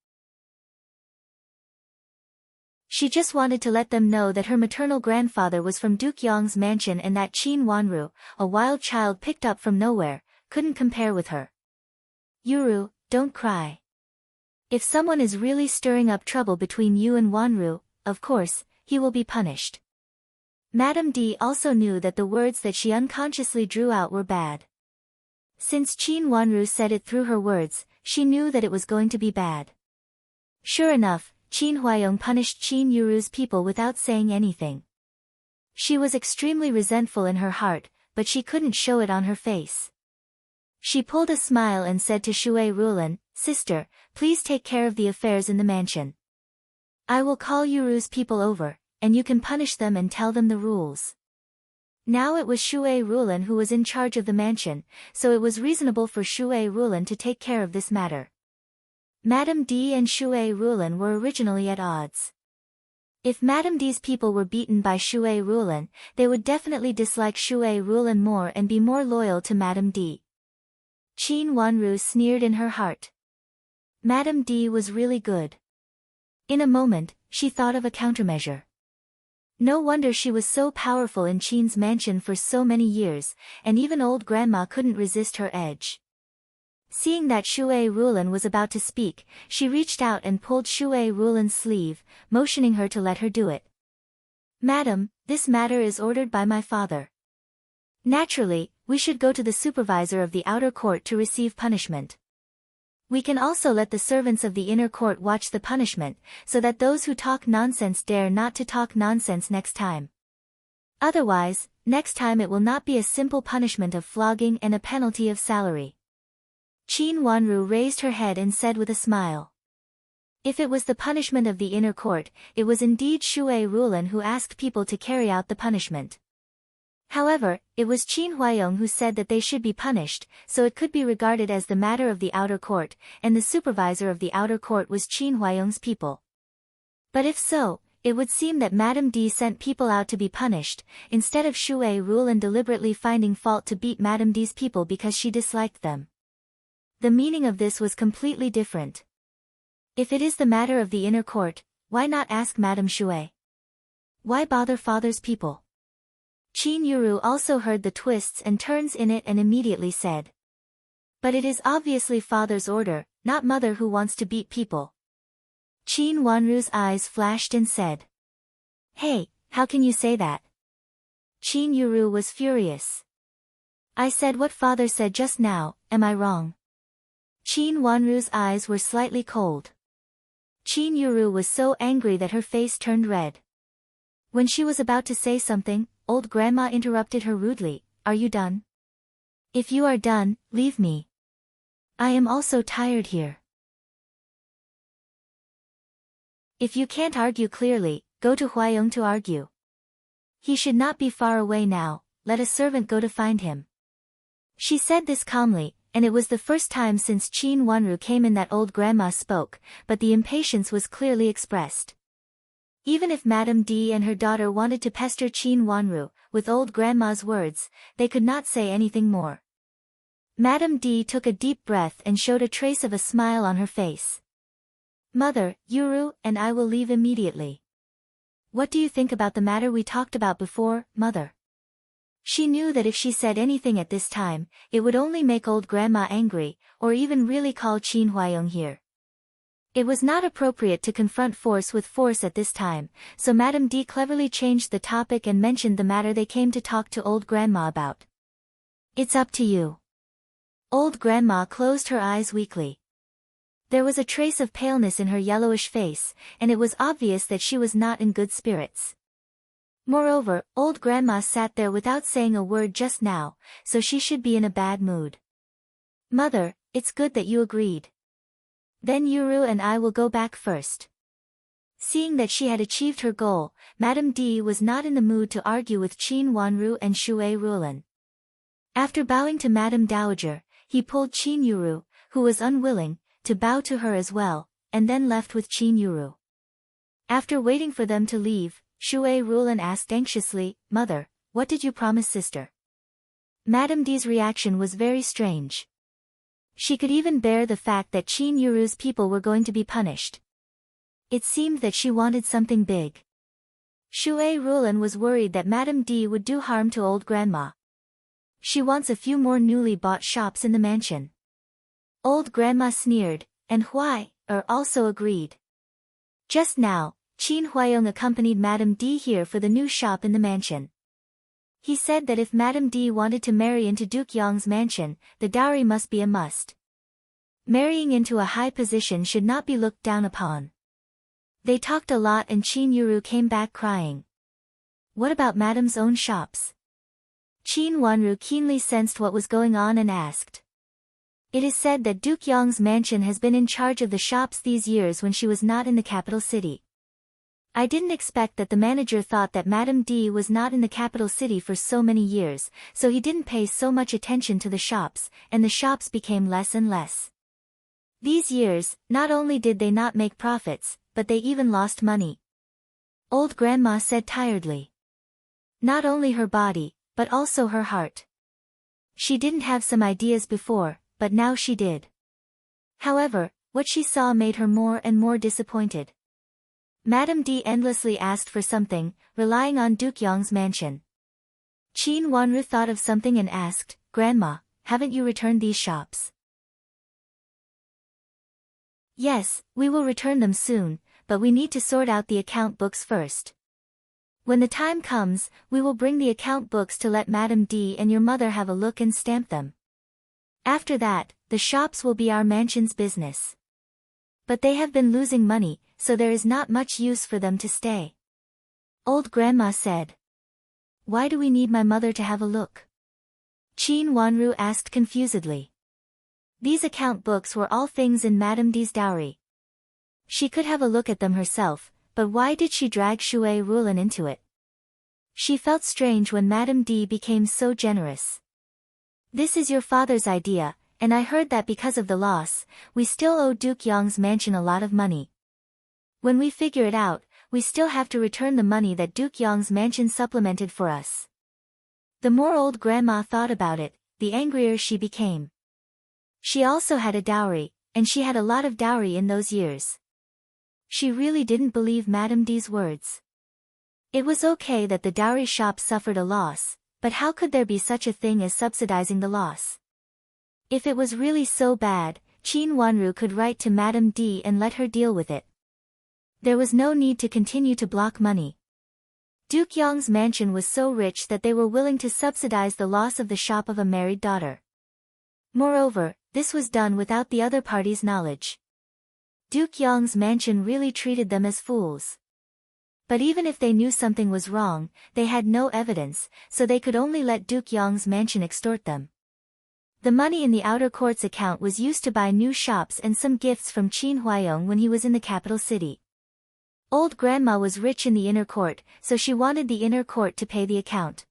[SPEAKER 1] She just wanted to let them know that her maternal grandfather was from Duke Yong's mansion and that Qin Wanru, a wild child picked up from nowhere, couldn't compare with her. Yuru, don't cry. If someone is really stirring up trouble between you and Wanru, of course, he will be punished. Madame D also knew that the words that she unconsciously drew out were bad. Since Qin Wanru said it through her words, she knew that it was going to be bad. Sure enough, Qin Huayong punished Qin Yuru's people without saying anything. She was extremely resentful in her heart, but she couldn't show it on her face. She pulled a smile and said to Shui Rulan, Sister, please take care of the affairs in the mansion. I will call Yuru's people over, and you can punish them and tell them the rules. Now it was Shui Rulan who was in charge of the mansion, so it was reasonable for Shui Rulan to take care of this matter. Madame D and Shui Rulan were originally at odds. If Madame D's people were beaten by Shui Rulan, they would definitely dislike Shui Rulan more and be more loyal to Madame D. Qin Wanru sneered in her heart. Madame D was really good. In a moment, she thought of a countermeasure. No wonder she was so powerful in Qin's mansion for so many years, and even old grandma couldn't resist her edge. Seeing that Shui Rulan was about to speak, she reached out and pulled Shui Rulan's sleeve, motioning her to let her do it. Madam, this matter is ordered by my father. Naturally, we should go to the supervisor of the outer court to receive punishment. We can also let the servants of the inner court watch the punishment, so that those who talk nonsense dare not to talk nonsense next time. Otherwise, next time it will not be a simple punishment of flogging and a penalty of salary. Qin Wanru raised her head and said with a smile. If it was the punishment of the inner court, it was indeed Shui Rulan who asked people to carry out the punishment. However, it was Qin Huayong who said that they should be punished, so it could be regarded as the matter of the outer court, and the supervisor of the outer court was Qin Huayong's people. But if so, it would seem that Madame D sent people out to be punished, instead of Shui Rulan deliberately finding fault to beat Madame D's people because she disliked them. The meaning of this was completely different. If it is the matter of the inner court, why not ask Madame Shui? Why bother father's people? Qin Yuru also heard the twists and turns in it and immediately said. But it is obviously father's order, not mother who wants to beat people. Qin Wanru's eyes flashed and said. Hey, how can you say that? Qin Yuru was furious. I said what father said just now, am I wrong? Qin Wanru's eyes were slightly cold. Qin Yuru was so angry that her face turned red. When she was about to say something, old grandma interrupted her rudely. Are you done? If you are done, leave me. I am also tired here. If you can't argue clearly, go to Huayong to argue. He should not be far away now, let a servant go to find him. She said this calmly, and it was the first time since Qin Wanru came in that old grandma spoke, but the impatience was clearly expressed. Even if Madame D and her daughter wanted to pester Qin Wanru, with old grandma's words, they could not say anything more. Madame D took a deep breath and showed a trace of a smile on her face. Mother, Yuru and I will leave immediately. What do you think about the matter we talked about before, mother? She knew that if she said anything at this time, it would only make old grandma angry, or even really call Qin Huayong here. It was not appropriate to confront force with force at this time, so Madame D cleverly changed the topic and mentioned the matter they came to talk to old grandma about. It's up to you. Old grandma closed her eyes weakly. There was a trace of paleness in her yellowish face, and it was obvious that she was not in good spirits. Moreover, old grandma sat there without saying a word just now, so she should be in a bad mood. Mother, it's good that you agreed. Then Yuru and I will go back first. Seeing that she had achieved her goal, Madame D was not in the mood to argue with Qin Wanru and Shui Rulan. After bowing to Madame Dowager, he pulled Qin Yuru, who was unwilling, to bow to her as well, and then left with Qin Yuru. After waiting for them to leave, Shui Rulan asked anxiously, Mother, what did you promise sister? Madame D's reaction was very strange. She could even bear the fact that Qin Yuru's people were going to be punished. It seemed that she wanted something big. Shui Rulan was worried that Madame D would do harm to old grandma. She wants a few more newly bought shops in the mansion. Old grandma sneered, and also agreed. Just now, Qin Huayong accompanied Madame D here for the new shop in the mansion. He said that if Madame D wanted to marry into Duke Yong's mansion, the dowry must be a must. Marrying into a high position should not be looked down upon. They talked a lot and Qin Yuru came back crying. What about Madame's own shops? Qin Wanru keenly sensed what was going on and asked. It is said that Duke Yong's mansion has been in charge of the shops these years when she was not in the capital city. I didn't expect that the manager thought that Madame D was not in the capital city for so many years, so he didn't pay so much attention to the shops, and the shops became less and less. These years, not only did they not make profits, but they even lost money. Old Grandma said tiredly. Not only her body, but also her heart. She didn't have some ideas before, but now she did. However, what she saw made her more and more disappointed. Madame D endlessly asked for something, relying on Duke Yong's mansion. Qin Wanru thought of something and asked, Grandma, haven't you returned these shops? Yes, we will return them soon, but we need to sort out the account books first. When the time comes, we will bring the account books to let Madame D and your mother have a look and stamp them. After that, the shops will be our mansion's business. But they have been losing money, so there is not much use for them to stay. Old Grandma said. Why do we need my mother to have a look? Qin Wanru asked confusedly. These account books were all things in Madame D's dowry. She could have a look at them herself, but why did she drag Shui Rulin into it? She felt strange when Madame D became so generous. This is your father's idea, and I heard that because of the loss, we still owe Duke Yong's mansion a lot of money. When we figure it out, we still have to return the money that Duke Yong's mansion supplemented for us. The more Old Grandma thought about it, the angrier she became. She also had a dowry, and she had a lot of dowry in those years. She really didn't believe Madame D's words. It was okay that the dowry shop suffered a loss, but how could there be such a thing as subsidizing the loss? If it was really so bad, Qin Wanru could write to Madame D and let her deal with it. There was no need to continue to block money. Duke Yong's mansion was so rich that they were willing to subsidize the loss of the shop of a married daughter. Moreover, this was done without the other party's knowledge. Duke Yong's mansion really treated them as fools. But even if they knew something was wrong, they had no evidence, so they could only let Duke Yong's mansion extort them. The money in the outer court's account was used to buy new shops and some gifts from Qin Huayong when he was in the capital city. Old Grandma was rich in the inner court, so she wanted the inner court to pay the account.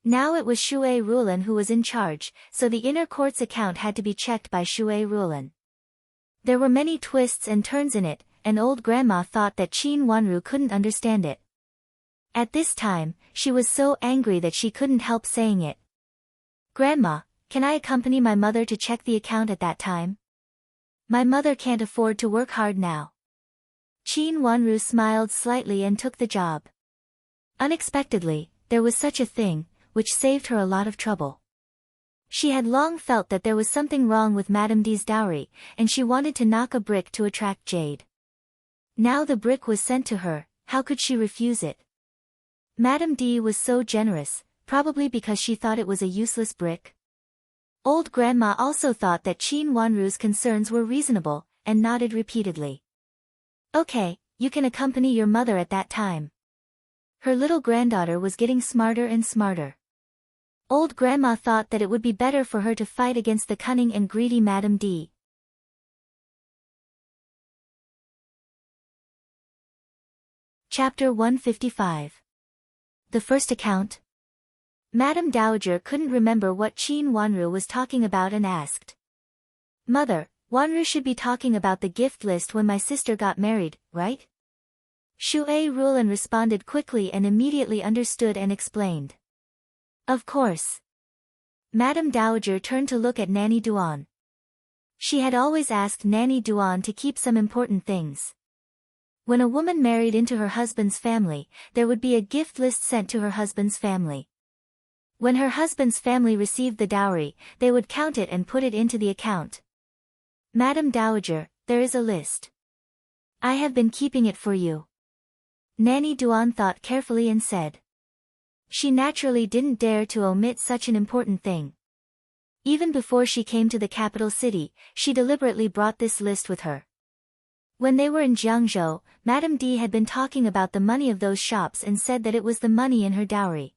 [SPEAKER 1] Now it was Shui Rulin who was in charge, so the inner court's account had to be checked by Shui Rulin. There were many twists and turns in it, and Old Grandma thought that Qin Wanru couldn't understand it. At this time, she was so angry that she couldn't help saying it. Grandma, can I accompany my mother to check the account at that time? My mother can't afford to work hard now. Qin Wanru smiled slightly and took the job. Unexpectedly, there was such a thing, which saved her a lot of trouble. She had long felt that there was something wrong with Madame D's dowry, and she wanted to knock a brick to attract jade. Now the brick was sent to her, how could she refuse it? Madame D was so generous, probably because she thought it was a useless brick. Old Grandma also thought that Qin Wanru's concerns were reasonable, and nodded repeatedly. Okay, you can accompany your mother at that time. Her little granddaughter was getting smarter and smarter. Old Grandma thought that it would be better for her to fight against the cunning and greedy Madame D. Chapter 155. The first account. Madame Dowager couldn't remember what Qin Wanru was talking about and asked. Mother, Wanru should be talking about the gift list when my sister got married, right? Shui Rulin responded quickly and immediately understood and explained. Of course. Madame Dowager turned to look at Nanny Duan. She had always asked Nanny Duan to keep some important things. When a woman married into her husband's family, there would be a gift list sent to her husband's family. When her husband's family received the dowry, they would count it and put it into the account. Madame Dowager, there is a list. I have been keeping it for you. Nanny Duan thought carefully and said. She naturally didn't dare to omit such an important thing. Even before she came to the capital city, she deliberately brought this list with her. When they were in Jiangzhou, Madame D had been talking about the money of those shops and said that it was the money in her dowry.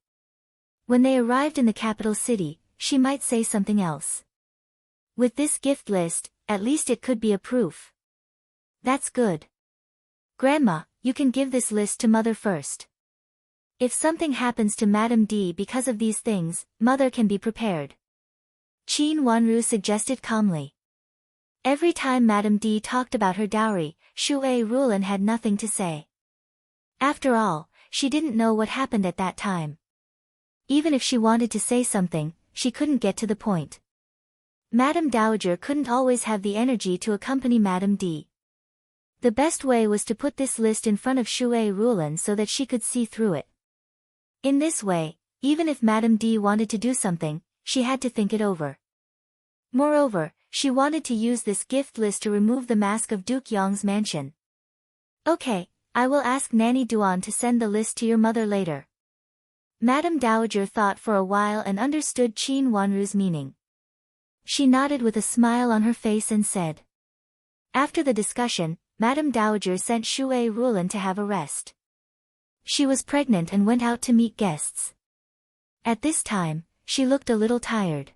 [SPEAKER 1] When they arrived in the capital city, she might say something else. With this gift list, at least it could be a proof. That's good. Grandma, you can give this list to Mother first. If something happens to Madame D because of these things, Mother can be prepared. Qin Wanru suggested calmly. Every time Madame D talked about her dowry, Shui Rulin had nothing to say. After all, she didn't know what happened at that time. Even if she wanted to say something, she couldn't get to the point. Madame Dowager couldn't always have the energy to accompany Madame D. The best way was to put this list in front of Shui Rulin so that she could see through it. In this way, even if Madame D wanted to do something, she had to think it over. Moreover, she wanted to use this gift list to remove the mask of Duke Yong's mansion. Okay, I will ask Nanny Duan to send the list to your mother later. Madame Dowager thought for a while and understood Qin Wanru's meaning. She nodded with a smile on her face and said. After the discussion, Madame Dowager sent Shui Rulin to have a rest. She was pregnant and went out to meet guests. At this time, she looked a little tired.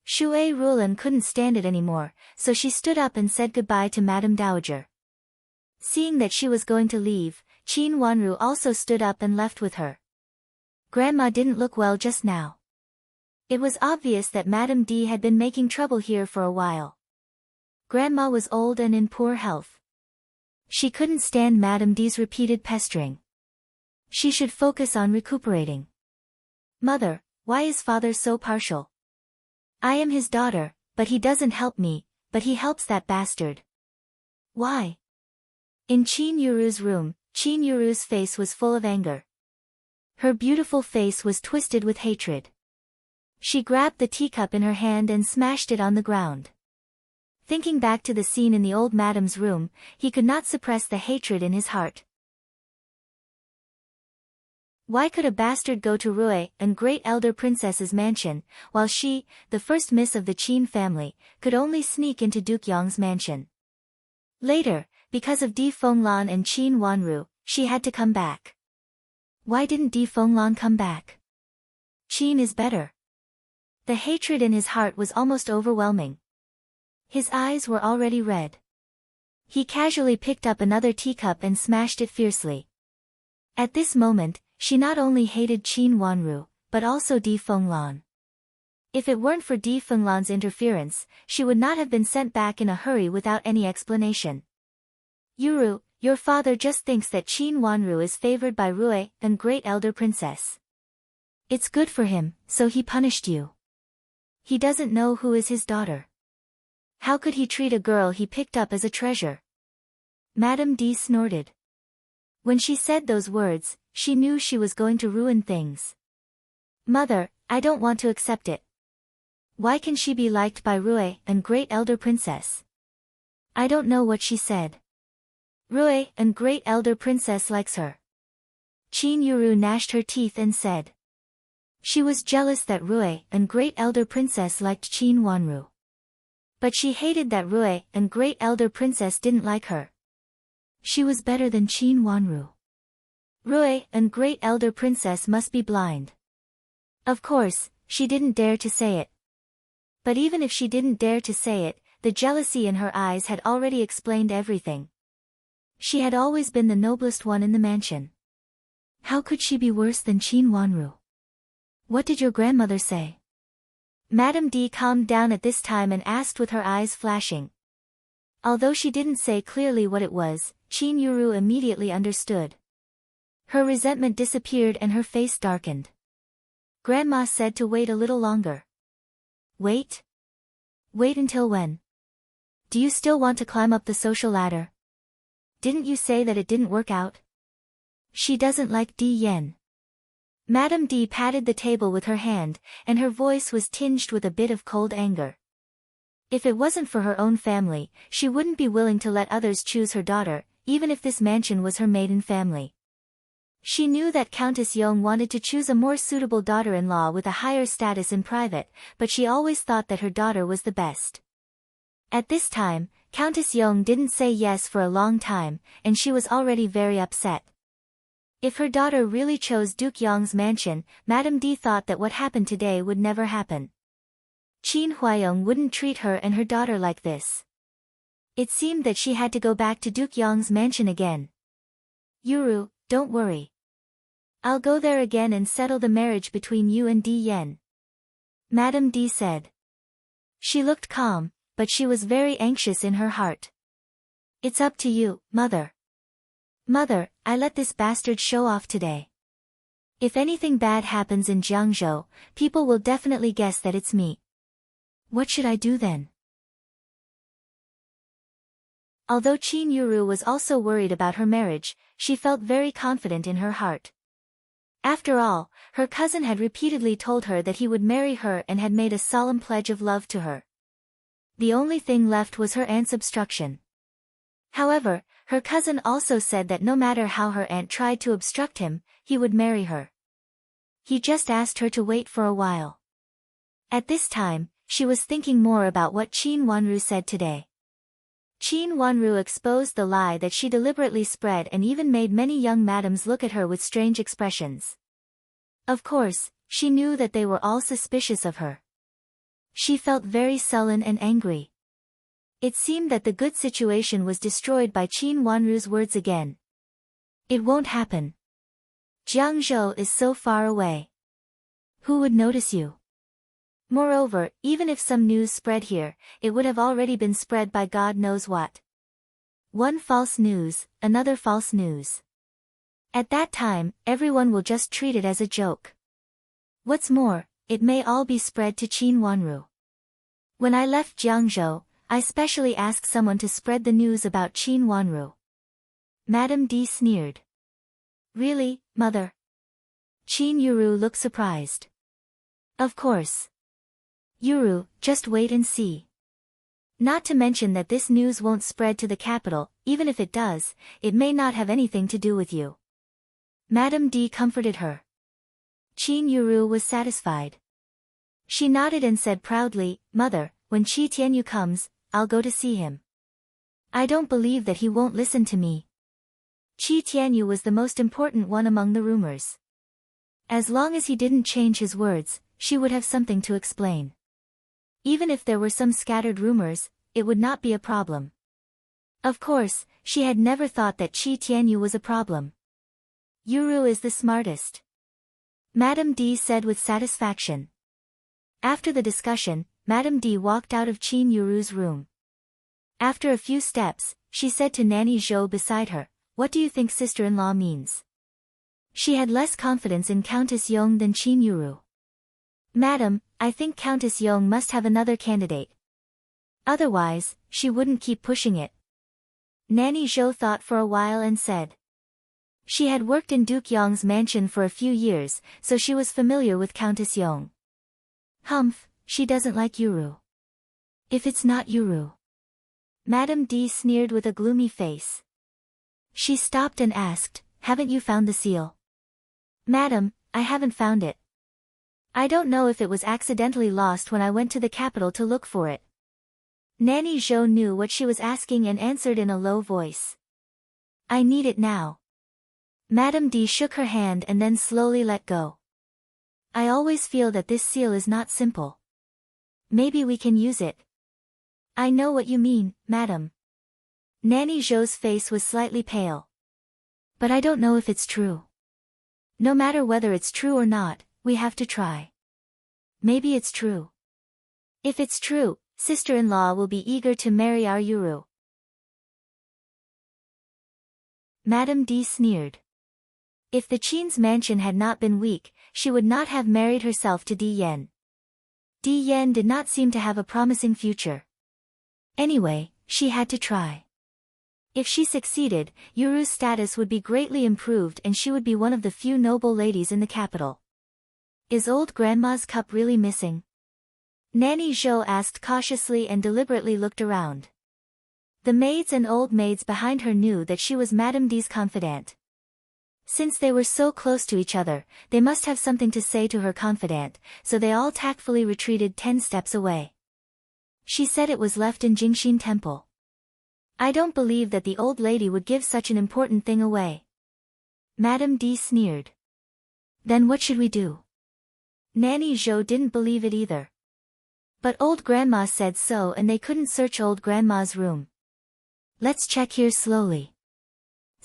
[SPEAKER 1] Shui Rulin couldn't stand it anymore, so she stood up and said goodbye to Madame Dowager. Seeing that she was going to leave, Qin Wanru also stood up and left with her. Grandma didn't look well just now. It was obvious that Madame D had been making trouble here for a while. Grandma was old and in poor health. She couldn't stand Madame D's repeated pestering. She should focus on recuperating. Mother, why is father so partial? I am his daughter, but he doesn't help me, but he helps that bastard. Why? In Qin Yuru's room, Qin Yuru's face was full of anger. Her beautiful face was twisted with hatred. She grabbed the teacup in her hand and smashed it on the ground. Thinking back to the scene in the old madame's room, he could not suppress the hatred in his heart. Why could a bastard go to Rui and great elder princess's mansion, while she, the first miss of the Qin family, could only sneak into Duke Yong's mansion? Later, because of Di Fenglan and Qin Wanru, she had to come back. Why didn't Di Fenglan come back? Qin is better. The hatred in his heart was almost overwhelming. His eyes were already red. He casually picked up another teacup and smashed it fiercely. At this moment, she not only hated Qin Wanru, but also Di Fenglan. If it weren't for Di Fenglan's interference, she would not have been sent back in a hurry without any explanation. Yuru, your father just thinks that Qin Wanru is favored by Rui and great elder princess. It's good for him, so he punished you. He doesn't know who is his daughter. How could he treat a girl he picked up as a treasure? Madame D snorted. When she said those words, she knew she was going to ruin things. Mother, I don't want to accept it. Why can she be liked by Rui and great elder princess? I don't know what she said. Rui and great elder princess likes her. Qin Yuru gnashed her teeth and said. She was jealous that Rui and great elder princess liked Qin Wanru. But she hated that Rui and great elder princess didn't like her. She was better than Qin Wanru. Rui and great elder princess must be blind. Of course, she didn't dare to say it. But even if she didn't dare to say it, the jealousy in her eyes had already explained everything. She had always been the noblest one in the mansion. How could she be worse than Qin Wanru? What did your grandmother say? Madame D calmed down at this time and asked with her eyes flashing. Although she didn't say clearly what it was, Qin Yuru immediately understood. Her resentment disappeared and her face darkened. Grandma said to wait a little longer. Wait? Wait until when? Do you still want to climb up the social ladder? Didn't you say that it didn't work out? She doesn't like Di Yen. Madame D patted the table with her hand, and her voice was tinged with a bit of cold anger. If it wasn't for her own family, she wouldn't be willing to let others choose her daughter, even if this mansion was her maiden family. She knew that Countess Yong wanted to choose a more suitable daughter-in-law with a higher status in private, but she always thought that her daughter was the best. At this time, Countess Yong didn't say yes for a long time, and she was already very upset. If her daughter really chose Duke Yong's mansion, Madame D thought that what happened today would never happen. Qin Huayong wouldn't treat her and her daughter like this. It seemed that she had to go back to Duke Yong's mansion again. Yuru, don't worry. I'll go there again and settle the marriage between you and Di Yen. Madame D said. She looked calm, but she was very anxious in her heart. It's up to you, mother. Mother, I let this bastard show off today. If anything bad happens in Jiangzhou, people will definitely guess that it's me. What should I do then? Although Qin Yuru was also worried about her marriage, she felt very confident in her heart. After all, her cousin had repeatedly told her that he would marry her and had made a solemn pledge of love to her. The only thing left was her aunt's obstruction. However, her cousin also said that no matter how her aunt tried to obstruct him, he would marry her. He just asked her to wait for a while. At this time, she was thinking more about what Qin Wanru said today. Qin Wanru exposed the lie that she deliberately spread and even made many young madams look at her with strange expressions. Of course, she knew that they were all suspicious of her. She felt very sullen and angry. It seemed that the good situation was destroyed by Qin Wanru's words again. It won't happen. Jiangzhou is so far away. Who would notice you? Moreover, even if some news spread here, it would have already been spread by God knows what. One false news, another false news. At that time, everyone will just treat it as a joke. What's more, it may all be spread to Qin Wanru. When I left Jiangzhou, I specially asked someone to spread the news about Qin Wanru. Madame D sneered. Really, mother? Qin Yuru looked surprised. Of course. Yuru, just wait and see. Not to mention that this news won't spread to the capital, even if it does, it may not have anything to do with you. Madame D comforted her. Qin Yuru was satisfied. She nodded and said proudly, Mother, when Qi Tianyu comes, I'll go to see him. I don't believe that he won't listen to me. Qi Tianyu was the most important one among the rumors. As long as he didn't change his words, she would have something to explain. Even if there were some scattered rumors, it would not be a problem. Of course, she had never thought that Qi Tianyu was a problem. Yuru is the smartest. Madame D said with satisfaction. After the discussion, Madame D walked out of Qin Yuru's room. After a few steps, she said to Nanny Zhou beside her, What do you think sister-in-law means? She had less confidence in Countess Yong than Qin Yuru. Madam, I think Countess Yong must have another candidate. Otherwise, she wouldn't keep pushing it. Nanny Zhou thought for a while and said. She had worked in Duke Yong's mansion for a few years, so she was familiar with Countess Yong. Humph, she doesn't like Yuru. If it's not Yuru. Madame D sneered with a gloomy face. She stopped and asked, Haven't you found the seal? Madam, I haven't found it. I don't know if it was accidentally lost when I went to the capital to look for it. Nanny Zhou knew what she was asking and answered in a low voice. I need it now. Madame D shook her hand and then slowly let go. I always feel that this seal is not simple. Maybe we can use it. I know what you mean, madam. Nanny Zhou's face was slightly pale. But I don't know if it's true. No matter whether it's true or not, we have to try. Maybe it's true. If it's true, sister-in-law will be eager to marry our Yuru. Madame D sneered. If the Qin's mansion had not been weak, she would not have married herself to Di Yan. Di Yan did not seem to have a promising future. Anyway, she had to try. If she succeeded, Yuru's status would be greatly improved and she would be one of the few noble ladies in the capital. Is old grandma's cup really missing? Nanny Zhou asked cautiously and deliberately looked around. The maids and old maids behind her knew that she was Madame D's confidante. Since they were so close to each other, they must have something to say to her confidante, so they all tactfully retreated 10 steps away. She said it was left in Jingxin Temple. I don't believe that the old lady would give such an important thing away. Madame D sneered. Then what should we do? Nanny Zhou didn't believe it either. But old grandma said so and they couldn't search old grandma's room. Let's check here slowly.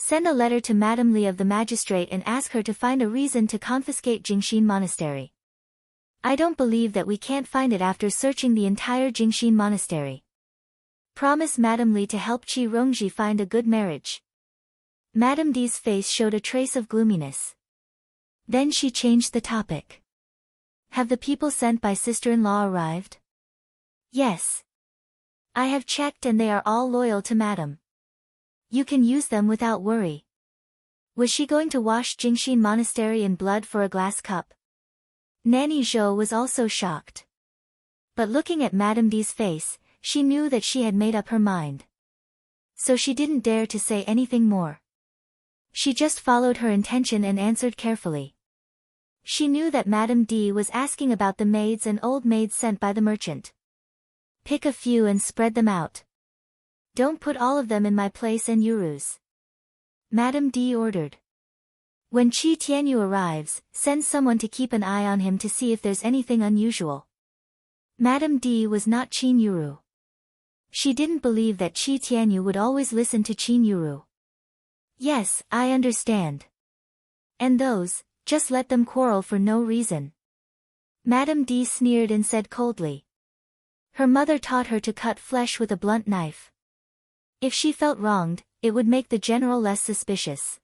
[SPEAKER 1] Send a letter to Madame Li of the magistrate and ask her to find a reason to confiscate Jingxin Monastery. I don't believe that we can't find it after searching the entire Jingxin Monastery. Promise Madame Li to help Qi Rongji find a good marriage. Madame D's face showed a trace of gloominess. Then she changed the topic. Have the people sent by sister-in-law arrived? Yes. I have checked and they are all loyal to Madame. You can use them without worry. Was she going to wash Jingxin Monastery in blood for a glass cup? Nanny Zhou was also shocked. But looking at Madame D's face, she knew that she had made up her mind. So she didn't dare to say anything more. She just followed her intention and answered carefully. She knew that Madame D was asking about the maids and old maids sent by the merchant. Pick a few and spread them out. Don't put all of them in my place and Yuru's. Madame D ordered. When Qi Tianyu arrives, send someone to keep an eye on him to see if there's anything unusual. Madame D was not Qin Yuru. She didn't believe that Qi Tianyu would always listen to Qin Yuru. Yes, I understand. And those, just let them quarrel for no reason. Madame D sneered and said coldly. Her mother taught her to cut flesh with a blunt knife. If she felt wronged, it would make the general less suspicious.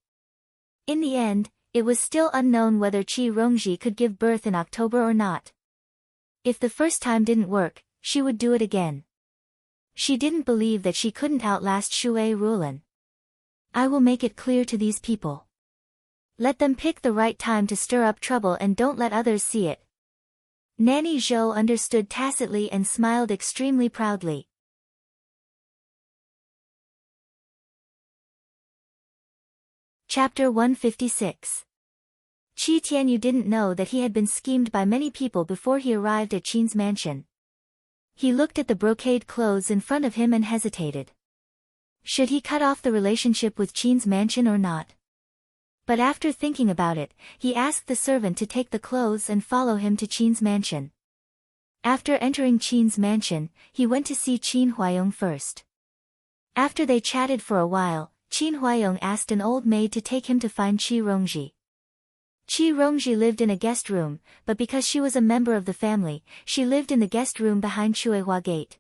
[SPEAKER 1] In the end, it was still unknown whether Qi Rongji could give birth in October or not. If the first time didn't work, she would do it again. She didn't believe that she couldn't outlast Shui Rulan. I will make it clear to these people. Let them pick the right time to stir up trouble and don't let others see it. Nanny Zhou understood tacitly and smiled extremely proudly. Chapter 156. Qi Tianyu didn't know that he had been schemed by many people before he arrived at Qin's mansion. He looked at the brocade clothes in front of him and hesitated. Should he cut off the relationship with Qin's mansion or not? But after thinking about it, he asked the servant to take the clothes and follow him to Qin's mansion. After entering Qin's mansion, he went to see Qin Huayong first. After they chatted for a while, Qin Huayong asked an old maid to take him to find Qi Rongji. Qi Rongji lived in a guest room, but because she was a member of the family, she lived in the guest room behind Shuihua Gate.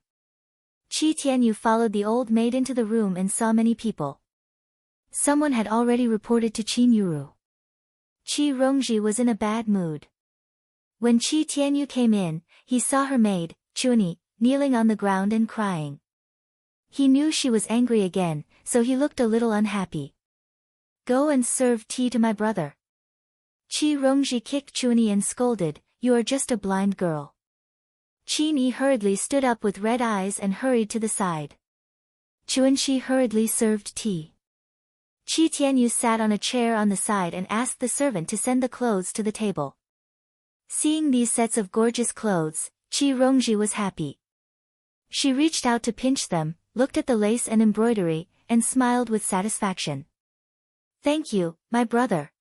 [SPEAKER 1] Qi Tianyu followed the old maid into the room and saw many people. Someone had already reported to Qin Yuru. Qi Rongji was in a bad mood. When Qi Tianyu came in, he saw her maid, Chuni, kneeling on the ground and crying. He knew she was angry again, so he looked a little unhappy. Go and serve tea to my brother. Qi Rongji kicked Chuni and scolded, you are just a blind girl. Qin hurriedly stood up with red eyes and hurried to the side. Chuanxi hurriedly served tea. Qi Tianyu sat on a chair on the side and asked the servant to send the clothes to the table. Seeing these sets of gorgeous clothes, Qi Rongji was happy. She reached out to pinch them, looked at the lace and embroidery, and smiled with satisfaction. Thank you, my brother.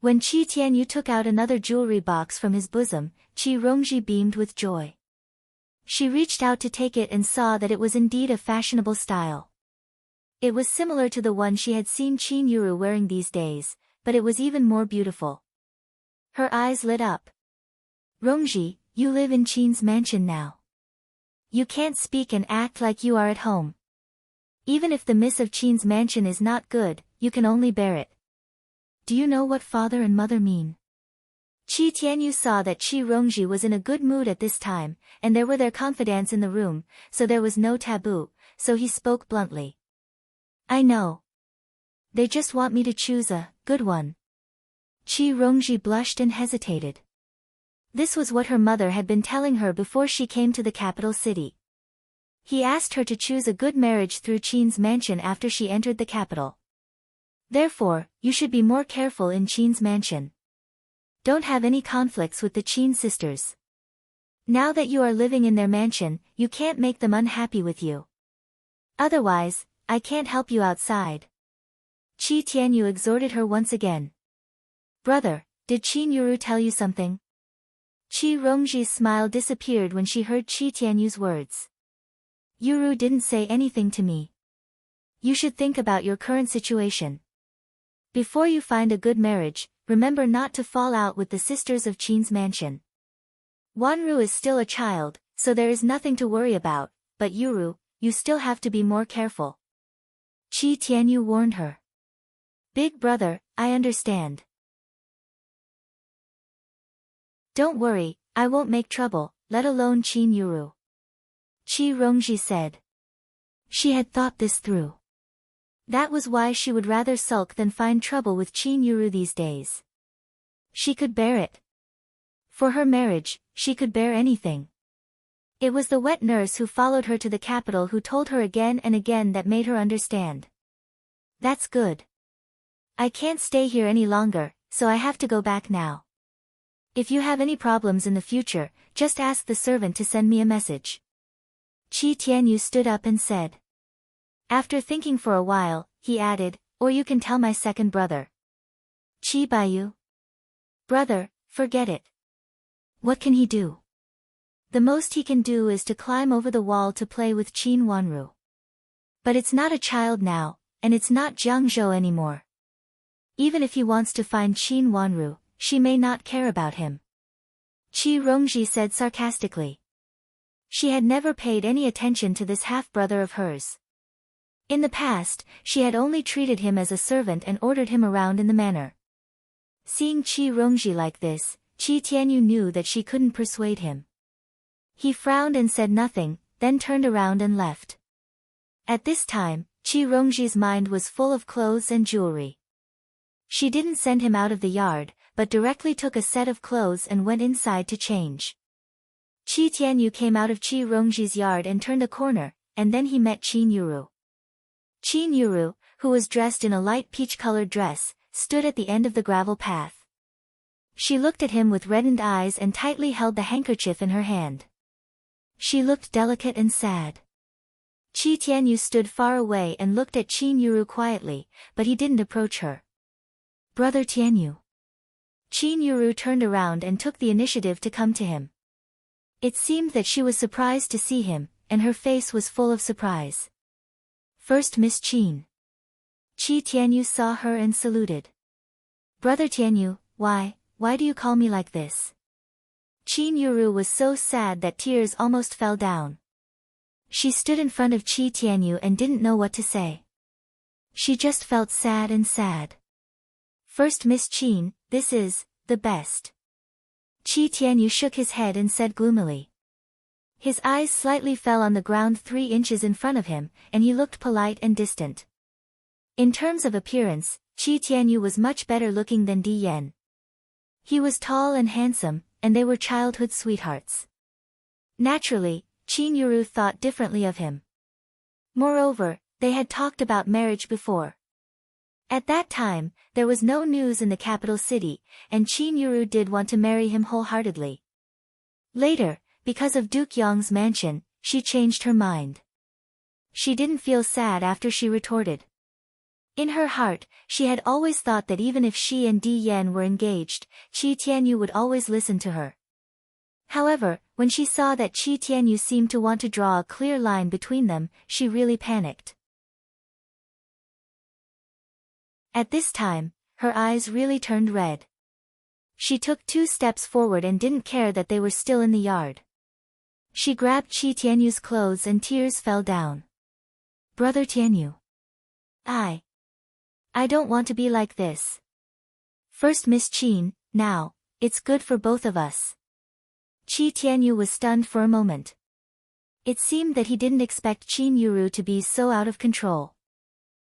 [SPEAKER 1] When Qi Tianyu took out another jewelry box from his bosom, Qi Rongji beamed with joy. She reached out to take it and saw that it was indeed a fashionable style. It was similar to the one she had seen Qin Yuru wearing these days, but it was even more beautiful. Her eyes lit up. Rongji, you live in Qin's mansion now. You can't speak and act like you are at home. Even if the miss of Qin's mansion is not good, you can only bear it. Do you know what father and mother mean? Qi Tianyu saw that Qi Rongji was in a good mood at this time, and there were their confidants in the room, so there was no taboo, so he spoke bluntly. I know. They just want me to choose a good one. Qi Rongji blushed and hesitated. This was what her mother had been telling her before she came to the capital city. He asked her to choose a good marriage through Qin's mansion after she entered the capital. Therefore, you should be more careful in Qin's mansion. Don't have any conflicts with the Qin sisters. Now that you are living in their mansion, you can't make them unhappy with you. Otherwise, I can't help you outside. Qi Tianyu exhorted her once again. Brother, did Qin Yuru tell you something? Qi Rongji's smile disappeared when she heard Qi Tianyu's words. Yuru didn't say anything to me. You should think about your current situation. Before you find a good marriage, remember not to fall out with the sisters of Qin's mansion. Wanru is still a child, so there is nothing to worry about, but Yuru, you still have to be more careful. Qi Tianyu warned her. Big brother, I understand. Don't worry, I won't make trouble, let alone Qin Yuru. Qi Rongji said. She had thought this through. That was why she would rather sulk than find trouble with Qin Yuru these days. She could bear it. For her marriage, she could bear anything. It was the wet nurse who followed her to the capital who told her again and again that made her understand. That's good. I can't stay here any longer, so I have to go back now. If you have any problems in the future, just ask the servant to send me a message. Qi Tianyu stood up and said. After thinking for a while, he added, or you can tell my second brother. Qi Baiyu. Brother, forget it. What can he do? The most he can do is to climb over the wall to play with Qin Wanru. But it's not a child now, and it's not Jiang Zhou anymore. Even if he wants to find Qin Wanru, she may not care about him. Qi Rongji said sarcastically. She had never paid any attention to this half-brother of hers. In the past, she had only treated him as a servant and ordered him around in the manor. Seeing Qi Rongji like this, Qi Tianyu knew that she couldn't persuade him. He frowned and said nothing, then turned around and left. At this time, Qi Rongji's mind was full of clothes and jewelry. She didn't send him out of the yard, but directly took a set of clothes and went inside to change. Qi Tianyu came out of Qi Rongji's yard and turned a corner, and then he met Qin Yuru. Qin Yuru, who was dressed in a light peach-colored dress, stood at the end of the gravel path. She looked at him with reddened eyes and tightly held the handkerchief in her hand. She looked delicate and sad. Qi Tianyu stood far away and looked at Qin Yuru quietly, but he didn't approach her. Brother Tianyu. Qin Yuru turned around and took the initiative to come to him. It seemed that she was surprised to see him, and her face was full of surprise. First Miss Qin. Qi Tianyu saw her and saluted. Brother Tianyu, why do you call me like this? Qin Yuru was so sad that tears almost fell down. She stood in front of Qi Tianyu and didn't know what to say. She just felt sad and sad. First Miss Qin, this is the best. Qi Tianyu shook his head and said gloomily. His eyes slightly fell on the ground 3 inches in front of him, and he looked polite and distant. In terms of appearance, Qi Tianyu was much better looking than Di Yan. He was tall and handsome, and they were childhood sweethearts. Naturally, Qin Yuru thought differently of him. Moreover, they had talked about marriage before. At that time, there was no news in the capital city, and Qin Yuru did want to marry him wholeheartedly. Later, because of Duke Yong's mansion, she changed her mind. She didn't feel sad after she retorted. In her heart, she had always thought that even if she and Di Yan were engaged, Qi Tianyu would always listen to her. However, when she saw that Qi Tianyu seemed to want to draw a clear line between them, she really panicked. At this time, her eyes really turned red. She took 2 steps forward and didn't care that they were still in the yard. She grabbed Qi Tianyu's clothes and tears fell down. Brother Tianyu. I don't want to be like this. First Miss Qin, now, it's good for both of us. Qi Tianyu was stunned for a moment. It seemed that he didn't expect Qin Yuru to be so out of control.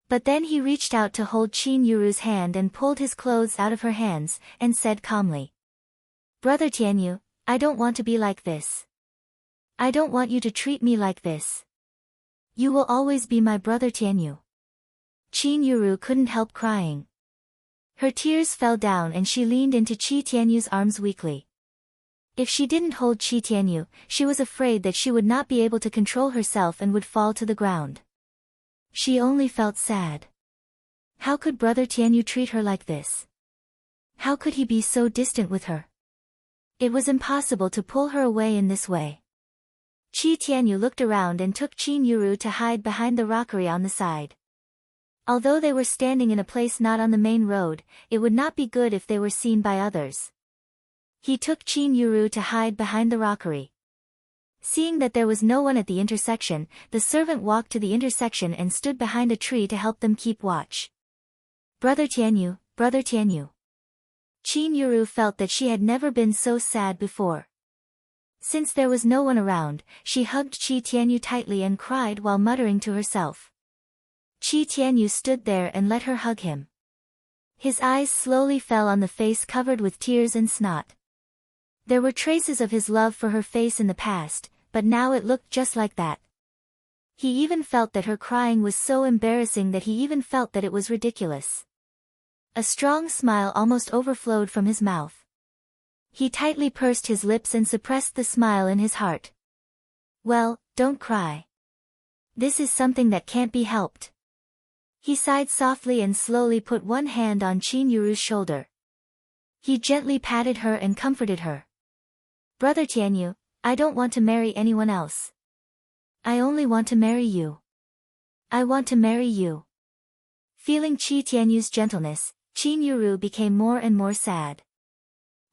[SPEAKER 1] But then he reached out to hold Qin Yuru's hand and pulled his clothes out of her hands, and said calmly. Brother Tianyu, I don't want to be like this. I don't want you to treat me like this. You will always be my brother Tianyu. Qin Yuru couldn't help crying. Her tears fell down and she leaned into Qi Tianyu's arms weakly. If she didn't hold Qi Tianyu, she was afraid that she would not be able to control herself and would fall to the ground. She only felt sad. How could Brother Tianyu treat her like this? How could he be so distant with her? It was impossible to pull her away in this way. Qi Tianyu looked around and took Qin Yuru to hide behind the rockery on the side. Although they were standing in a place not on the main road, it would not be good if they were seen by others. He took Qin Yuru to hide behind the rockery. Seeing that there was no one at the intersection, the servant walked to the intersection and stood behind a tree to help them keep watch. Brother Tianyu, Brother Tianyu. Qin Yuru felt that she had never been so sad before. Since there was no one around, she hugged Qi Tianyu tightly and cried while muttering to herself. Qi Tianyu stood there and let her hug him. His eyes slowly fell on the face covered with tears and snot. There were traces of his love for her face in the past, but now it looked just like that. He even felt that her crying was so embarrassing that he even felt that it was ridiculous. A strong smile almost overflowed from his mouth. He tightly pursed his lips and suppressed the smile in his heart. Well, don't cry. This is something that can't be helped. He sighed softly and slowly put one hand on Qin Yuru's shoulder. He gently patted her and comforted her. Brother Tianyu, I don't want to marry anyone else. I only want to marry you. I want to marry you. Feeling Qi Tianyu's gentleness, Qin Yuru became more and more sad.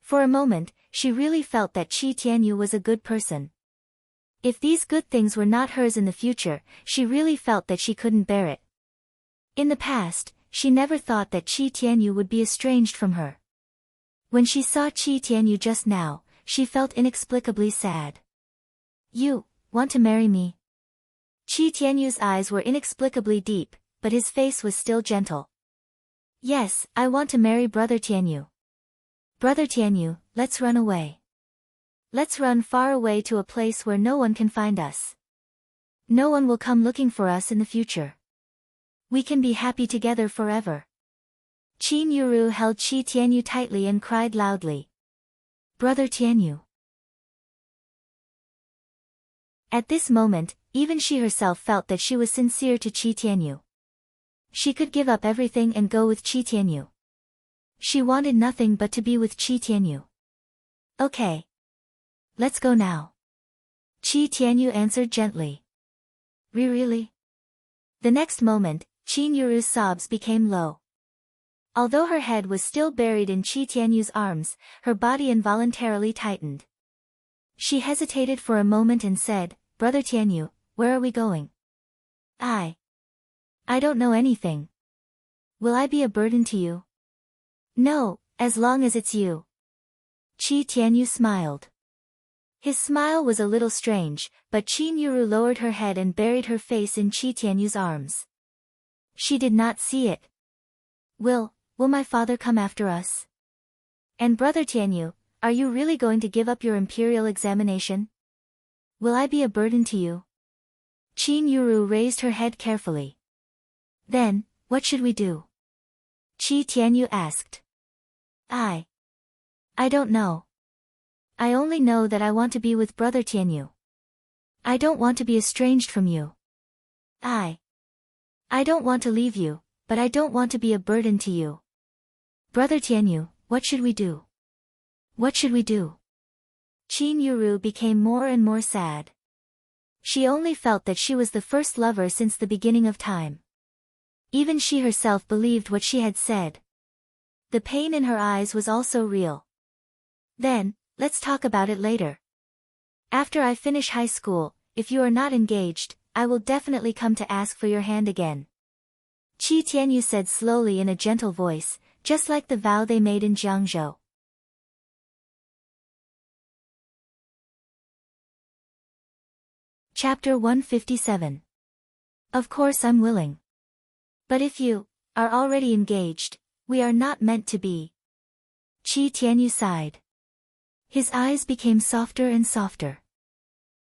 [SPEAKER 1] For a moment, she really felt that Qi Tianyu was a good person. If these good things were not hers in the future, she really felt that she couldn't bear it. In the past, she never thought that Qi Tianyu would be estranged from her. When she saw Qi Tianyu just now, she felt inexplicably sad. You want to marry me? Qi Tianyu's eyes were inexplicably deep, but his face was still gentle. Yes, I want to marry Brother Tianyu. Brother Tianyu, let's run away. Let's run far away to a place where no one can find us. No one will come looking for us in the future. We can be happy together forever. Qin Yuru held Qi Tianyu tightly and cried loudly. Brother Tianyu. At this moment, even she herself felt that she was sincere to Qi Tianyu. She could give up everything and go with Qi Tianyu. She wanted nothing but to be with Qi Tianyu. Okay. Let's go now. Qi Tianyu answered gently. Really? The next moment, Qin Yuru's sobs became low. Although her head was still buried in Qi Tianyu's arms, her body involuntarily tightened. She hesitated for a moment and said, Brother Tianyu, where are we going? I don't know anything. Will I be a burden to you? No, as long as it's you. Qi Tianyu smiled. His smile was a little strange, but Qin Yuru lowered her head and buried her face in Qi Tianyu's arms. She did not see it. Will my father come after us? And Brother Tianyu, are you really going to give up your imperial examination? Will I be a burden to you? Qin Yuru raised her head carefully. Then, what should we do? Qi Tianyu asked. I don't know. I only know that I want to be with Brother Tianyu. I don't want to be estranged from you. I don't want to leave you, but I don't want to be a burden to you. Brother Tianyu, what should we do? What should we do? Qin Yuru became more and more sad. She only felt that she was the first lover since the beginning of time. Even she herself believed what she had said. The pain in her eyes was also real. Then, let's talk about it later. After I finish high school, if you are not engaged, I will definitely come to ask for your hand again. Qi Tianyu said slowly in a gentle voice, just like the vow they made in Jiangzhou. Chapter 157. Of course I'm willing. But if you are already engaged, we are not meant to be. Qi Tianyu sighed. His eyes became softer and softer.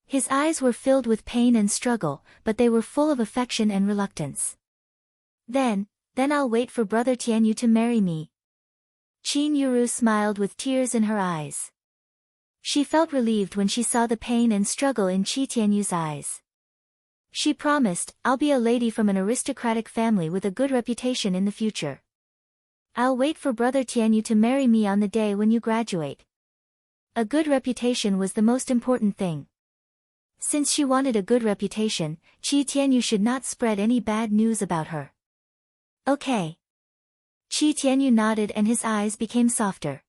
[SPEAKER 1] His eyes were filled with pain and struggle, but they were full of affection and reluctance. Then I'll wait for Brother Tianyu to marry me. Qin Yuru smiled with tears in her eyes. She felt relieved when she saw the pain and struggle in Qi Tianyu's eyes. She promised, I'll be a lady from an aristocratic family with a good reputation in the future. I'll wait for Brother Tianyu to marry me on the day when you graduate. A good reputation was the most important thing. Since she wanted a good reputation, Qi Tianyu should not spread any bad news about her. Okay. Qi Tianyu nodded and his eyes became softer.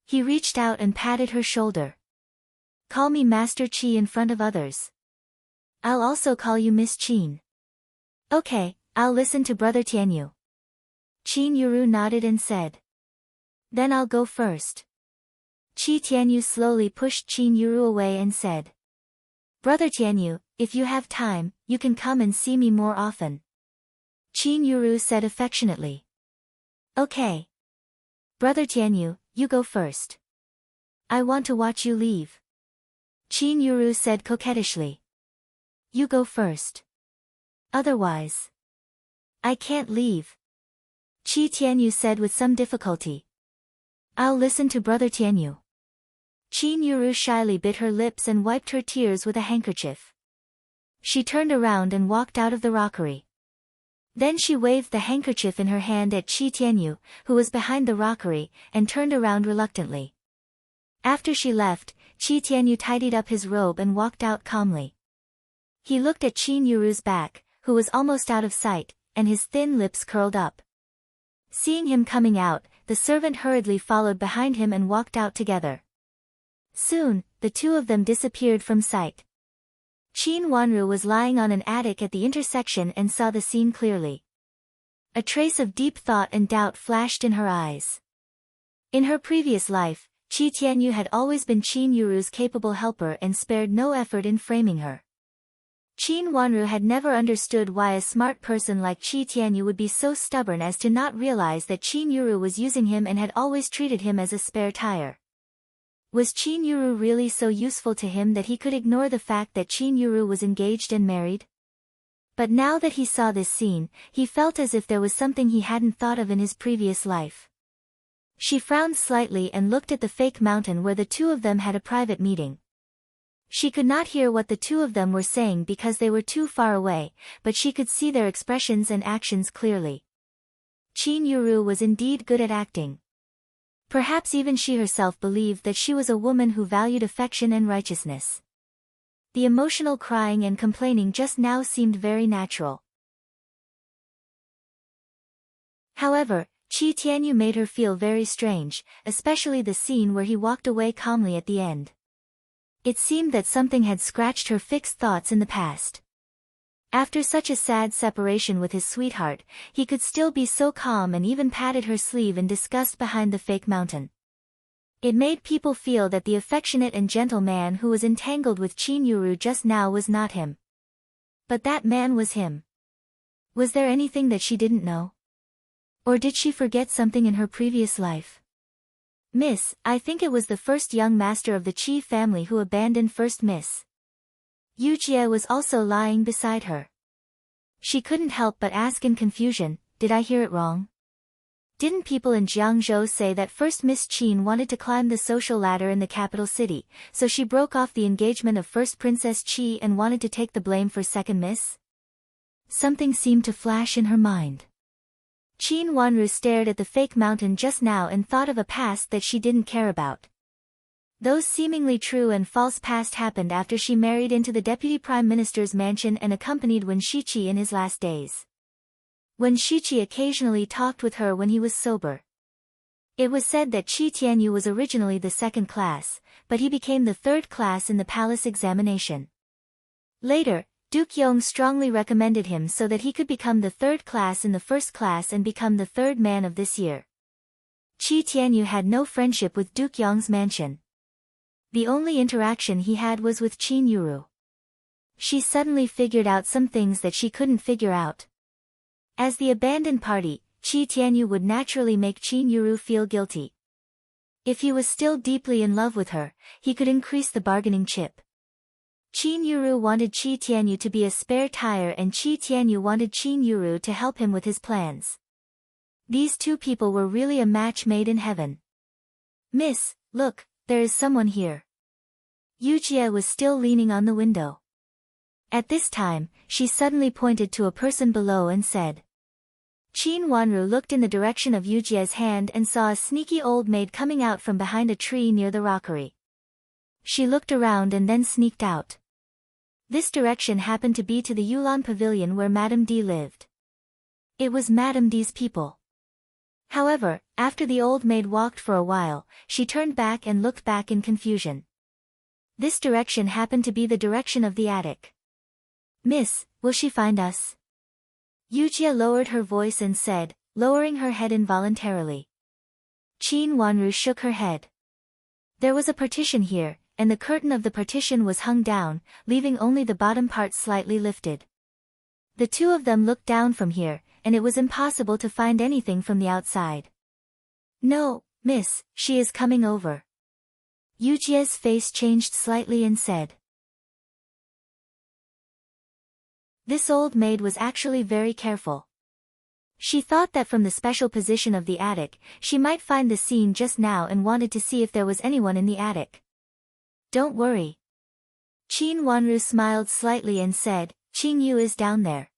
[SPEAKER 1] He reached out and patted her shoulder. Call me Master Qi in front of others. I'll also call you Miss Qin. Okay, I'll listen to Brother Tianyu. Qin Yuru nodded and said. Then I'll go first. Qi Tianyu slowly pushed Qin Yuru away and said. Brother Tianyu, if you have time, you can come and see me more often. Qin Yuru said affectionately. Okay. Brother Tianyu, you go first. I want to watch you leave. Qin Yuru said coquettishly. You go first. Otherwise, I can't leave. Qi Tianyu said with some difficulty. I'll listen to Brother Tianyu. Qin Yuru shyly bit her lips and wiped her tears with a handkerchief. She turned around and walked out of the rockery. Then she waved the handkerchief in her hand at Qi Tianyu, who was behind the rockery, and turned around reluctantly. After she left, Qi Tianyu tidied up his robe and walked out calmly. He looked at Qin Yuru's back, who was almost out of sight, and his thin lips curled up. Seeing him coming out, the servant hurriedly followed behind him and walked out together. Soon, the two of them disappeared from sight. Qin Wanru was lying on an attic at the intersection and saw the scene clearly. A trace of deep thought and doubt flashed in her eyes. In her previous life, Qi Tianyu had always been Qin Yuru's capable helper and spared no effort in framing her. Qin Wanru had never understood why a smart person like Qi Tianyu would be so stubborn as to not realize that Qin Yuru was using him and had always treated him as a spare tire. Was Qin Yuru really so useful to him that he could ignore the fact that Qin Yuru was engaged and married? But now that he saw this scene, he felt as if there was something he hadn't thought of in his previous life. She frowned slightly and looked at the fake mountain where the two of them had a private meeting. She could not hear what the two of them were saying because they were too far away, but she could see their expressions and actions clearly. Qin Yuru was indeed good at acting. Perhaps even she herself believed that she was a woman who valued affection and righteousness. The emotional crying and complaining just now seemed very natural. However, Qi Tianyu made her feel very strange, especially the scene where he walked away calmly at the end. It seemed that something had scratched her fixed thoughts in the past. After such a sad separation with his sweetheart, he could still be so calm and even patted her sleeve in disgust behind the fake mountain. It made people feel that the affectionate and gentle man who was entangled with Qin Yuru just now was not him. But that man was him. Was there anything that she didn't know? Or did she forget something in her previous life? Miss, I think it was the first young master of the Qi family who abandoned first Miss. Yu Jie was also lying beside her. She couldn't help but ask in confusion, did I hear it wrong? Didn't people in Jiangzhou say that first Miss Qin wanted to climb the social ladder in the capital city, so she broke off the engagement of first Princess Qi and wanted to take the blame for second Miss? Something seemed to flash in her mind. Qin Wanru stared at the fake mountain just now and thought of a past that she didn't care about. Those seemingly true and false past happened after she married into the deputy prime minister's mansion and accompanied Wen Shiqi in his last days. Wen Shiqi occasionally talked with her when he was sober. It was said that Qi Tianyu was originally the second class, but he became the third class in the palace examination. Later, Duke Yong strongly recommended him so that he could become the third class in the first class and become the third man of this year. Qi Tianyu had no friendship with Duke Yong's mansion. The only interaction he had was with Qin Yuru. She suddenly figured out some things that she couldn't figure out. As the abandoned party, Qi Tianyu would naturally make Qin Yuru feel guilty. If he was still deeply in love with her, he could increase the bargaining chip. Qin Yuru wanted Qi Tianyu to be a spare tire and Qi Tianyu wanted Qin Yuru to help him with his plans. These two people were really a match made in heaven. Miss, look, there is someone here. Yu Jie was still leaning on the window. At this time, she suddenly pointed to a person below and said. Qin Wanru looked in the direction of Yu Jie's hand and saw a sneaky old maid coming out from behind a tree near the rockery. She looked around and then sneaked out. This direction happened to be to the Yulan pavilion where Madame D lived. It was Madame D's people. However, after the old maid walked for a while, she turned back and looked back in confusion. This direction happened to be the direction of the attic. Miss, will she find us? Yu Jie lowered her voice and said, lowering her head involuntarily. Qin Wanru shook her head. There was a partition here, and the curtain of the partition was hung down, leaving only the bottom part slightly lifted. The two of them looked down from here, and it was impossible to find anything from the outside. No, miss, she is coming over. Yujie's face changed slightly and said. This old maid was actually very careful. She thought that from the special position of the attic, she might find the scene just now and wanted to see if there was anyone in the attic. Don't worry. Qin Wanru smiled slightly and said, Qing Yu is down there.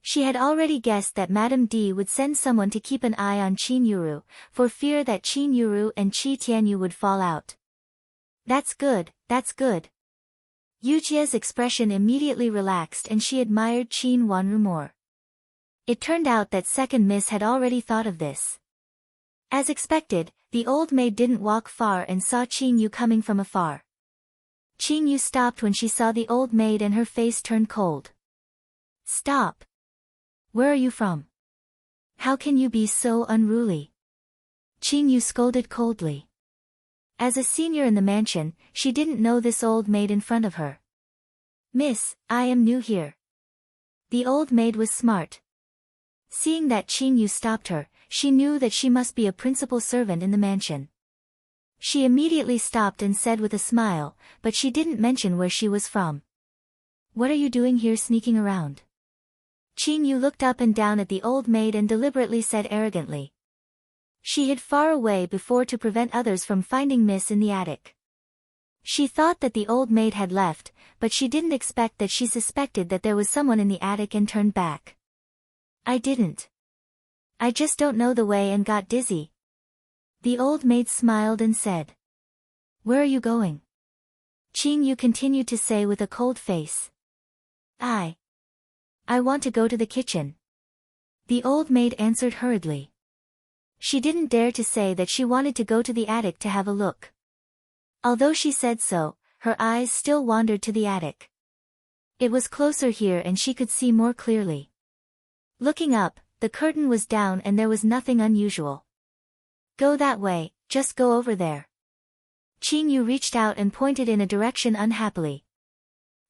[SPEAKER 1] She had already guessed that Madame D would send someone to keep an eye on Qin Yuru, for fear that Qin Yuru and Qi Tianyu would fall out. That's good, that's good. Yujie's expression immediately relaxed and she admired Qin Wanru more. It turned out that second miss had already thought of this. As expected, the old maid didn't walk far and saw Qin Yu coming from afar. Qin Yu stopped when she saw the old maid and her face turned cold. Stop! Where are you from? How can you be so unruly? Qin Yu scolded coldly. As a senior in the mansion, she didn't know this old maid in front of her. Miss, I am new here. The old maid was smart. Seeing that Qin Yu stopped her, she knew that she must be a principal servant in the mansion. She immediately stopped and said with a smile, but she didn't mention where she was from. What are you doing here sneaking around? Qin Yu looked up and down at the old maid and deliberately said arrogantly. She hid far away before to prevent others from finding Miss in the attic. She thought that the old maid had left, but she didn't expect that she suspected that there was someone in the attic and turned back. I didn't. I just don't know the way and got dizzy. The old maid smiled and said. Where are you going? Qin Yu continued to say with a cold face. I want to go to the kitchen. The old maid answered hurriedly. She didn't dare to say that she wanted to go to the attic to have a look. Although she said so, her eyes still wandered to the attic. It was closer here and she could see more clearly. Looking up, the curtain was down and there was nothing unusual. Go that way, just go over there. Qin Yu reached out and pointed in a direction unhappily.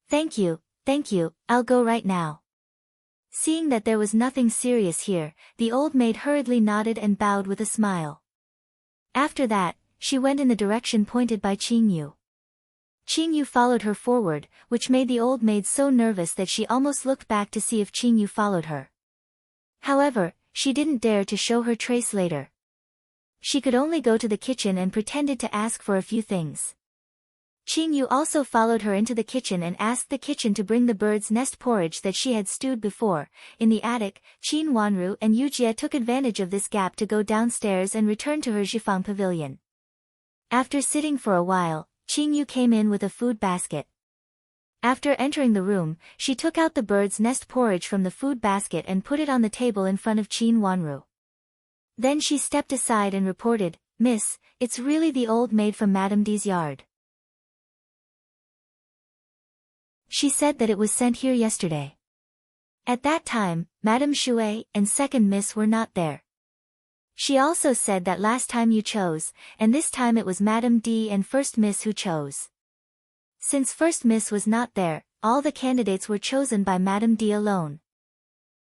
[SPEAKER 1] Thank you, I'll go right now. Seeing that there was nothing serious here, the old maid hurriedly nodded and bowed with a smile. After that, she went in the direction pointed by Qin Yu. Qin Yu followed her forward, which made the old maid so nervous that she almost looked back to see if Qin Yu followed her. However, she didn't dare to show her trace later. She could only go to the kitchen and pretended to ask for a few things. Qin Yu also followed her into the kitchen and asked the kitchen to bring the bird's nest porridge that she had stewed before. In the attic, Qin Wanru and Yujie took advantage of this gap to go downstairs and return to her Jifang pavilion. After sitting for a while, Qin Yu came in with a food basket. After entering the room, she took out the bird's nest porridge from the food basket and put it on the table in front of Qin Wanru. Then she stepped aside and reported, Miss, it's really the old maid from Madame D's yard. She said that it was sent here yesterday. At that time, Madame Shui and second miss were not there. She also said that last time you chose, and this time it was Madame D and first miss who chose. Since first miss was not there, all the candidates were chosen by Madame D alone.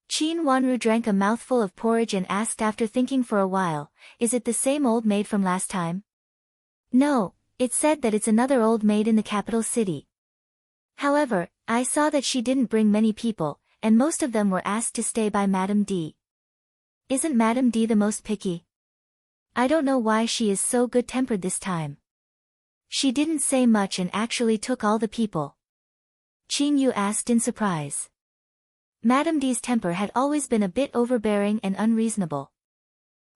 [SPEAKER 1] Qin Wanru drank a mouthful of porridge and asked after thinking for a while, is it the same old maid from last time? No, it said that it's another old maid in the capital city. However, I saw that she didn't bring many people, and most of them were asked to stay by Madame D. Isn't Madame D the most picky? I don't know why she is so good-tempered this time. She didn't say much and actually took all the people. Qin Yu asked in surprise. Madame D's temper had always been a bit overbearing and unreasonable.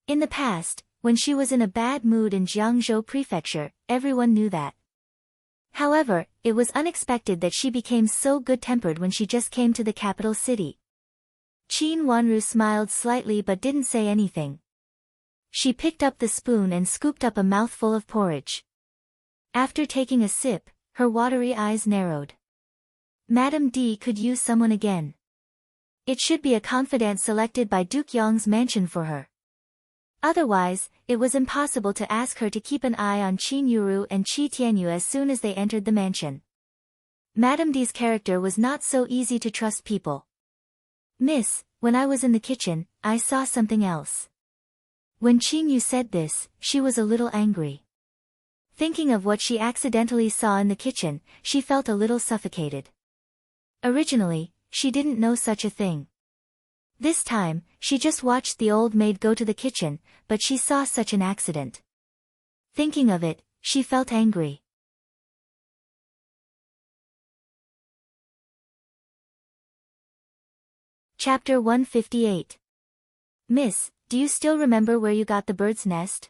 [SPEAKER 1] In the past, when she was in a bad mood in Jiangzhou Prefecture, everyone knew that. However, it was unexpected that she became so good-tempered when she just came to the capital city. Qin Wanru smiled slightly but didn't say anything. She picked up the spoon and scooped up a mouthful of porridge. After taking a sip, her watery eyes narrowed. Madame D could use someone again. It should be a confidant selected by Duke Yong's mansion for her. Otherwise, it was impossible to ask her to keep an eye on Qin Yuru and Qi Tianyu as soon as they entered the mansion. Madame D's character was not so easy to trust people. Miss, when I was in the kitchen, I saw something else. When Qin Yu said this, she was a little angry. Thinking of what she accidentally saw in the kitchen, she felt a little suffocated. Originally, she didn't know such a thing. This time, she just watched the old maid go to the kitchen, but she saw such an accident. Thinking of it, she felt angry. Chapter 158. Miss, do you still remember where you got the bird's nest?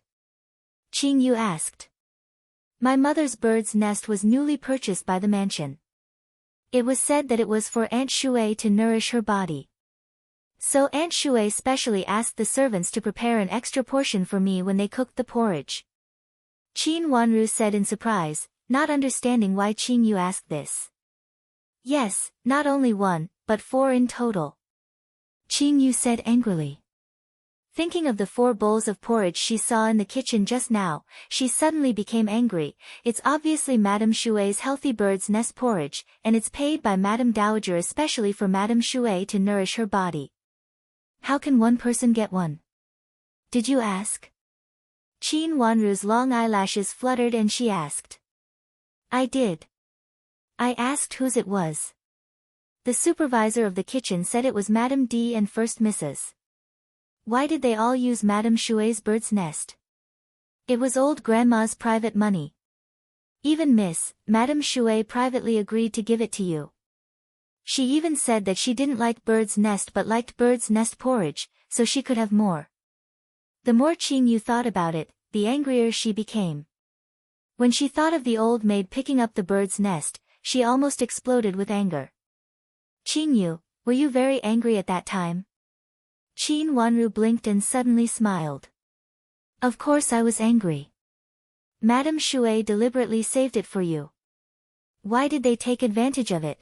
[SPEAKER 1] Qin Yu asked. My mother's bird's nest was newly purchased by the mansion. It was said that it was for Aunt Shui to nourish her body. So Aunt Shui specially asked the servants to prepare an extra portion for me when they cooked the porridge. Qin Wanru said in surprise, not understanding why Qin Yu asked this. Yes, not only one, but 4 in total. Qin Yu said angrily. Thinking of the 4 bowls of porridge she saw in the kitchen just now, she suddenly became angry. It's obviously Madame Shui's healthy bird's nest porridge, and it's paid by Madame Dowager especially for Madame Shui to nourish her body. How can one person get one? Did you ask? Qin Wanru's long eyelashes fluttered and she asked. I did. I asked whose it was. The supervisor of the kitchen said it was Madame D and First Mrs. Why did they all use Madame Shui's bird's nest? It was old grandma's private money. Even Madame Shui privately agreed to give it to you. She even said that she didn't like bird's nest but liked bird's nest porridge, so she could have more. The more Qin Yu thought about it, the angrier she became. When she thought of the old maid picking up the bird's nest, she almost exploded with anger. Qin Yu, were you very angry at that time? Qin Wanru blinked and suddenly smiled. Of course I was angry. Madame Shui deliberately saved it for you. Why did they take advantage of it?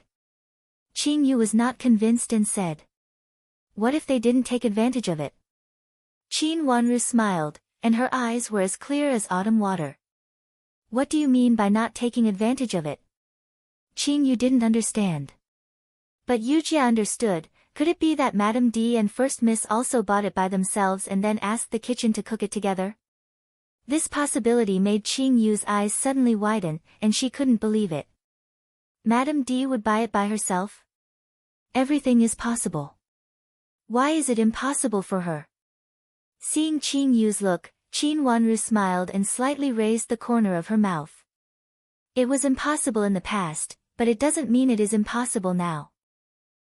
[SPEAKER 1] Qin Yu was not convinced and said. What if they didn't take advantage of it? Qin Wanru smiled, and her eyes were as clear as autumn water. What do you mean by not taking advantage of it? Qin Yu didn't understand. But Yujia understood. Could it be that Madame D and First Miss also bought it by themselves and then asked the kitchen to cook it together? This possibility made Qin Yu's eyes suddenly widen, and she couldn't believe it. Madame D would buy it by herself? Everything is possible. Why is it impossible for her? Seeing Qin Yu's look, Qin Wanru smiled and slightly raised the corner of her mouth. It was impossible in the past, but it doesn't mean it is impossible now.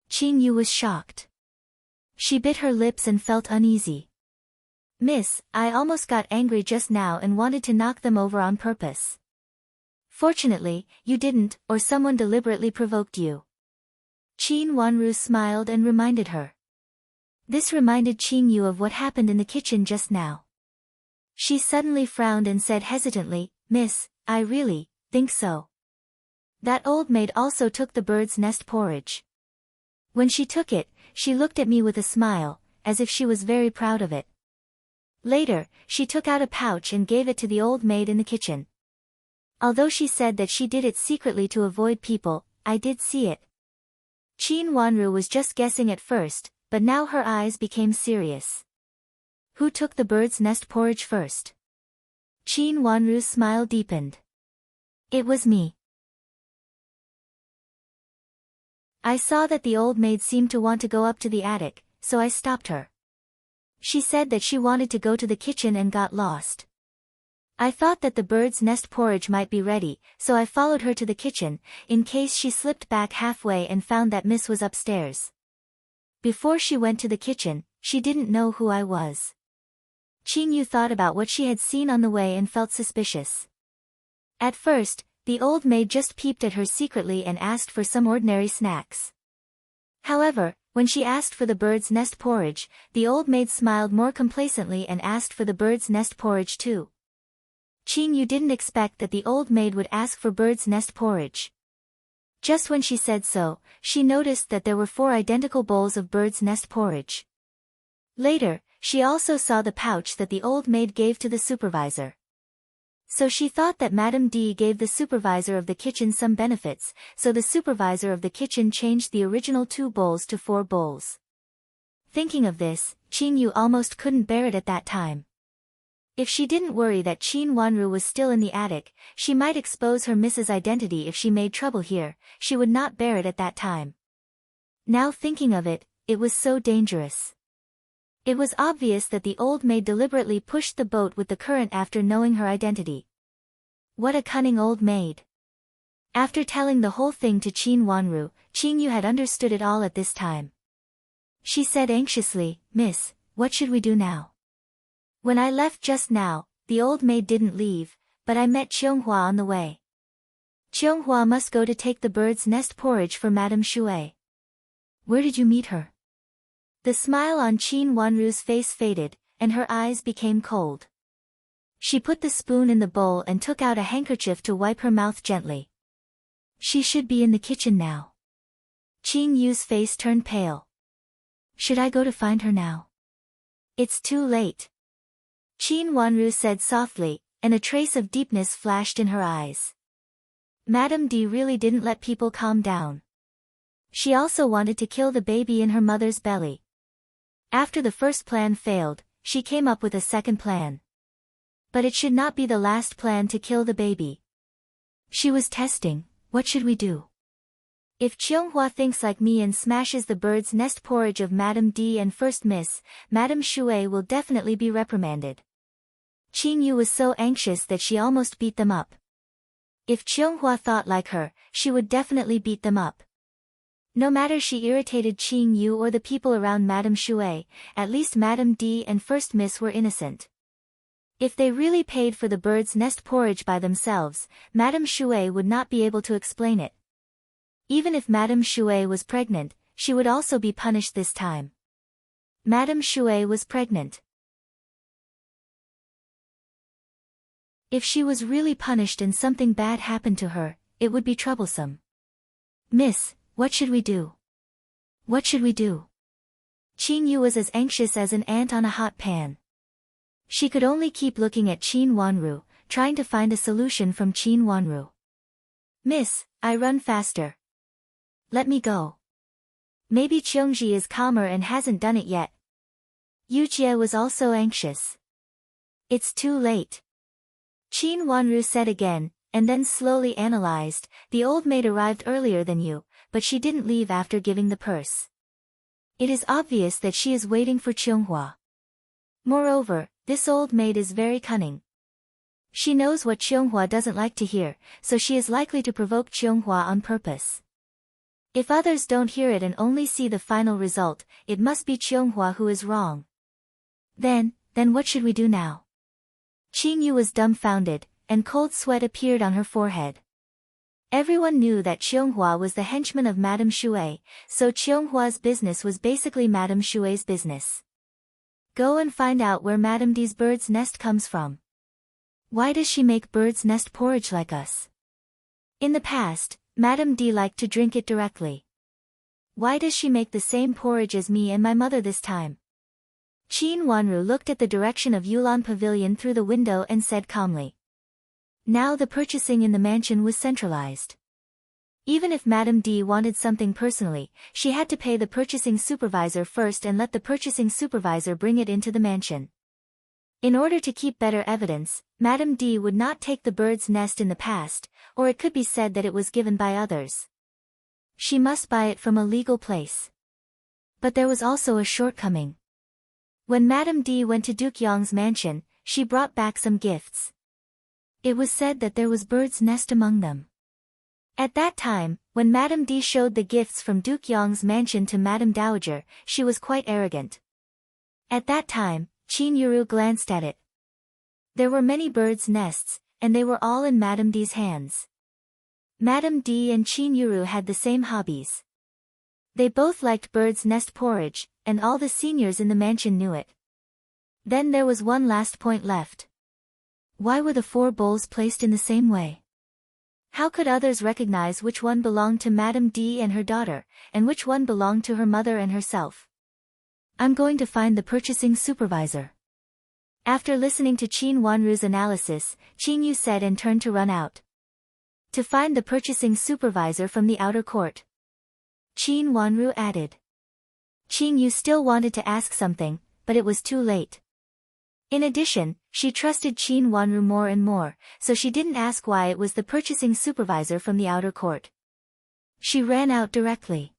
[SPEAKER 1] Qin Yu was shocked. She bit her lips and felt uneasy. Miss, I almost got angry just now and wanted to knock them over on purpose. Fortunately, you didn't, or someone deliberately provoked you. Qin Wanru smiled and reminded her. This reminded Qin Yu of what happened in the kitchen just now. She suddenly frowned and said hesitantly, Miss, I really think so. That old maid also took the bird's nest porridge. When she took it, she looked at me with a smile, as if she was very proud of it. Later, she took out a pouch and gave it to the old maid in the kitchen. Although she said that she did it secretly to avoid people, I did see it. Qin Wanru was just guessing at first, but now her eyes became serious. Who took the bird's nest porridge first? Qin Wanru's smile deepened. It was me. I saw that the old maid seemed to want to go up to the attic, so I stopped her. She said that she wanted to go to the kitchen and got lost. I thought that the bird's nest porridge might be ready, so I followed her to the kitchen, in case she slipped back halfway and found that Miss was upstairs. Before she went to the kitchen, she didn't know who I was. Qin Yu thought about what she had seen on the way and felt suspicious. At first, the old maid just peeped at her secretly and asked for some ordinary snacks. However, when she asked for the bird's nest porridge, the old maid smiled more complacently and asked for the bird's nest porridge too. Qin Yu didn't expect that the old maid would ask for bird's nest porridge. Just when she said so, she noticed that there were 4 identical bowls of bird's nest porridge. Later, she also saw the pouch that the old maid gave to the supervisor. So she thought that Madame D gave the supervisor of the kitchen some benefits, so the supervisor of the kitchen changed the original 2 bowls to 4 bowls. Thinking of this, Qin Yu almost couldn't bear it at that time. If she didn't worry that Qin Wanru was still in the attic, she might expose her Mrs. identity if she made trouble here, she would not bear it at that time. Now thinking of it, it was so dangerous. It was obvious that the old maid deliberately pushed the boat with the current after knowing her identity. What a cunning old maid. After telling the whole thing to Qin Wanru, Qin Yu had understood it all at this time. She said anxiously, "Miss, what should we do now? When I left just now, the old maid didn't leave, but I met Qianghua on the way. Qianghua must go to take the bird's nest porridge for Madame Shui." "Where did you meet her?" The smile on Qin Wanru's face faded, and her eyes became cold. She put the spoon in the bowl and took out a handkerchief to wipe her mouth gently. "She should be in the kitchen now." Qin Yu's face turned pale. "Should I go to find her now?" "It's too late," Qin Wanru said softly, and a trace of deepness flashed in her eyes. Madame D really didn't let people calm down. She also wanted to kill the baby in her mother's belly. After the first plan failed, she came up with a second plan. But it should not be the last plan to kill the baby. She was testing, what should we do? If Qianghua thinks like me and smashes the bird's nest porridge of Madame D and First Miss, Madame Shui will definitely be reprimanded. Qin Yu was so anxious that she almost beat them up. If Qianghua thought like her, she would definitely beat them up. No matter she irritated Qin Yu or the people around Madame Shui, at least Madame D and First Miss were innocent. If they really paid for the bird's nest porridge by themselves, Madame Shui would not be able to explain it. Even if Madame Shui was pregnant, she would also be punished this time. Madame Shui was pregnant. If she was really punished and something bad happened to her, it would be troublesome. "Miss, what should we do? What should we do?" Qin Yu was as anxious as an ant on a hot pan. She could only keep looking at Qin Wanru, trying to find a solution from Qin Wanru. "Miss, I run faster. Let me go. Maybe Qiongji is calmer and hasn't done it yet." Yu Jie was also anxious. "It's too late," Qin Wanru said again, and then slowly analyzed, "The old maid arrived earlier than you, but she didn't leave after giving the purse. It is obvious that she is waiting for Qianghua. Moreover, this old maid is very cunning. She knows what Qianghua doesn't like to hear, so she is likely to provoke Qianghua on purpose. If others don't hear it and only see the final result, it must be Qianghua who is wrong. Then what should we do now?" Qin Yu was dumbfounded, and cold sweat appeared on her forehead. Everyone knew that Qianghua was the henchman of Madame Shui, so Qianghua's business was basically Madame Shui's business. "Go and find out where Madame D's bird's nest comes from. Why does she make bird's nest porridge like us? In the past, Madame D liked to drink it directly. Why does she make the same porridge as me and my mother this time?" Qin Wanru looked at the direction of Yulan Pavilion through the window and said calmly. Now the purchasing in the mansion was centralized. Even if Madame D wanted something personally, she had to pay the purchasing supervisor first and let the purchasing supervisor bring it into the mansion. In order to keep better evidence, Madame D would not take the bird's nest in the past, or it could be said that it was given by others. She must buy it from a legal place. But there was also a shortcoming. When Madame D went to Duke Yong's mansion, she brought back some gifts. It was said that there was bird's nest among them. At that time, when Madame D showed the gifts from Duke Yong's mansion to Madame Dowager, she was quite arrogant. At that time, Qin Yuru glanced at it. There were many bird's nests, and they were all in Madame D's hands. Madame D and Qin Yuru had the same hobbies. They both liked bird's nest porridge, and all the seniors in the mansion knew it. Then there was one last point left. Why were the 4 bowls placed in the same way? How could others recognize which one belonged to Madame D and her daughter, and which one belonged to her mother and herself? I'm going to find the purchasing supervisor. After listening to Qin Wanru's analysis, Qin Yu said and turned to run out. To find the purchasing supervisor from the outer court. Qin Wanru added. Qin Yu still wanted to ask something, but it was too late. In addition, she trusted Qin Wanru more and more, so she didn't ask why it was the purchasing supervisor from the outer court. She ran out directly.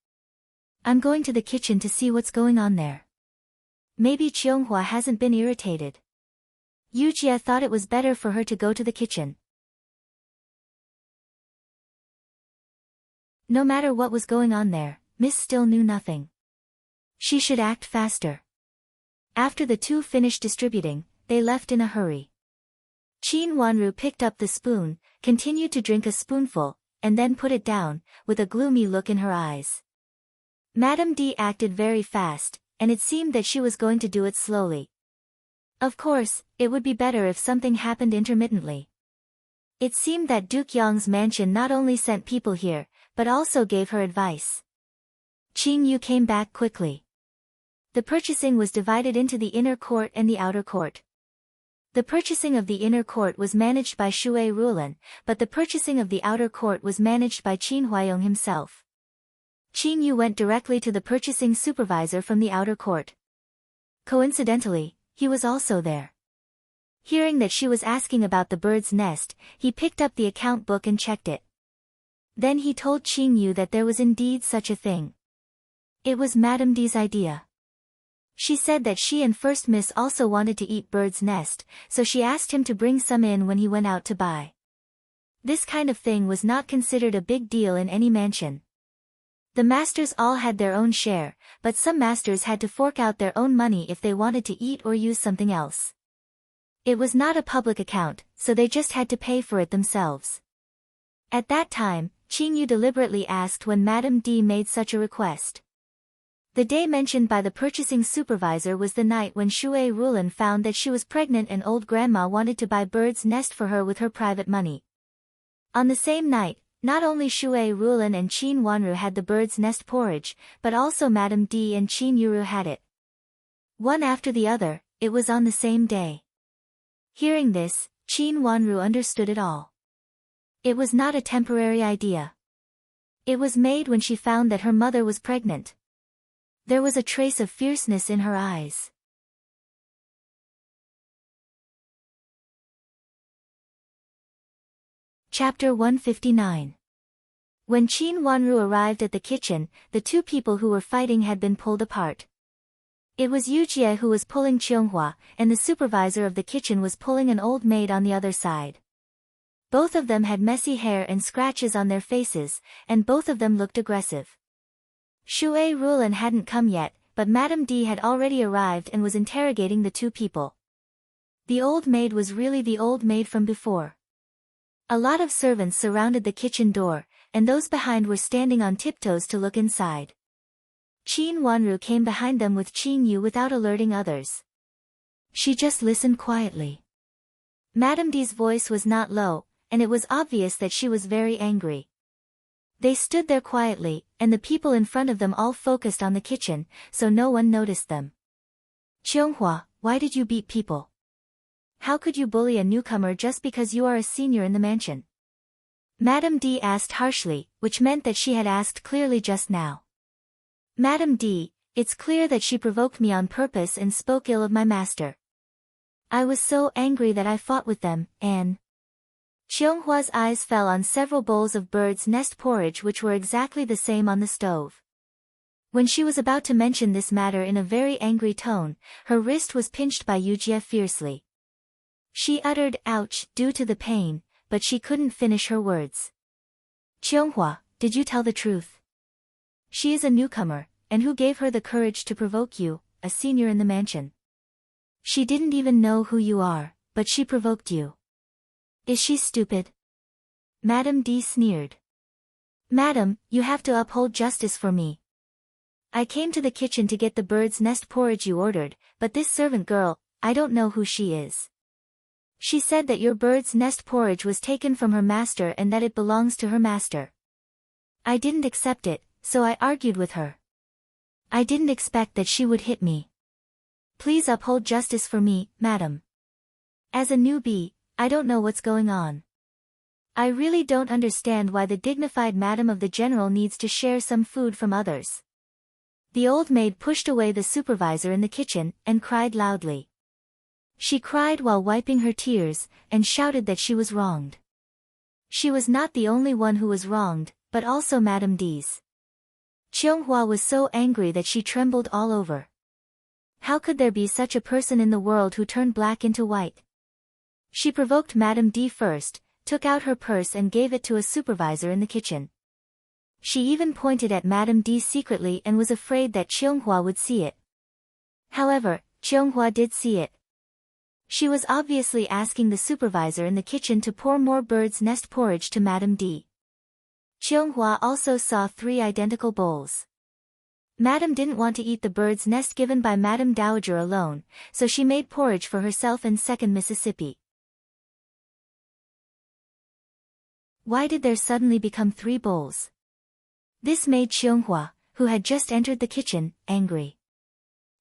[SPEAKER 1] I'm going to the kitchen to see what's going on there. Maybe Qianghua hasn't been irritated. Yu Jie thought it was better for her to go to the kitchen. No matter what was going on there, Miss still knew nothing. She should act faster. After the two finished distributing, they left in a hurry. Qin Wanru picked up the spoon, continued to drink a spoonful, and then put it down, with a gloomy look in her eyes. Madame D acted very fast, and it seemed that she was going to do it slowly. Of course, it would be better if something happened intermittently. It seemed that Duke Yang's mansion not only sent people here, but also gave her advice. Qin Yu came back quickly. The purchasing was divided into the inner court and the outer court. The purchasing of the inner court was managed by Shui Rulan, but the purchasing of the outer court was managed by Qin Huayong himself. Qin Yu went directly to the purchasing supervisor from the outer court. Coincidentally, he was also there. Hearing that she was asking about the bird's nest, he picked up the account book and checked it. Then he told Qin Yu that there was indeed such a thing. It was Madame D's idea. She said that she and First Miss also wanted to eat bird's nest, so she asked him to bring some in when he went out to buy. This kind of thing was not considered a big deal in any mansion. The masters all had their own share, but some masters had to fork out their own money if they wanted to eat or use something else. It was not a public account, so they just had to pay for it themselves. At that time, Qin Yu deliberately asked when Madame D made such a request. The day mentioned by the purchasing supervisor was the night when Shui Rulan found that she was pregnant and old grandma wanted to buy bird's nest for her with her private money. On the same night, not only Shui Rulan and Qin Wanru had the bird's nest porridge, but also Madame D and Qin Yuru had it. One after the other, it was on the same day. Hearing this, Qin Wanru understood it all. It was not a temporary idea. It was made when she found that her mother was pregnant. There was a trace of fierceness in her eyes. Chapter 159. When Qin Wanru arrived at the kitchen, the two people who were fighting had been pulled apart. It was Yu Jie who was pulling Qianghua, and the supervisor of the kitchen was pulling an old maid on the other side. Both of them had messy hair and scratches on their faces, and both of them looked aggressive. Shui Rulan hadn't come yet, but Madame D had already arrived and was interrogating the two people. The old maid was really the old maid from before. A lot of servants surrounded the kitchen door, and those behind were standing on tiptoes to look inside. Qin Wanru came behind them with Qin Yu without alerting others. She just listened quietly. Madame D's voice was not low, and it was obvious that she was very angry. They stood there quietly, and the people in front of them all focused on the kitchen, so no one noticed them. Qianghua, why did you beat people? How could you bully a newcomer just because you are a senior in the mansion? Madame D asked harshly, which meant that she had asked clearly just now. Madame D, it's clear that she provoked me on purpose and spoke ill of my master. I was so angry that I fought with them, and... Qianghua's eyes fell on several bowls of bird's nest porridge which were exactly the same on the stove. When she was about to mention this matter in a very angry tone, her wrist was pinched by Yu Jie fiercely. She uttered ouch due to the pain, but she couldn't finish her words. Qianghua, did you tell the truth? She is a newcomer, and who gave her the courage to provoke you, a senior in the mansion? She didn't even know who you are, but she provoked you. Is she stupid? Madame D sneered. Madam, you have to uphold justice for me. I came to the kitchen to get the bird's nest porridge you ordered, but this servant girl, I don't know who she is. She said that your bird's nest porridge was taken from her master and that it belongs to her master. I didn't accept it, so I argued with her. I didn't expect that she would hit me. Please uphold justice for me, madam. As a newbie, I don't know what's going on. I really don't understand why the dignified madam of the general needs to share some food from others. The old maid pushed away the supervisor in the kitchen and cried loudly. She cried while wiping her tears, and shouted that she was wronged. She was not the only one who was wronged, but also Madame D's. Cheonghua was so angry that she trembled all over. How could there be such a person in the world who turned black into white? She provoked Madame D first, took out her purse and gave it to a supervisor in the kitchen. She even pointed at Madame D secretly and was afraid that Cheonghua would see it. However, Cheonghua did see it. She was obviously asking the supervisor in the kitchen to pour more bird's nest porridge to Madame D. Cheonghua also saw 3 identical bowls. Madame didn't want to eat the bird's nest given by Madame Dowager alone, so she made porridge for herself and second Mississippi. Why did there suddenly become 3 bowls? This made Cheonghua, who had just entered the kitchen, angry.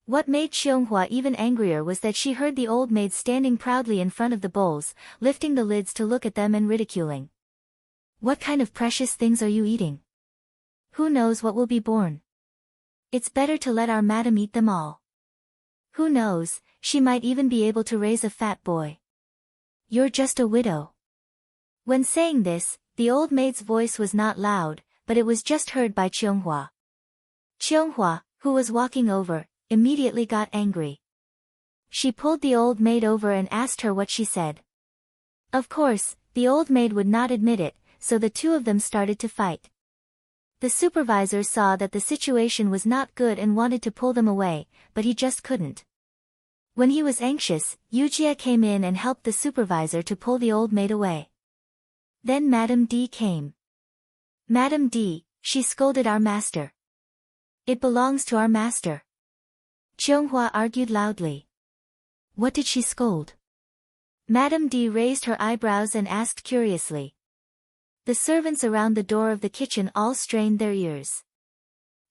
[SPEAKER 1] What made Cheonghua even angrier was that she heard the old maid standing proudly in front of the bowls, lifting the lids to look at them and ridiculing. What kind of precious things are you eating? Who knows what will be born? It's better to let our madam eat them all. Who knows, she might even be able to raise a fat boy. You're just a widow. When saying this, the old maid's voice was not loud, but it was just heard by Cheonghua. Cheonghua, who was walking over, immediately got angry. She pulled the old maid over and asked her what she said. Of course, the old maid would not admit it, so the two of them started to fight. The supervisor saw that the situation was not good and wanted to pull them away, but he just couldn't. When he was anxious, Yujia came in and helped the supervisor to pull the old maid away. Then Madame D came. Madame D, she scolded our master. It belongs to our master. Cheonghua argued loudly. What did she scold? Madame D raised her eyebrows and asked curiously. The servants around the door of the kitchen all strained their ears.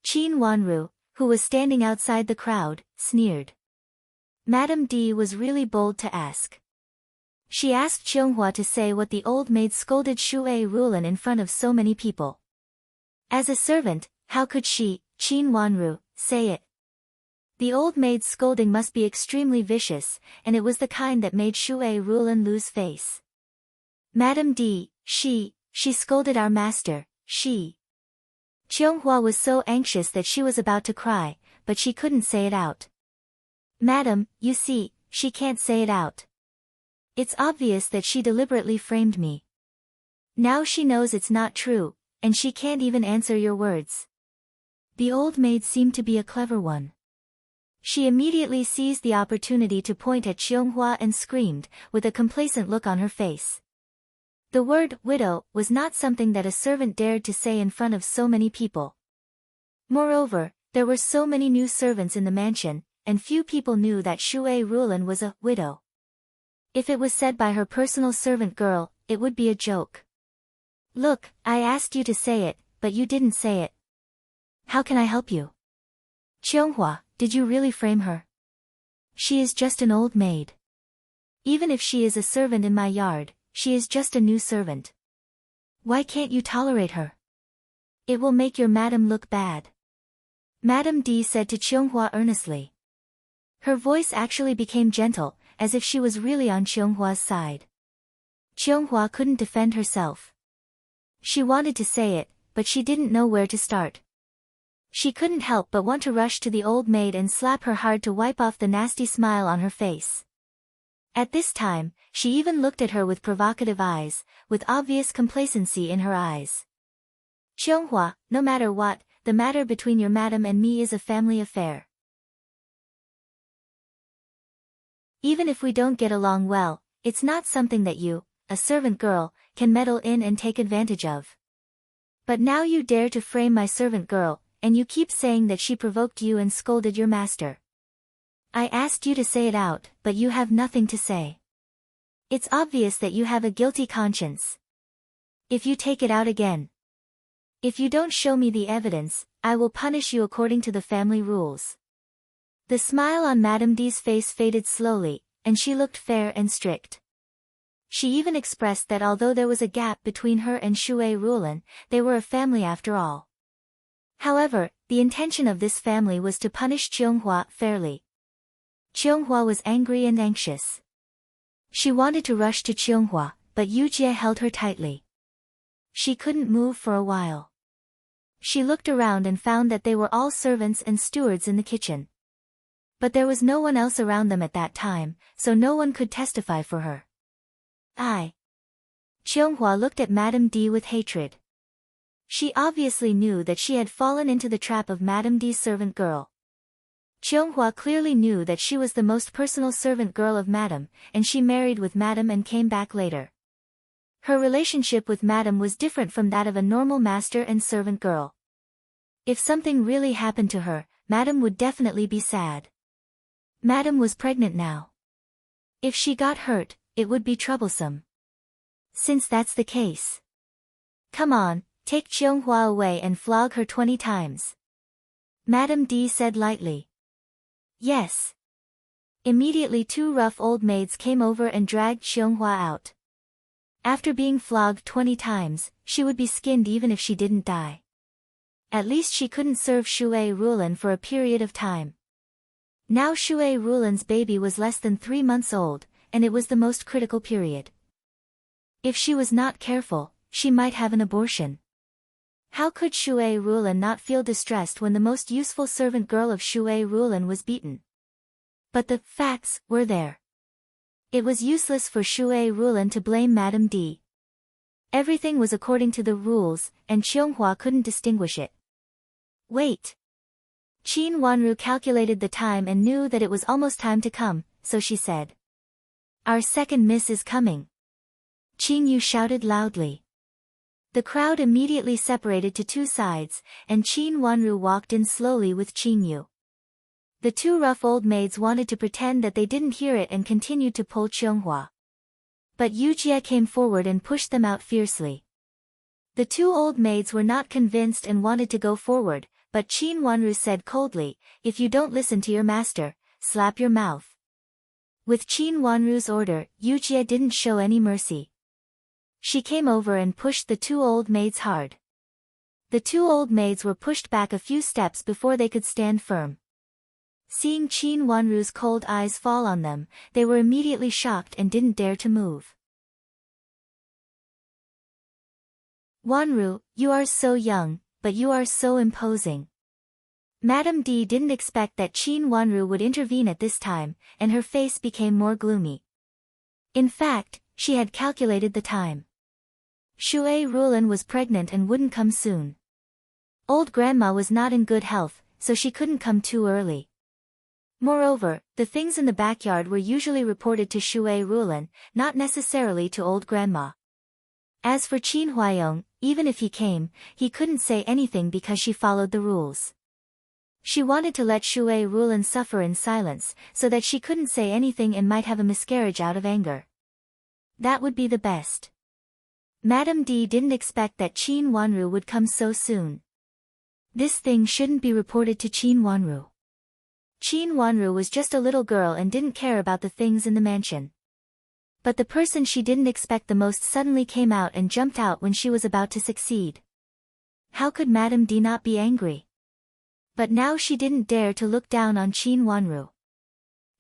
[SPEAKER 1] Qin Wanru, who was standing outside the crowd, sneered. Madame D was really bold to ask. She asked Cheonghua to say what the old maid scolded Shui Rulan in front of so many people. As a servant, how could she, Qin Wanru, say it? The old maid's scolding must be extremely vicious, and it was the kind that made Shui Rulan lose face. Madame D, she scolded our master, she. Cheonghua was so anxious that she was about to cry, but she couldn't say it out. Madam, you see, she can't say it out. It's obvious that she deliberately framed me. Now she knows it's not true, and she can't even answer your words. The old maid seemed to be a clever one. She immediately seized the opportunity to point at Cheonghua and screamed, with a complacent look on her face. The word widow was not something that a servant dared to say in front of so many people. Moreover, there were so many new servants in the mansion, and few people knew that Shui Rulan was a widow. If it was said by her personal servant girl, it would be a joke. Look, I asked you to say it, but you didn't say it. How can I help you? Cheonghua, did you really frame her? She is just an old maid. Even if she is a servant in my yard, she is just a new servant. Why can't you tolerate her? It will make your madam look bad. Madame D said to Cheonghua earnestly. Her voice actually became gentle, as if she was really on Cheonghua's side. Cheonghua couldn't defend herself. She wanted to say it, but she didn't know where to start. She couldn't help but want to rush to the old maid and slap her hard to wipe off the nasty smile on her face. At this time, she even looked at her with provocative eyes, with obvious complacency in her eyes. Cheonghua, no matter what, the matter between your madam and me is a family affair. Even if we don't get along well, it's not something that you, a servant girl, can meddle in and take advantage of. But now you dare to frame my servant girl, and you keep saying that she provoked you and scolded your master. I asked you to say it out, but you have nothing to say. It's obvious that you have a guilty conscience. If you take it out again. If you don't show me the evidence, I will punish you according to the family rules. The smile on Madame D's face faded slowly, and she looked fair and strict. She even expressed that although there was a gap between her and Shui Rulin, they were a family after all. However, the intention of this family was to punish Cheonghua fairly. Cheonghua was angry and anxious. She wanted to rush to Cheonghua, but Yu Jie held her tightly. She couldn't move for a while. She looked around and found that they were all servants and stewards in the kitchen. But there was no one else around them at that time, so no one could testify for her. Cheonghua looked at Madame D with hatred. She obviously knew that she had fallen into the trap of Madame D's servant girl. Cheonghua clearly knew that she was the most personal servant girl of Madame, and she married with Madame and came back later. Her relationship with Madame was different from that of a normal master and servant girl. If something really happened to her, Madame would definitely be sad. Madame was pregnant now. If she got hurt, it would be troublesome. Since that's the case. Come on, take Cheonghua away and flog her 20 times. Madame D said lightly. Yes. Immediately 2 rough old maids came over and dragged Cheonghua out. After being flogged 20 times, she would be skinned even if she didn't die. At least she couldn't serve Shui Rulin for a period of time. Now Shui Rulin's baby was less than 3 months old, and it was the most critical period. If she was not careful, she might have an abortion. How could Shui Rulin not feel distressed when the most useful servant girl of Shui Rulin was beaten? But the facts were there. It was useless for Shui Rulin to blame Madame D. Everything was according to the rules, and Cheonghua couldn't distinguish it. Wait. Qin Wanru calculated the time and knew that it was almost time to come, so she said. Our second miss is coming. Qin Yu shouted loudly. The crowd immediately separated to 2 sides, and Qin Wanru walked in slowly with Qin Yu. The 2 rough old maids wanted to pretend that they didn't hear it and continued to pull Cheonghua. But Yu Jie came forward and pushed them out fiercely. The 2 old maids were not convinced and wanted to go forward, but Qin Wanru said coldly, if you don't listen to your master, slap your mouth. With Qin Wanru's order, Yu Jie didn't show any mercy. She came over and pushed the 2 old maids hard. The 2 old maids were pushed back a few steps before they could stand firm. Seeing Qin Wanru's cold eyes fall on them, they were immediately shocked and didn't dare to move. Wanru, you are so young, but you are so imposing. Madame D didn't expect that Qin Wanru would intervene at this time, and her face became more gloomy. In fact, she had calculated the time. Shui Rulin was pregnant and wouldn't come soon. Old grandma was not in good health, so she couldn't come too early. Moreover, the things in the backyard were usually reported to Shui Rulin, not necessarily to old grandma. As for Qin Huayong, even if he came, he couldn't say anything because she followed the rules. She wanted to let Shui Rulin suffer in silence, so that she couldn't say anything and might have a miscarriage out of anger. That would be the best. Madame D didn't expect that Qin Wanru would come so soon. This thing shouldn't be reported to Qin Wanru. Qin Wanru was just a little girl and didn't care about the things in the mansion. But the person she didn't expect the most suddenly came out and jumped out when she was about to succeed. How could Madame D not be angry? But now she didn't dare to look down on Qin Wanru.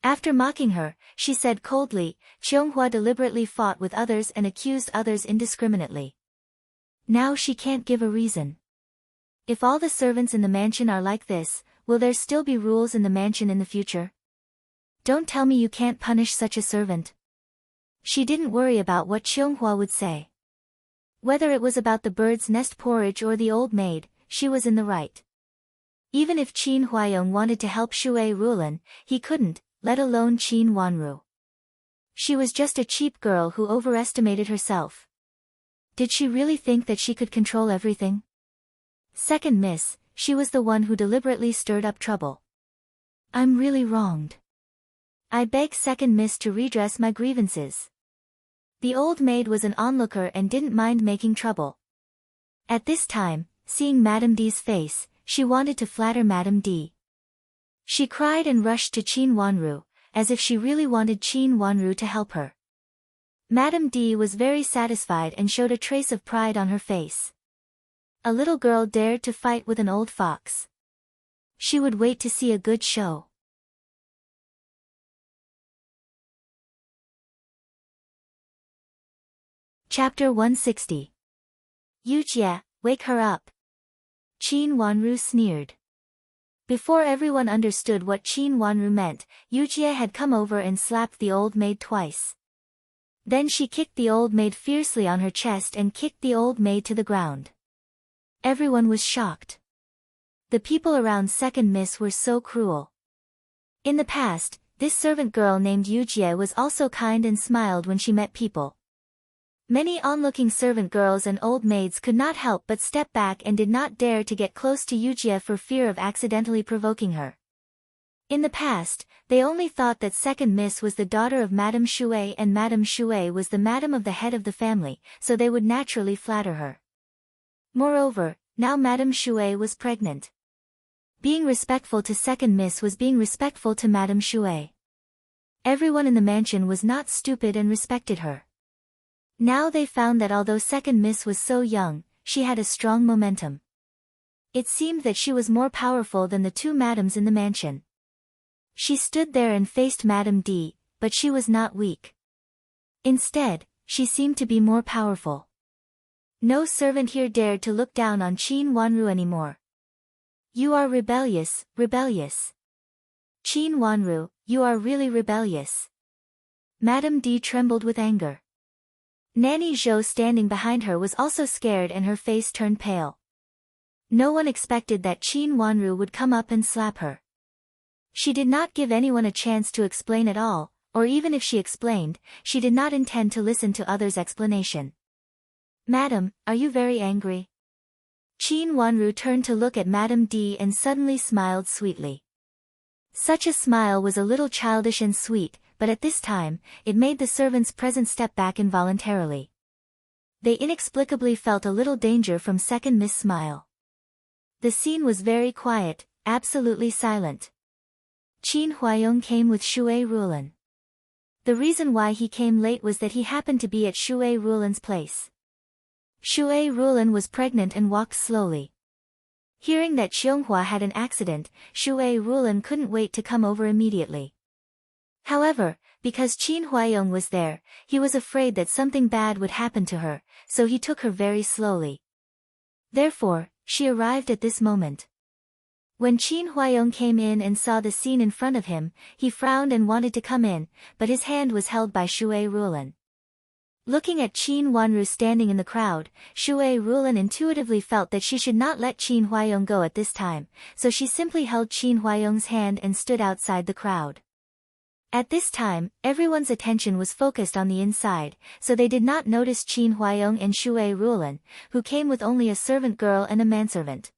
[SPEAKER 1] After mocking her, she said coldly, Cheonghua deliberately fought with others and accused others indiscriminately. Now she can't give a reason. If all the servants in the mansion are like this, will there still be rules in the mansion in the future? Don't tell me you can't punish such a servant. She didn't worry about what Cheonghua would say. Whether it was about the bird's nest porridge or the old maid, she was in the right. Even if Qin Huayong wanted to help Shui Rulin, he couldn't, let alone Qin Wanru. She was just a cheap girl who overestimated herself. Did she really think that she could control everything? Second miss, she was the one who deliberately stirred up trouble. I'm really wronged. I beg second miss to redress my grievances. The old maid was an onlooker and didn't mind making trouble. At this time, seeing Madame D's face, she wanted to flatter Madame D. She cried and rushed to Qin Wanru, as if she really wanted Qin Wanru to help her. Madame D was very satisfied and showed a trace of pride on her face. A little girl dared to fight with an old fox. She would wait to see a good show. Chapter 160. Yujie, wake her up. Qin Wanru sneered. Before everyone understood what Qin Wanru meant, Yujie had come over and slapped the old maid twice. Then she kicked the old maid fiercely on her chest and kicked the old maid to the ground. Everyone was shocked. The people around Second Miss were so cruel. In the past, this servant girl named Yujie was also kind and smiled when she met people. Many onlooking servant girls and old maids could not help but step back and did not dare to get close to Yujie for fear of accidentally provoking her. In the past, they only thought that Second Miss was the daughter of Madame Shui and Madame Shui was the madam of the head of the family, so they would naturally flatter her. Moreover, now Madame Shui was pregnant. Being respectful to Second Miss was being respectful to Madame Shui. Everyone in the mansion was not stupid and respected her. Now they found that although Second Miss was so young, she had a strong momentum. It seemed that she was more powerful than the two madams in the mansion. She stood there and faced Madame D, but she was not weak. Instead, she seemed to be more powerful. No servant here dared to look down on Qin Wanru anymore. You are rebellious, rebellious. Qin Wanru, you are really rebellious. Madame D trembled with anger. Nanny Zhou standing behind her was also scared and her face turned pale. No one expected that Qin Wanru would come up and slap her. She did not give anyone a chance to explain at all, or even if she explained, she did not intend to listen to others' explanation. Madam, are you very angry? Qin Wanru turned to look at Madame D and suddenly smiled sweetly. Such a smile was a little childish and sweet, but at this time, it made the servants present step back involuntarily. They inexplicably felt a little danger from Second Miss' smile. The scene was very quiet, absolutely silent. Qin Huayong came with Shui Rulan. The reason why he came late was that he happened to be at Shui Rulan's place. Shui Rulan was pregnant and walked slowly. Hearing that Xianghua had an accident, Shui Rulan couldn't wait to come over immediately. However, because Qin Huayong was there, he was afraid that something bad would happen to her, so he took her very slowly. Therefore, she arrived at this moment. When Qin Huayong came in and saw the scene in front of him, he frowned and wanted to come in, but his hand was held by Shui Rulan. Looking at Qin Wanru standing in the crowd, Shui Rulan intuitively felt that she should not let Qin Huayong go at this time, so she simply held Qin Huayong's hand and stood outside the crowd. At this time, everyone's attention was focused on the inside, so they did not notice Qin Huayong and Shui Rulan, who came with only a servant girl and a manservant.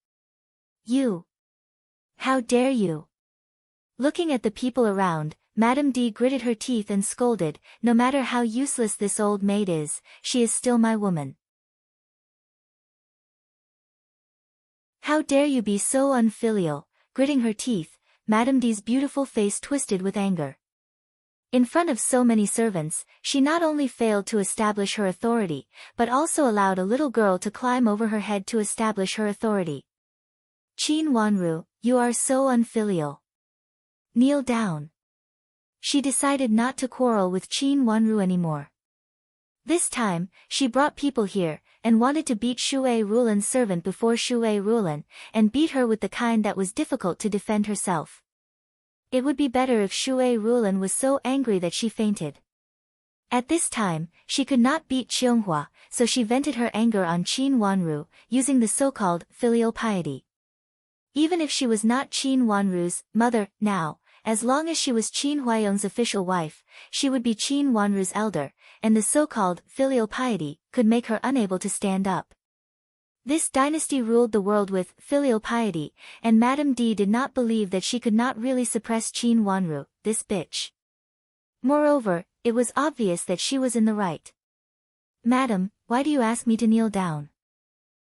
[SPEAKER 1] You! How dare you! Looking at the people around, Madame D gritted her teeth and scolded, no matter how useless this old maid is, she is still my woman. How dare you be so unfilial! Gritting her teeth, Madame D's beautiful face twisted with anger. In front of so many servants, she not only failed to establish her authority, but also allowed a little girl to climb over her head to establish her authority. Qin Wanru, you are so unfilial. Kneel down. She decided not to quarrel with Qin Wanru anymore. This time, she brought people here, and wanted to beat Shui Rulan's servant before Shui Rulan, and beat her with the kind that was difficult to defend herself. It would be better if Shui Rulan was so angry that she fainted. At this time, she could not beat Xianghua, so she vented her anger on Qin Wanru, using the so-called filial piety. Even if she was not Qin Wanru's mother now, as long as she was Qin Huayong's official wife, she would be Qin Wanru's elder, and the so-called filial piety could make her unable to stand up. This dynasty ruled the world with filial piety, and Madame D did not believe that she could not really suppress Qin Wanru, this bitch. Moreover, it was obvious that she was in the right. Madam, why do you ask me to kneel down?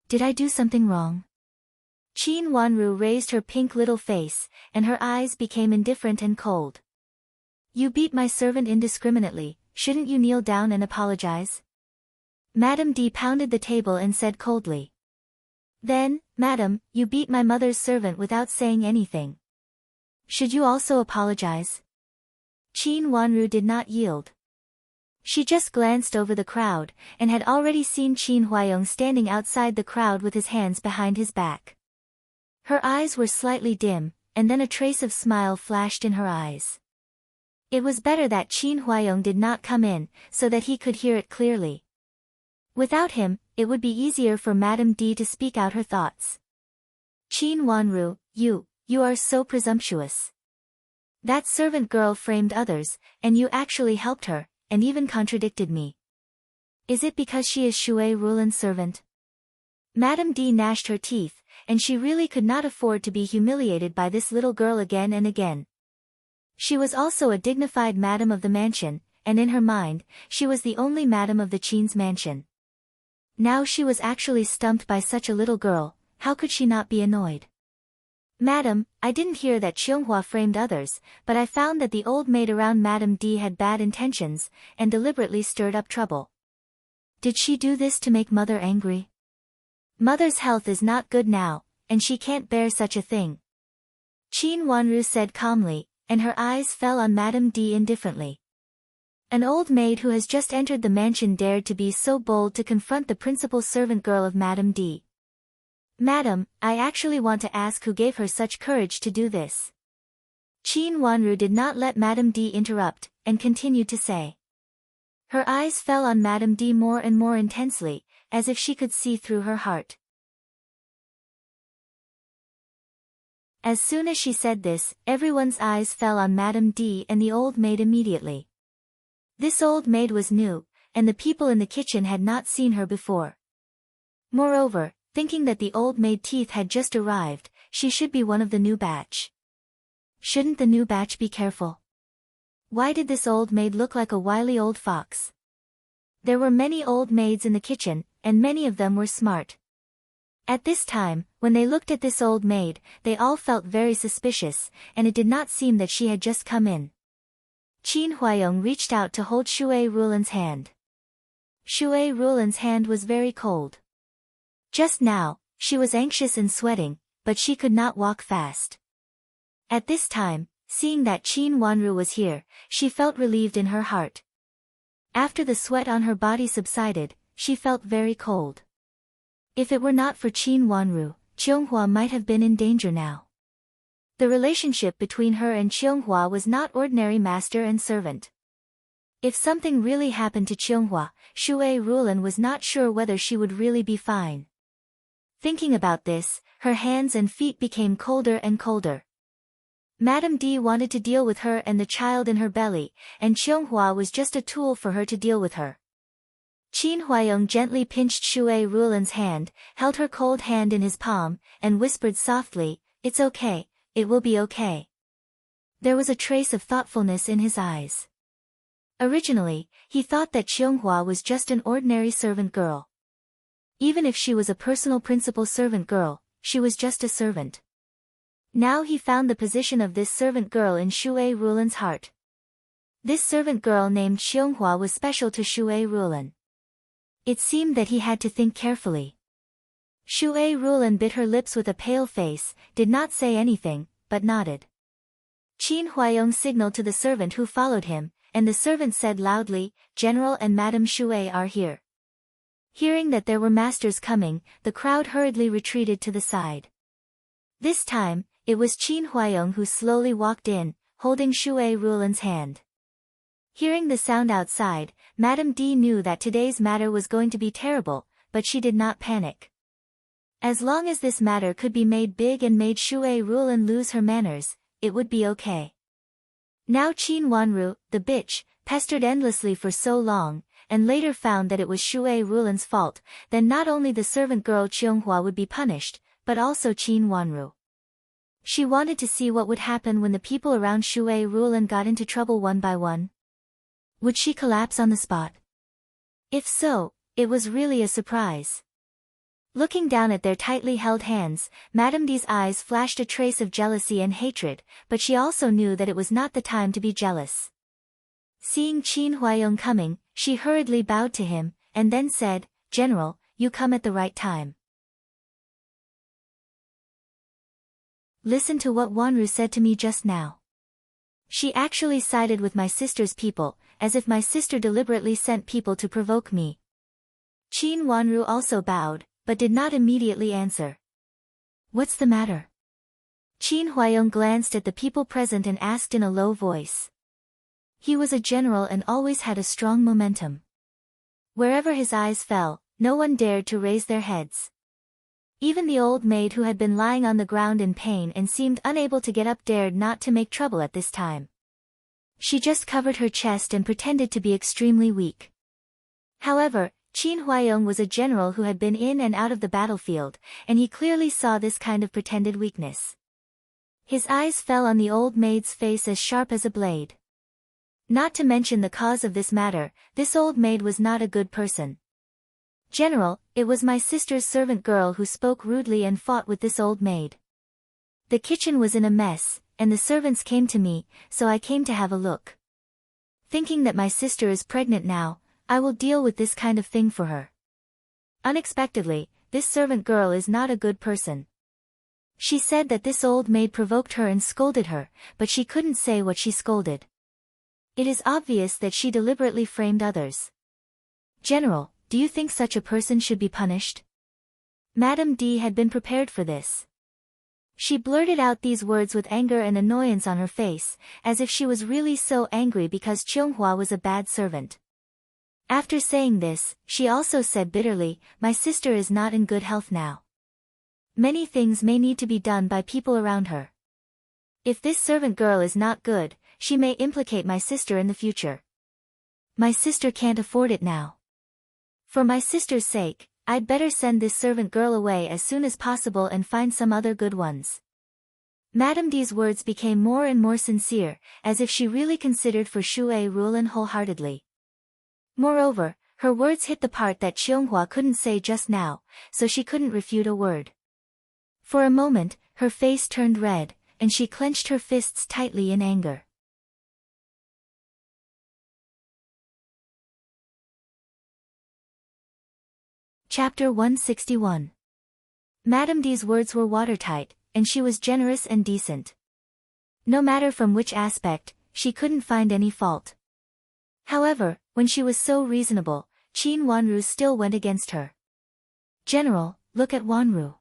[SPEAKER 1] Did I do something wrong? Qin Wanru raised her pink little face, and her eyes became indifferent and cold. You beat my servant indiscriminately, shouldn't you kneel down and apologize? Madame D pounded the table and said coldly. Then, Madam, you beat my mother's servant without saying anything. Should you also apologize? Qin Wanru did not yield. She just glanced over the crowd, and had already seen Qin Huayong standing outside the crowd with his hands behind his back. Her eyes were slightly dim, and then a trace of smile flashed in her eyes. It was better that Qin Huayong did not come in, so that he could hear it clearly. Without him, it would be easier for Madame D to speak out her thoughts. Qin Wanru, you are so presumptuous. That servant girl framed others, and you actually helped her, and even contradicted me. Is it because she is Shui Rulan's servant? Madame D gnashed her teeth, and she really could not afford to be humiliated by this little girl again and again. She was also a dignified madam of the mansion, and in her mind, she was the only madam of the Qin's mansion. Now she was actually stumped by such a little girl, how could she not be annoyed? Madam, I didn't hear that Qianghua framed others, but I found that the old maid around Madame D had bad intentions, and deliberately stirred up trouble. Did she do this to make Mother angry? Mother's health is not good now, and she can't bear such a thing. Qin Wanru said calmly, and her eyes fell on Madame D indifferently. An old maid who has just entered the mansion dared to be so bold to confront the principal servant girl of Madame D. Madam, I actually want to ask who gave her such courage to do this. Qin Wanru did not let Madame D interrupt, and continued to say. Her eyes fell on Madame D more and more intensely, as if she could see through her heart. As soon as she said this, everyone's eyes fell on Madame D and the old maid immediately. This old maid was new, and the people in the kitchen had not seen her before. Moreover, thinking that the old maid teeth had just arrived, she should be one of the new batch. Shouldn't the new batch be careful? Why did this old maid look like a wily old fox? There were many old maids in the kitchen, and many of them were smart. At this time, when they looked at this old maid, they all felt very suspicious, and it did not seem that she had just come in. Qin Huayong reached out to hold Shui Rulan's hand. Shui Rulan's hand was very cold. Just now, she was anxious and sweating, but she could not walk fast. At this time, seeing that Qin Wanru was here, she felt relieved in her heart. After the sweat on her body subsided, she felt very cold. If it were not for Qin Wanru, Qianghua might have been in danger now. The relationship between her and Qianghua was not ordinary master and servant. If something really happened to Qianghua, Shui Rulan was not sure whether she would really be fine. Thinking about this, her hands and feet became colder and colder. Madame D wanted to deal with her and the child in her belly, and Qianghua was just a tool for her to deal with her. Qin Huayong gently pinched Shui Rulan's hand, held her cold hand in his palm, and whispered softly, "It's okay, it will be okay." There was a trace of thoughtfulness in his eyes. Originally, he thought that Qianghua was just an ordinary servant girl. Even if she was a personal principal servant girl, she was just a servant. Now he found the position of this servant girl in Shui Rulan's heart. This servant girl named Qianghua was special to Shui Rulan. It seemed that he had to think carefully. Shui Rulan bit her lips with a pale face, did not say anything, but nodded. Qin Huayong signaled to the servant who followed him, and the servant said loudly, "General and Madame Shui are here." Hearing that there were masters coming, the crowd hurriedly retreated to the side. This time, it was Qin Huayong who slowly walked in, holding Shui Rulan's hand. Hearing the sound outside, Madame D knew that today's matter was going to be terrible, but she did not panic. As long as this matter could be made big and made Shui Rulan lose her manners, it would be okay. Now Qin Wanru, the bitch, pestered endlessly for so long, and later found that it was Shui Rulan's fault, then not only the servant girl Qianghua would be punished, but also Qin Wanru. She wanted to see what would happen when the people around Shui Rulan got into trouble one by one. Would she collapse on the spot? If so, It was really a surprise. Looking down at their tightly held hands, Madame D's eyes flashed a trace of jealousy and hatred, but she also knew that it was not the time to be jealous. Seeing Qin Huaiyong coming, she hurriedly bowed to him, and then said, "General, you come at the right time. Listen to what Wanru said to me just now. She actually sided with my sister's people, as if my sister deliberately sent people to provoke me." Qin Wanru also bowed, but did not immediately answer. "What's the matter?" Qin Huaiyong glanced at the people present and asked in a low voice. He was a general and always had a strong momentum. Wherever his eyes fell, no one dared to raise their heads. Even the old maid who had been lying on the ground in pain and seemed unable to get up dared not to make trouble at this time. She just covered her chest and pretended to be extremely weak. However, Qin Huaiyong was a general who had been in and out of the battlefield, and he clearly saw this kind of pretended weakness. His eyes fell on the old maid's face as sharp as a blade. Not to mention the cause of this matter, this old maid was not a good person. "General, it was my sister's servant girl who spoke rudely and fought with this old maid. The kitchen was in a mess, and the servants came to me, so I came to have a look. Thinking that my sister is pregnant now, I will deal with this kind of thing for her. Unexpectedly, this servant girl is not a good person. She said that this old maid provoked her and scolded her, but she couldn't say what she scolded. It is obvious that she deliberately framed others. General, do you think such a person should be punished?" Madame D had been prepared for this. She blurted out these words with anger and annoyance on her face, as if she was really so angry because Chionghua was a bad servant. After saying this, she also said bitterly, "My sister is not in good health now. Many things may need to be done by people around her. If this servant girl is not good, she may implicate my sister in the future. My sister can't afford it now. For my sister's sake, I'd better send this servant girl away as soon as possible and find some other good ones." Madame D's words became more and more sincere, as if she really considered for Shui Rulan wholeheartedly. Moreover, her words hit the part that Chionghua couldn't say just now, so she couldn't refute a word. For a moment, her face turned red, and she clenched her fists tightly in anger. Chapter 161. Madame D's words were watertight, and she was generous and decent. No matter from which aspect, she couldn't find any fault. However, when she was so reasonable, Qin Wanru still went against her. "General, look at Wanru.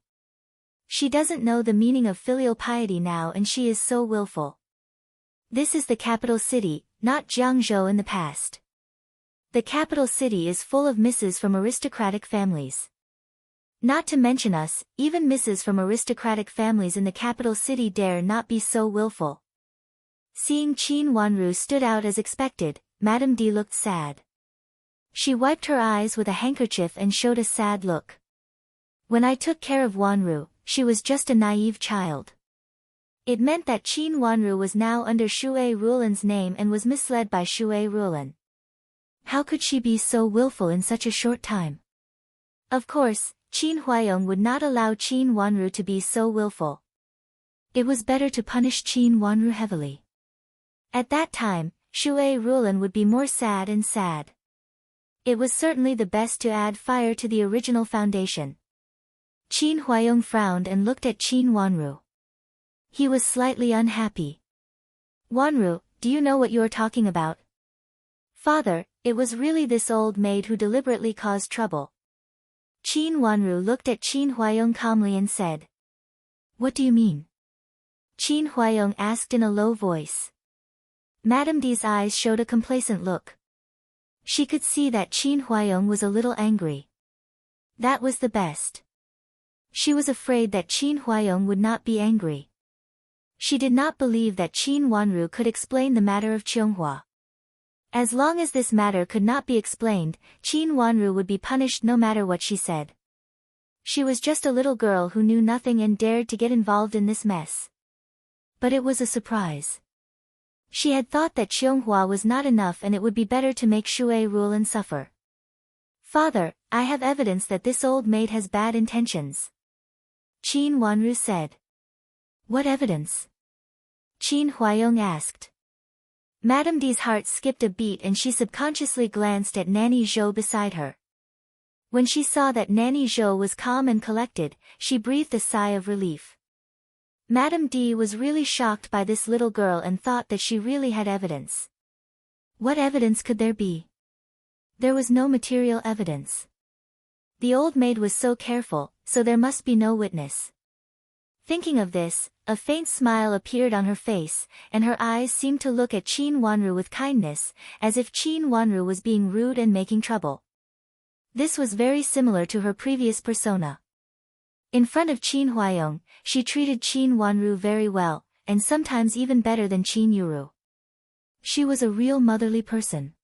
[SPEAKER 1] She doesn't know the meaning of filial piety now and she is so willful. This is the capital city, not Jiangzhou in the past. The capital city is full of misses from aristocratic families. Not to mention us, even misses from aristocratic families in the capital city dare not be so willful." Seeing Qin Wanru stood out as expected, Madame D looked sad. She wiped her eyes with a handkerchief and showed a sad look. "When I took care of Wanru, she was just a naive child." It meant that Qin Wanru was now under Shui Rulan's name and was misled by Shui Rulan. How could she be so willful in such a short time? Of course, Qin Huaiyong would not allow Qin Wanru to be so willful. It was better to punish Qin Wanru heavily. At that time, Shui Rulan would be more sad and sad. It was certainly the best to add fire to the original foundation. Qin Huaiyong frowned and looked at Qin Wanru. He was slightly unhappy. "Wanru, do you know what you are talking about?" "Father, it was really this old maid who deliberately caused trouble." Qin Wanru looked at Qin Huaiyong calmly and said. "What do you mean?" Qin Huaiyong asked in a low voice. Madame D's eyes showed a complacent look. She could see that Qin Huaiyong was a little angry. That was the best. She was afraid that Qin Huaiyong would not be angry. She did not believe that Qin Wanru could explain the matter of Chionghua. As long as this matter could not be explained, Qin Wanru would be punished no matter what she said. She was just a little girl who knew nothing and dared to get involved in this mess. But it was a surprise. She had thought that Chionghua was not enough and it would be better to make Shui rule and suffer. "Father, I have evidence that this old maid has bad intentions. Qin Wanru said. What evidence? Qin Huayong asked. Madame D's heart skipped a beat and she subconsciously glanced at Nanny Zhou beside her. When she saw that Nanny Zhou was calm and collected, she breathed a sigh of relief. Madame D was really shocked by this little girl and thought that she really had evidence. What evidence could there be? There was no material evidence. The old maid was so careful, so there must be no witness. Thinking of this, a faint smile appeared on her face, and her eyes seemed to look at Qin Wanru with kindness, as if Qin Wanru was being rude and making trouble. This was very similar to her previous persona. In front of Qin Huayong, she treated Qin Wanru very well, and sometimes even better than Qin Yuru. She was a real motherly person.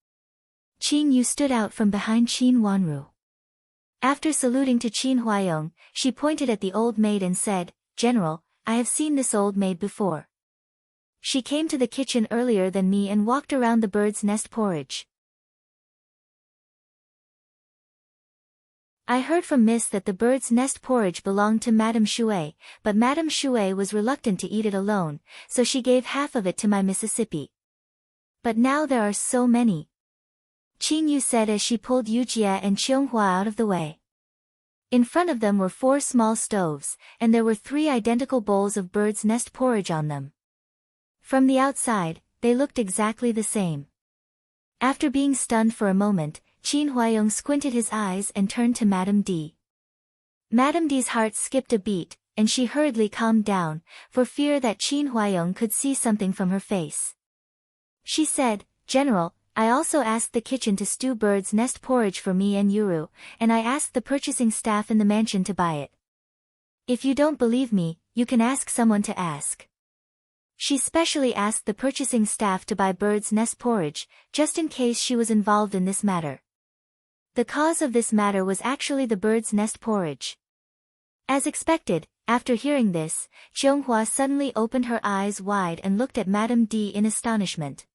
[SPEAKER 1] Qin Yu stood out from behind Qin Wanru. After saluting to Qin Huayong, she pointed at the old maid and said, General, I have seen this old maid before. She came to the kitchen earlier than me and walked around the bird's nest porridge. I heard from Miss that the bird's nest porridge belonged to Madame Shui, but Madame Shui was reluctant to eat it alone, so she gave half of it to my Mississippi. But now there are so many. Qin Yu said as she pulled Yujie and Qianghua out of the way. In front of them were 4 small stoves, and there were 3 identical bowls of bird's nest porridge on them. From the outside, they looked exactly the same. After being stunned for a moment, Qin Huayong squinted his eyes and turned to Madame D. Madame D's heart skipped a beat, and she hurriedly calmed down, for fear that Qin Huayong could see something from her face. She said, General, I also asked the kitchen to stew bird's nest porridge for me and Yuru, and I asked the purchasing staff in the mansion to buy it. If you don't believe me, you can ask someone to ask. She specially asked the purchasing staff to buy bird's nest porridge, just in case she was involved in this matter. The cause of this matter was actually the bird's nest porridge. As expected, after hearing this, Qianghua suddenly opened her eyes wide and looked at Madame D in astonishment.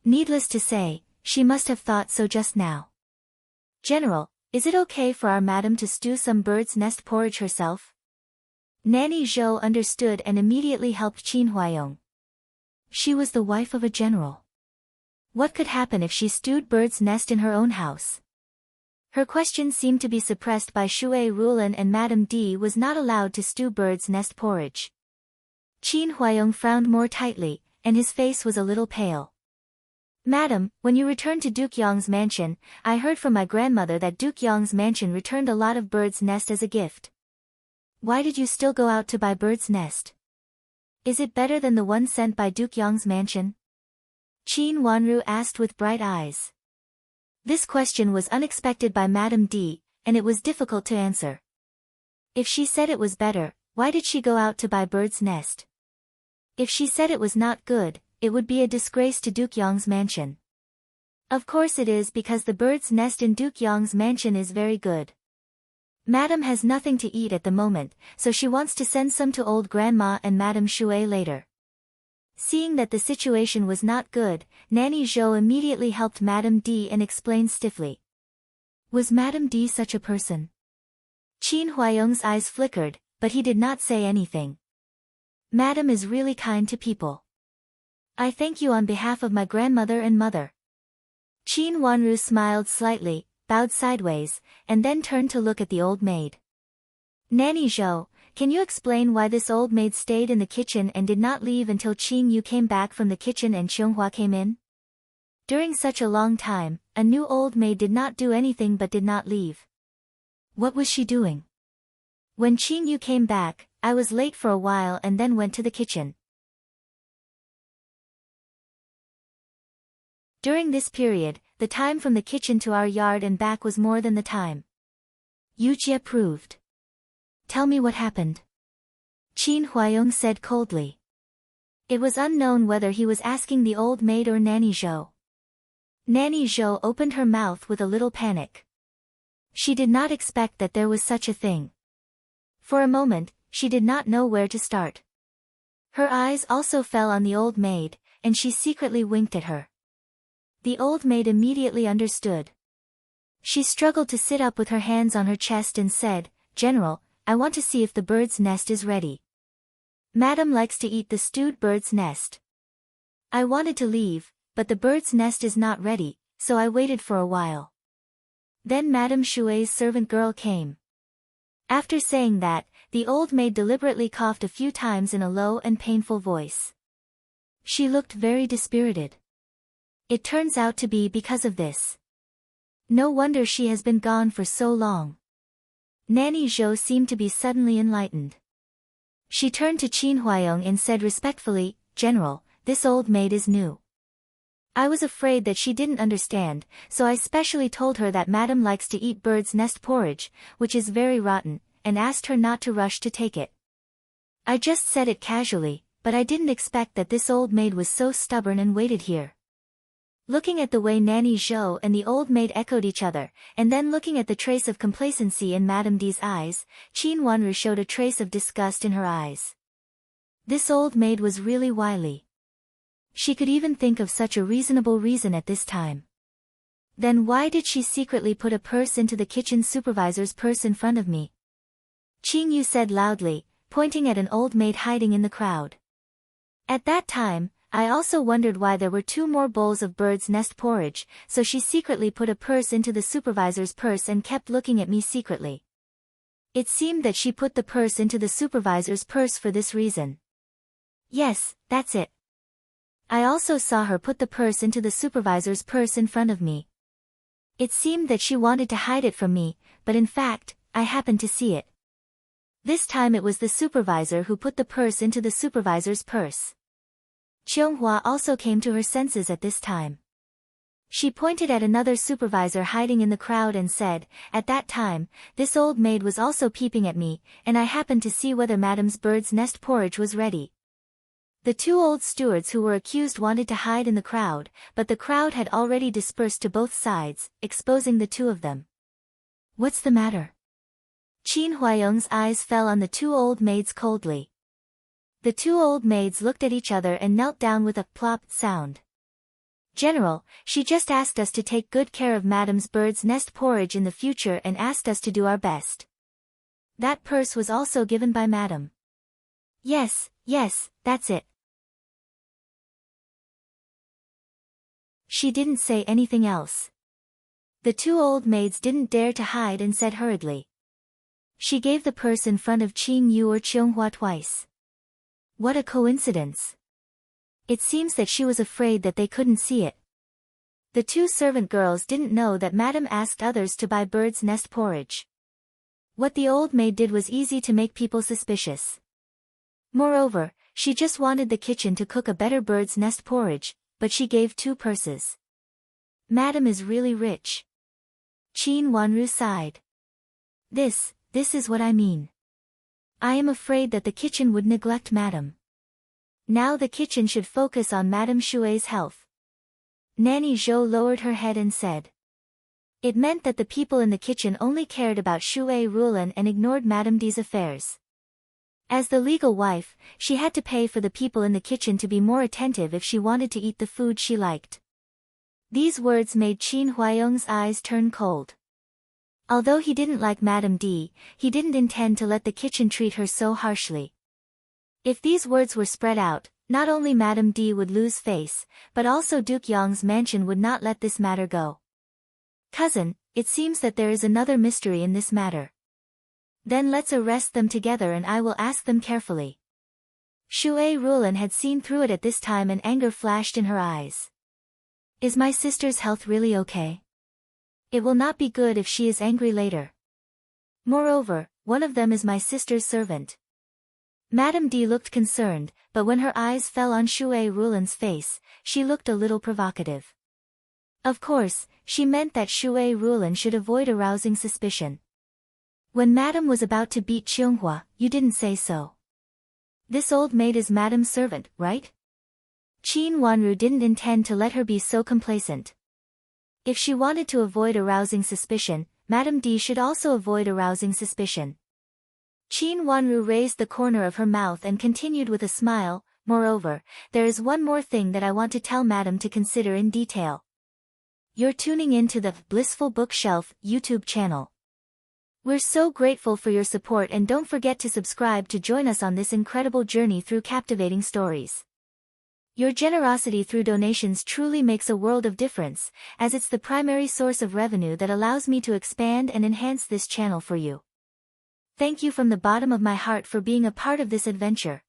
[SPEAKER 1] Needless to say, she must have thought so just now. General, is it okay for our madam to stew some bird's nest porridge herself? Nanny Zhou understood and immediately helped Qin Huayong. She was the wife of a general. What could happen if she stewed bird's nest in her own house? Her question seemed to be suppressed by Shui Rulin, and Madame D was not allowed to stew bird's nest porridge. Qin Huayong frowned more tightly, and his face was a little pale. Madam, when you returned to Duke Yong's mansion, I heard from my grandmother that Duke Yong's mansion returned a lot of bird's nest as a gift. Why did you still go out to buy bird's nest? Is it better than the one sent by Duke Yong's mansion? Qin Wanru asked with bright eyes. This question was unexpected by Madame D, and it was difficult to answer. If she said it was better, why did she go out to buy bird's nest? If she said it was not good, it would be a disgrace to Duke Yong's mansion. Of course it is, because the bird's nest in Duke Yong's mansion is very good. Madam has nothing to eat at the moment, so she wants to send some to old grandma and Madame Shui later. Seeing that the situation was not good, Nanny Zhou immediately helped Madame D and explained stiffly. Was Madame D such a person? Qin Huayong's eyes flickered, but he did not say anything. Madam is really kind to people. I thank you on behalf of my grandmother and mother. Qin Wanru smiled slightly, bowed sideways, and then turned to look at the old maid. Nanny Zhou, can you explain why this old maid stayed in the kitchen and did not leave until Qin Yu came back from the kitchen and Qianghua came in? During such a long time, a new old maid did not do anything but did not leave. What was she doing? When Qin Yu came back, I was late for a while and then went to the kitchen. During this period, the time from the kitchen to our yard and back was more than the time. Yujie proved. Tell me what happened. Qin Huayong said coldly. It was unknown whether he was asking the old maid or Nanny Zhou. Nanny Zhou opened her mouth with a little panic. She did not expect that there was such a thing. For a moment, she did not know where to start. Her eyes also fell on the old maid, and she secretly winked at her. The old maid immediately understood. She struggled to sit up with her hands on her chest and said, "General, I want to see if the bird's nest is ready. Madam likes to eat the stewed bird's nest." I wanted to leave, but the bird's nest is not ready, so I waited for a while. Then Madame Shui's servant girl came. After saying that, the old maid deliberately coughed a few times in a low and painful voice. She looked very dispirited. It turns out to be because of this. No wonder she has been gone for so long. Nanny Zhou seemed to be suddenly enlightened. She turned to Qin Huayong and said respectfully, "General, this old maid is new." I was afraid that she didn't understand, so I specially told her that Madam likes to eat bird's nest porridge, which is very rotten, and asked her not to rush to take it. I just said it casually, but I didn't expect that this old maid was so stubborn and waited here. Looking at the way Nanny Zhou and the old maid echoed each other, and then looking at the trace of complacency in Madame D's eyes, Qin Wanru showed a trace of disgust in her eyes. This old maid was really wily. She could even think of such a reasonable reason at this time. Then why did she secretly put a purse into the kitchen supervisor's purse in front of me? Qing Yu said loudly, pointing at an old maid hiding in the crowd. At that time, I also wondered why there were 2 more bowls of bird's nest porridge, so she secretly put a purse into the supervisor's purse and kept looking at me secretly. It seemed that she put the purse into the supervisor's purse for this reason. Yes, that's it. I also saw her put the purse into the supervisor's purse in front of me. It seemed that she wanted to hide it from me, but in fact, I happened to see it. This time it was the supervisor who put the purse into the supervisor's purse. Qianghua also came to her senses at this time. She pointed at another supervisor hiding in the crowd and said, "At that time, this old maid was also peeping at me, and I happened to see whether Madam's bird's nest porridge was ready." The 2 old stewards who were accused wanted to hide in the crowd, but the crowd had already dispersed to both sides, exposing the 2 of them. "What's the matter?" Qin Huayong's eyes fell on the 2 old maids coldly. The 2 old maids looked at each other and knelt down with a plop sound. "General, she just asked us to take good care of Madam's bird's nest porridge in the future and asked us to do our best. That purse was also given by Madam." Yes, that's it." She didn't say anything else. The 2 old maids didn't dare to hide and said hurriedly. She gave the purse in front of Qing Yu or Qianghua twice. What a coincidence. It seems that she was afraid that they couldn't see it. The 2 servant girls didn't know that Madam asked others to buy bird's nest porridge. What the old maid did was easy to make people suspicious. Moreover, she just wanted the kitchen to cook a better bird's nest porridge, but she gave 2 purses. Madam is really rich. Qin Wanru sighed. This is what I mean. I am afraid that the kitchen would neglect Madam. Now the kitchen should focus on Madame Shui's health. Nanny Zhou lowered her head and said. It meant that the people in the kitchen only cared about Shui Rulan and ignored Madame D's affairs. As the legal wife, she had to pay for the people in the kitchen to be more attentive if she wanted to eat the food she liked. These words made Qin Huayong's eyes turn cold. Although he didn't like Madame D, he didn't intend to let the kitchen treat her so harshly. If these words were spread out, not only Madame D would lose face, but also Duke Yang's mansion would not let this matter go. Cousin, it seems that there is another mystery in this matter. Then let's arrest them together and I will ask them carefully. Shui Rulan had seen through it at this time and anger flashed in her eyes. Is my sister's health really okay? It will not be good if she is angry later. Moreover, one of them is my sister's servant. Madame D looked concerned, but when her eyes fell on Shui Rulan's face, she looked a little provocative. Of course, she meant that Shui Rulan should avoid arousing suspicion. When Madame was about to beat Qianghua, you didn't say so. This old maid is Madame's servant, right? Qin Wanru didn't intend to let her be so complacent. If she wanted to avoid arousing suspicion, Madame D should also avoid arousing suspicion. Qin Wanru raised the corner of her mouth and continued with a smile, moreover, there is one more thing that I want to tell Madame to consider in detail. You're tuning in to the Blissful Bookshelf YouTube channel. We're so grateful for your support, and don't forget to subscribe to join us on this incredible journey through captivating stories. Your generosity through donations truly makes a world of difference, as it's the primary source of revenue that allows me to expand and enhance this channel for you. Thank you from the bottom of my heart for being a part of this adventure.